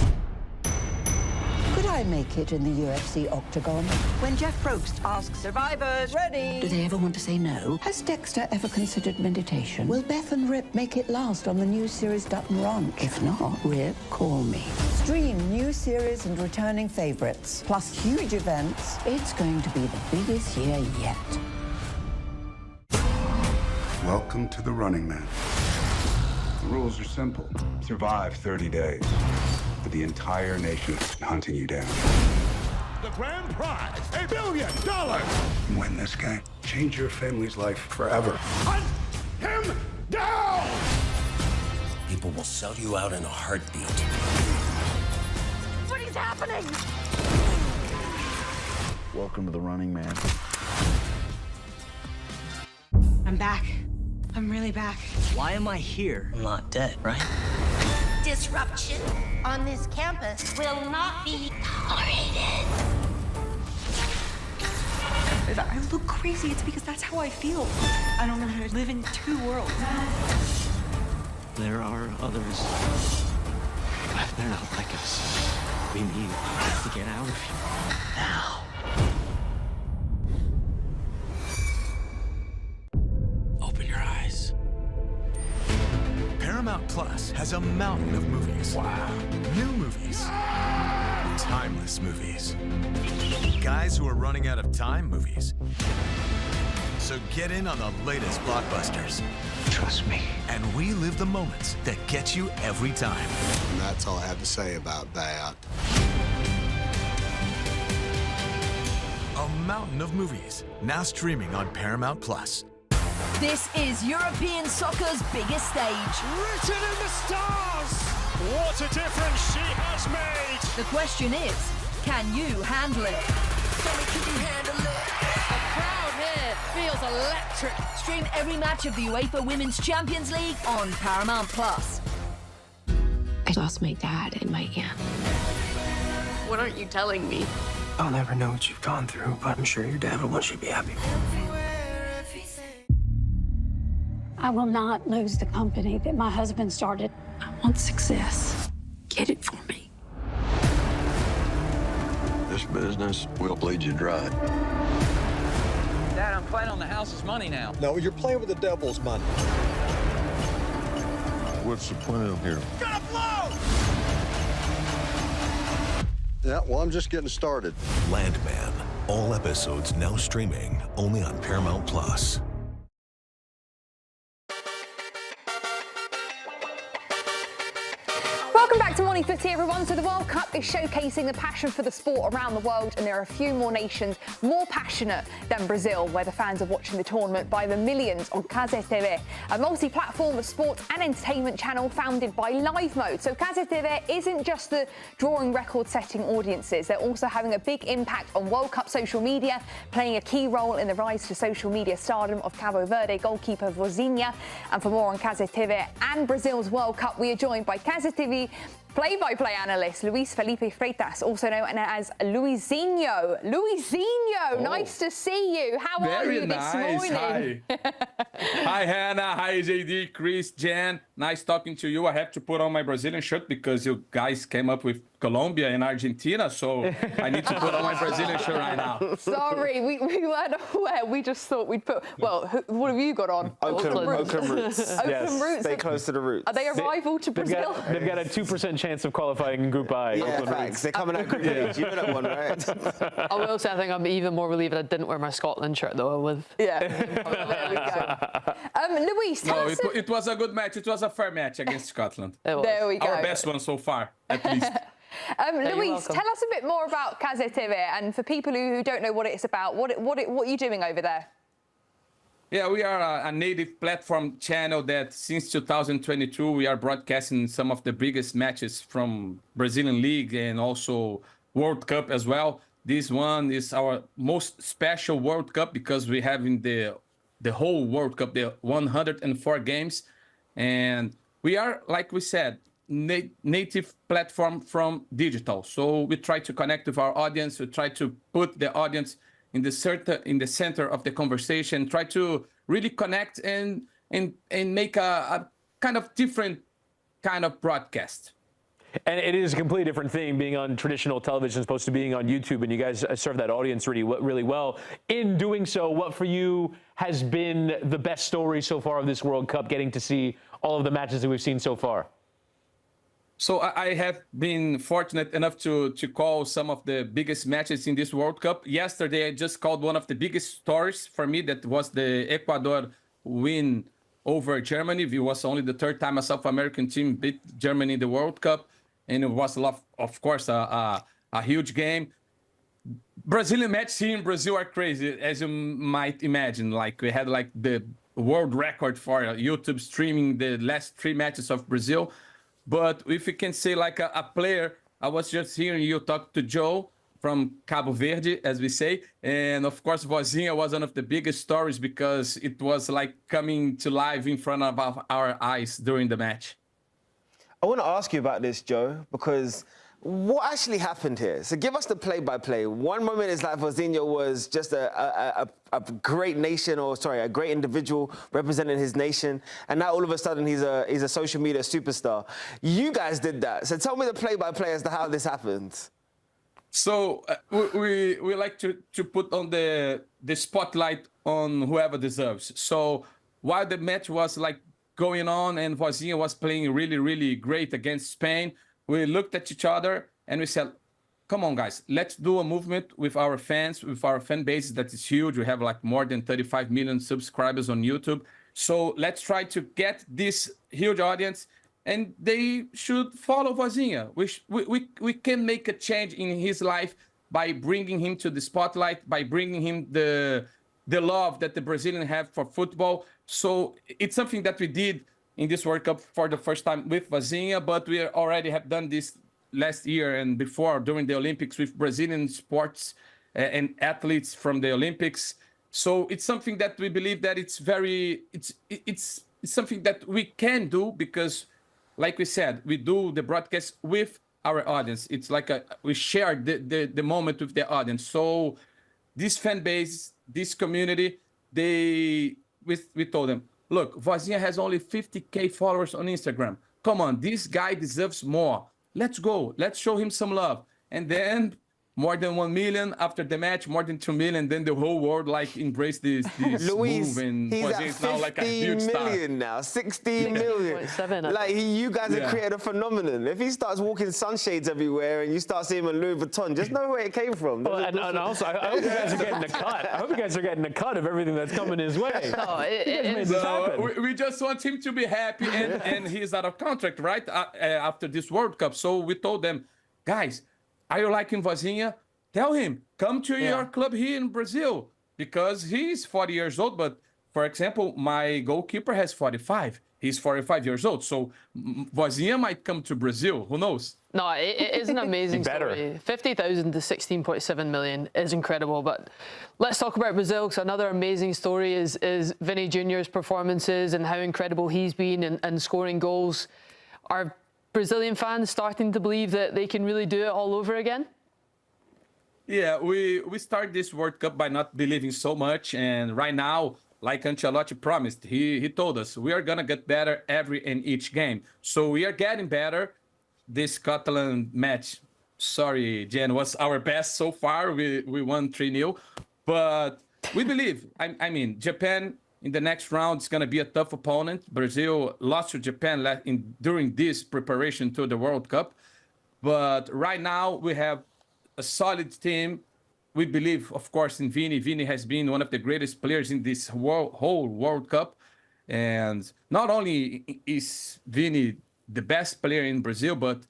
Could I make it in the UFC octagon? When Jeff Probst asks survivors, ready? Do they ever want to say no? Has Dexter ever considered meditation? Will Beth and Rip make it last on the new series Dutton Ranch? If not, Rip, call me. Stream new series and returning favorites, plus huge events. It's going to be the biggest year yet. Welcome to the Running Man. The rules are simple. Survive 30 days. But the entire nation is hunting you down. The grand prize, $1 billion. Win this game. Change your family's life forever. Hunt him down! People will sell you out in a heartbeat. What is happening? Welcome to the Running Man. I'm back. I'm really back. Why am I here? I'm not dead, right? Disruption on this campus will not be tolerated. If I look crazy, it's because that's how I feel. I don't know how to live in two worlds. There are others. But they're not like us. We need to get out of here now. Open your eyes. Paramount Plus has a mountain of movies. Wow. New movies. Timeless movies. Guys who are running out of time movies. So get in on the latest blockbusters. Trust me. And we live the moments that get you every time. And that's all I have to say about that. A mountain of movies, now streaming on Paramount Plus. This is European soccer's biggest stage. Written in the stars! What a difference she has made! The question is, can you handle it? Can you handle it? The crowd here feels electric. Stream every match of the UEFA Women's Champions League on Paramount Plus. I lost my dad and my aunt. What aren't you telling me? I'll never know what you've gone through, but I'm sure your dad will want you to be happy. I will not lose the company that my husband started. I want success. Get it for me. This business will bleed you dry. Dad, I'm playing on the house's money now. No, you're playing with the devil's money. What's the plan here? Gotta blow! Yeah, well, I'm just getting started. Landman. All episodes now streaming only on Paramount Plus. Welcome back to Morning Morning Footy, everyone. So the World Cup is showcasing the passion for the sport around the world, and there are a few more nations more passionate than Brazil, where the fans are watching the tournament by the millions on Kazit TV, a multi-platform sports and entertainment channel founded by Live Mode. So Kazit TV isn't just the drawing record-setting audiences, they're also having a big impact on World Cup social media, playing a key role in the rise to social media stardom of Cabo Verde goalkeeper Vozinha. And for more on Kazit TV and Brazil's World Cup, we are joined by Kazit TV play-by-play analyst Luis Felipe Freitas, also known as Luisinho. Luisinho, nice to see you. How are you this morning? Hi, Hannah. Hi, JD, Chris, Jen. Nice talking to you. I have to put on my Brazilian shirt because you guys came up with Colombia and Argentina, so I need to put on my Brazilian shirt right now. Sorry, we weren't aware. We just thought we'd put... Well, what have you got on? Oakland roots. Oakland roots. Stay close to the roots. Are they a rival to Brazil? They've got a 2% chance of qualifying in Group I. Yeah, facts. They're coming out Group H. You know that one, right? I will say I think I'm even more relieved I didn't wear my Scotland shirt though. Yeah. There we go. Luis, tell us... It was a good match. It was a fair match against Scotland. There we go. Our best one so far, at least. Luis, tell us a bit more about Kazit TV, and for people who don't know what it's about, what are you doing over there? Yeah, we are a native platform channel that since 2022, we are broadcasting some of the biggest matches from Brazilian League and also World Cup as well. This one is our most special World Cup because we have in the whole World Cup, the 104 games. And we are, like we said, native platform from digital. So we try to connect with our audience. We try to put the audience in the center of the conversation, try to really connect and make a kind of different kind of broadcast. And it is a completely different thing being on traditional television as opposed to being on YouTube, and you guys serve that audience really well. In doing so, what for you has been the best story so far of this World Cup, getting to see all of the matches that we've seen so far? So I have been fortunate enough to call some of the biggest matches in this World Cup. Yesterday, I just called one of the biggest stories for me. That was the Ecuador win over Germany. It was only the third time a South American team beat Germany in the World Cup. And it was, of course, a huge game. Brazilian matches here in Brazil are crazy, as you might imagine. Like, we had like the world record for YouTube streaming the last 3 matches of Brazil. But if you can say like a player, I was just hearing you talk to Joe from Cabo Verde, as we say. And of course, Vozinha was one of the biggest stories because it was like coming to life in front of our eyes during the match. I want to ask you about this, Joe, because what actually happened here? So give us the play-by-play. One moment is like Vozinha was just a great nation, or sorry, a great individual representing his nation, and now all of a sudden he's a social media superstar. You guys did that. So tell me the play-by-play as to how this happened. So we like to put on the spotlight on whoever deserves. So while the match was like going on and Vozinha was playing really great against Spain, we looked at each other and we said, come on, guys, let's do a movement with our fans, with our fan base that is huge. We have like more than 35 million subscribers on YouTube. So let's try to get this huge audience, and they should follow Vozinha. We can make a change in his life by bringing him to the spotlight, by bringing him the love that the Brazilians have for football. So it's something that we did in this World Cup for the first time with Vozinha, but we already have done this last year and before during the Olympics with Brazilian sports and athletes from the Olympics. So it's something that we believe that it's something that we can do because, like we said, we do the broadcast with our audience. It's like we share the moment with the audience. So this fan base, this community, we told them, look, Vozinha has only 50K followers on Instagram. Come on, this guy deserves more. Let's go. Let's show him some love. And then more than 1 million. After the match, more than 2 million. Then the whole world like embraced this Luis, move, and he's Vozinha at is now like a 50 huge star. million now, 60 million. Like, you guys have created a phenomenon. If he starts walking sunshades everywhere and you start seeing him in Louis Vuitton, just know where it came from. Well, and also, I hope you guys are getting a cut. I hope you guys are getting a cut of everything that's coming his way. We just want him to be happy, and he's out of contract, right? After this World Cup. So we told them, guys, are you liking Vozinha? Tell him, come to your club here in Brazil, because he's 40 years old. But, for example, my goalkeeper has 45. He's 45 years old. So Vozinha might come to Brazil. Who knows? No, it is an amazing story. 50,000 to 16.7 million is incredible. But let's talk about Brazil, because another amazing story is Vini Jr.'s performances and how incredible he's been and scoring goals. Are Brazilian fans starting to believe that they can really do it all over again? Yeah, we started this World Cup by not believing so much, and right now, like Ancelotti promised, he told us we are gonna get better every and each game. So we are getting better. This Scotland match, sorry, Jen, was our best so far. We won 3-0, but we believe. I mean, Japan in the next round is gonna be a tough opponent. Brazil lost to Japan during this preparation to the World Cup, but right now we have a solid team. We believe, of course, in Vini. Vini has been one of the greatest players in this whole World Cup. And not only is Vini the best player in Brazil, but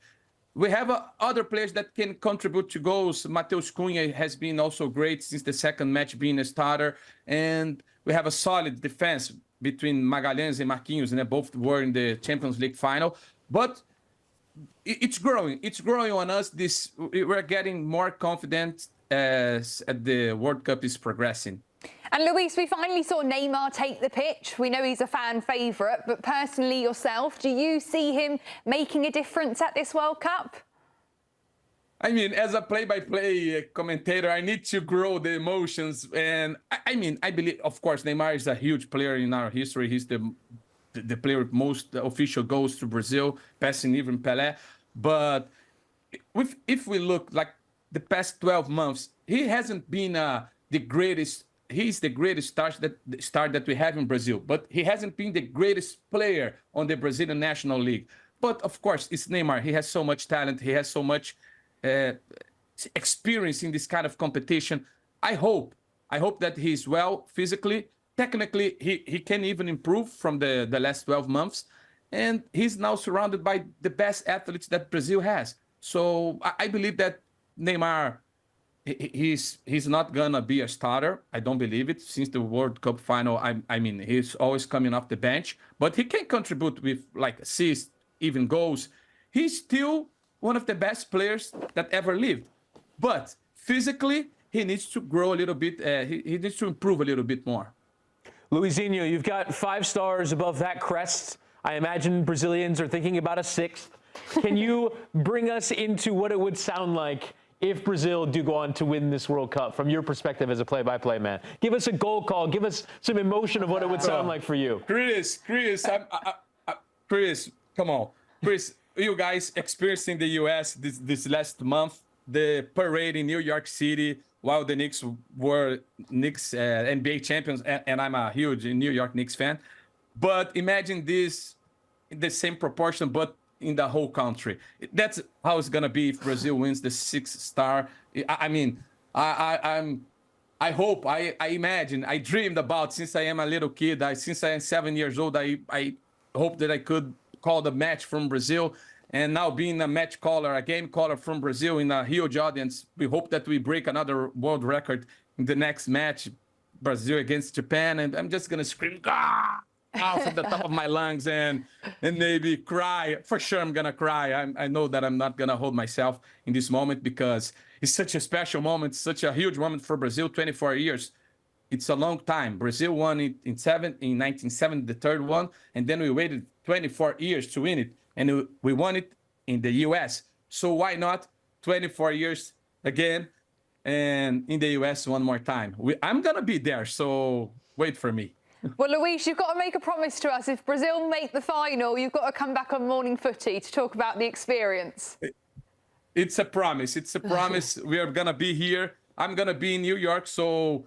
we have other players that can contribute to goals. Matheus Cunha has been also great since the second match being a starter. And we have a solid defense between Magalhães and Marquinhos, and they both were in the Champions League final. But it's growing. It's growing on us. We're getting more confident as the World Cup is progressing. And Luis, we finally saw Neymar take the pitch. We know he's a fan favourite, but personally yourself, do you see him making a difference at this World Cup? I mean, as a play-by-play commentator, I need to grow the emotions. And I believe, of course, Neymar is a huge player in our history. He's the player with most official goals to Brazil, passing even Pelé. But if we look like the past 12 months, he hasn't been the greatest. He's the greatest star that we have in Brazil, but he hasn't been the greatest player on the Brazilian National League. But of course, it's Neymar. He has so much talent. He has so much experience in this kind of competition. I hope that he's well physically. Technically, he can even improve from the last 12 months. And he's now surrounded by the best athletes that Brazil has. So I believe that Neymar, he's not gonna be a starter. I don't believe it. Since the World Cup final, I mean, he's always coming off the bench, but he can contribute with like assists, even goals. He's still one of the best players that ever lived. But physically, he needs to grow a little bit. He needs to improve a little bit more. Luizinho, you've got 5 stars above that crest. I imagine Brazilians are thinking about a 6th. Can you bring us into what it would sound like if Brazil do go on to win this World Cup from your perspective as a play-by-play man? Give us a goal call. Give us some emotion of what it would sound like for you. Chris, come on. Chris, you guys experiencing the U.S. this last month, the parade in New York City while the Knicks were NBA champions, and I'm a huge New York Knicks fan. But imagine this in the same proportion, but in the whole country. That's how it's gonna be if Brazil wins the 6th star. I mean, I hope, I imagine, I dreamed about since I am a little kid. Since I am 7 years old, I hope that I could call the match from Brazil. And now being a match caller, a game caller from Brazil in a huge audience, we hope that we break another world record in the next match, Brazil against Japan. And I'm just gonna scream, "Ah!" out at the top of my lungs and maybe cry. For sure, I'm gonna cry. I know that I'm not gonna hold myself in this moment because it's such a special moment, such a huge moment for Brazil. 24 years, it's a long time. Brazil won it in 1970, the third one, and then we waited 24 years to win it, and we won it in the U.S. So why not 24 years again, and in the U.S. one more time? I'm gonna be there, so wait for me. Well, Luis, you've got to make a promise to us. If Brazil make the final, you've got to come back on Morning Footy to talk about the experience. it's a promise. It's a promise. We are gonna be here. I'm gonna be in New York. So,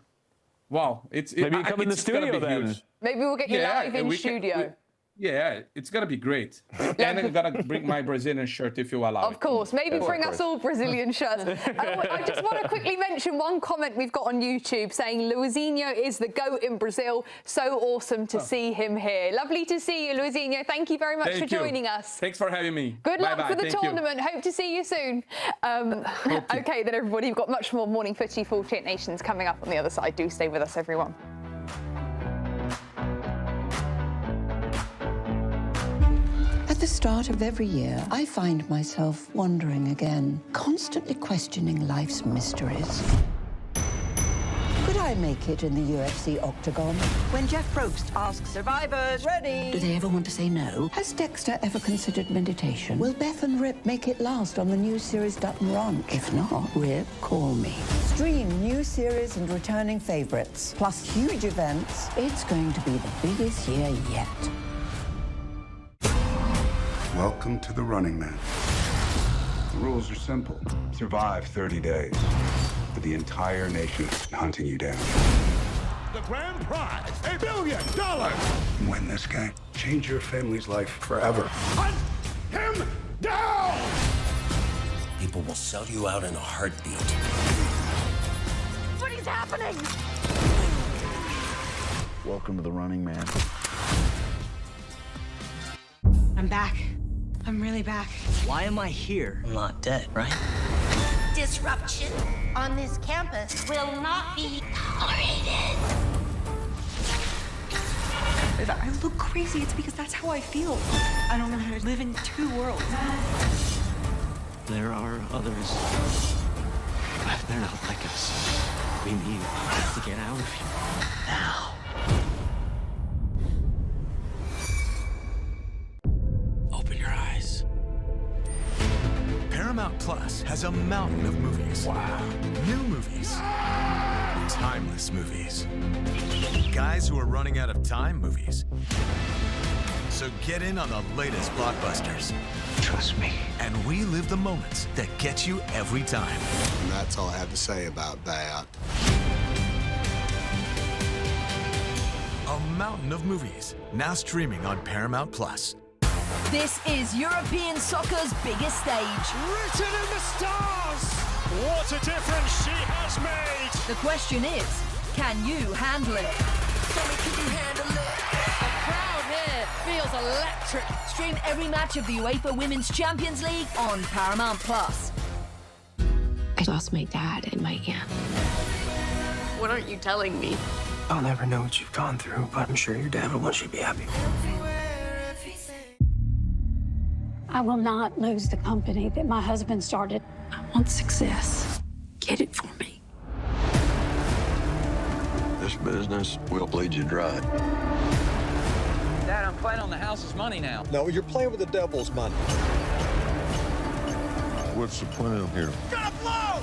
wow, maybe you come in the studio then. Huge. Maybe we'll get you live in studio. Yeah, it's gonna be great. And I'm gonna bring my Brazilian shirt if you allow. Of course, maybe bring us all Brazilian shirts. I just want to quickly mention one comment we've got on YouTube saying Luizinho is the GOAT in Brazil. So awesome to see him here. Lovely to see you, Luizinho. Thank you very much for joining us. Thanks for having me. Good luck for the Thank tournament. Hope to see you soon. Okay, then everybody, we've got much more Morning Footy 48 Nations coming up on the other side. Do stay with us, everyone. At the start of every year, I find myself wondering again, constantly questioning life's mysteries. Could I make it in the UFC octagon? When Jeff Probst asks survivors, ready? Do they ever want to say no? Has Dexter ever considered meditation? Will Beth and Rip make it last on the new series Dutton Ranch? If not, Rip, call me. Stream new series and returning favorites, plus huge events. It's going to be the biggest year yet. Welcome to the Running Man. The rules are simple. Survive 30 days, but the entire nation is hunting you down. The grand prize, $1 billion. Win this game. Change your family's life forever. Hunt him down! People will sell you out in a heartbeat. What is happening? Welcome to the Running Man. I'm back. I'm really back. Why am I here? I'm not dead, right? Disruption on this campus will not be tolerated. I look crazy. It's because that's how I feel. I don't know how to live in two worlds. There are others. But they're not like us. We need to get out of here now. Open your eyes. Paramount Plus has a mountain of movies. Wow. New movies. Timeless movies. Guys who are running out of time movies. So get in on the latest blockbusters. Trust me. And relive the moments that get you every time. And that's all I have to say about that. A mountain of movies, now streaming on Paramount Plus. This is European soccer's biggest stage. Written in the stars! What a difference she has made! The question is, can you handle it? Tell me, can you handle it? The crowd here feels electric. Stream every match of the UEFA Women's Champions League on Paramount Plus. I lost my dad and my aunt. What aren't you telling me? I'll never know what you've gone through, but I'm sure your dad would want you to be happy. I will not lose the company that my husband started. I want success. Get it for me. This business will bleed you dry. Dad, I'm playing on the house's money now. No, you're playing with the devil's money. What's the plan here? Gonna blow!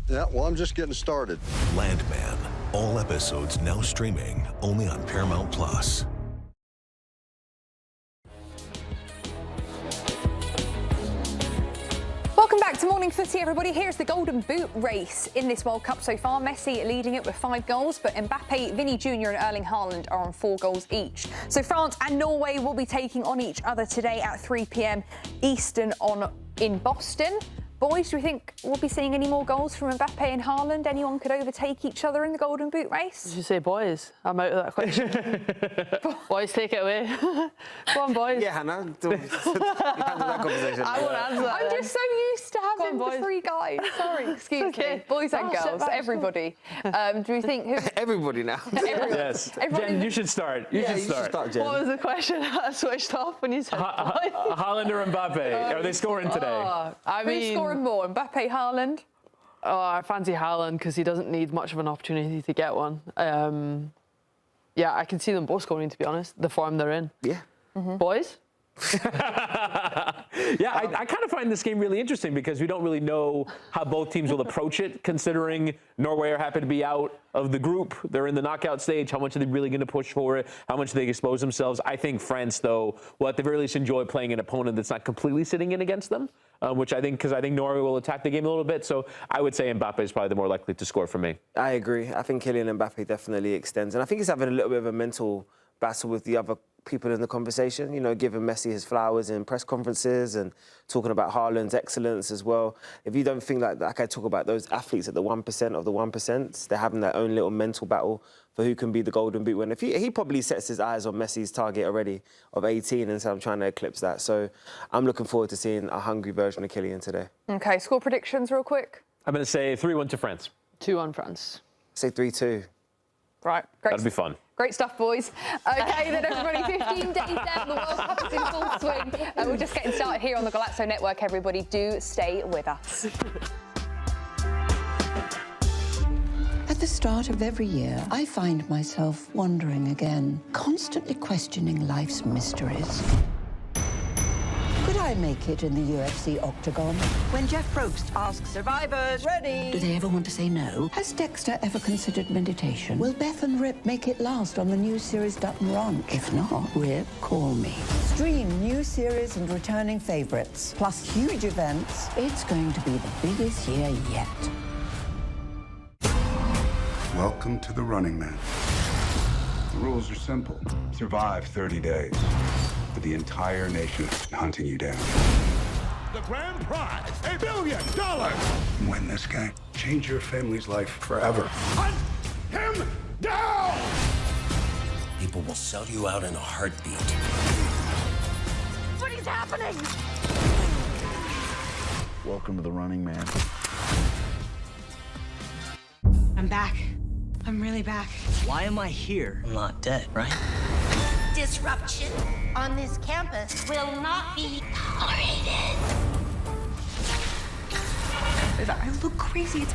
Yeah, well, I'm just getting started. Landman. All episodes now streaming only on Paramount Plus. Welcome back to Morning Footy, everybody. Here's the Golden Boot race in this World Cup so far. Messi leading it with 5 goals, but Mbappe, Vinny Jr. and Erling Haaland are on 4 goals each. So France and Norway will be taking on each other today at 3 p.m. Eastern in Boston. Boys, do we think we'll be seeing any more goals from Mbappe and Haaland? Anyone could overtake each other in the Golden Boot race? Did you say boys? I'm out of that question. Boys, take it away. Go on, boys. Yeah, Hannah. That conversation. I won't answer that. I'm just so used to having the 3 guys. Sorry, excuse me. Boys and girls, everybody. Do we think who? Everybody now. Everyone. Yes. Everybody. Jen, you should start. You should start. Jen. What was the question? I switched off when you said Haaland or Mbappe? Are they scoring today? I Who's mean, scoring more, Mbappe, Haaland? Oh, I fancy Haaland because he doesn't need much of an opportunity to get one. Yeah, I can see them both scoring, to be honest, the form they're in. Yeah. Boys? Yeah, I kind of find this game really interesting because we don't really know how both teams will approach it, considering Norway are happy to be out of the group. They're in the knockout stage. How much are they really going to push for it? How much do they expose themselves? I think France, though, will at the very least enjoy playing an opponent that's not completely sitting in against them, which I think, because I think Norway will attack the game a little bit. So I would say Mbappe is probably the more likely to score for me. I agree. I think Kylian Mbappe definitely extends. And I think he's having a little bit of a mental battle with the other people in the conversation, you know, giving Messi his flowers in press conferences and talking about Haaland's excellence as well. If you don't think like I talk about those athletes at the 1% of the 1%, they're having their own little mental battle for who can be the Golden Boot winner. If he probably sets his eyes on Messi's target already of 18, and so I'm trying to eclipse that. So I'm looking forward to seeing a hungry version of Kylian today. OK, score predictions real quick. I'm going to say 3-1 to France. 2-1 France. Say 3-2. Right, great. That'd be fun. Great stuff, boys. OK, then everybody, 15 days down, the World Cup is in full swing. We're just getting started here on the Golazo Network, everybody. Do stay with us. At the start of every year, I find myself wondering again, constantly questioning life's mysteries. Could I make it in the UFC octagon? When Jeff Probst asks survivors, ready? Do they ever want to say no? Has Dexter ever considered meditation? Will Beth and Rip make it last on the new series Dutton Ranch? If not, Rip, call me. Stream new series and returning favorites, plus huge events. It's going to be the biggest year yet. Welcome to the Running Man. The rules are simple. Survive 30 days. But the entire nation is hunting you down. The grand prize, $1 billion. Win this game. Change your family's life forever. Hunt him down! People will sell you out in a heartbeat. What is happening? Welcome to the Running Man. I'm back. I'm really back. Why am I here? I'm not dead, right? Disruption on this campus will not be tolerated. I look crazy. It's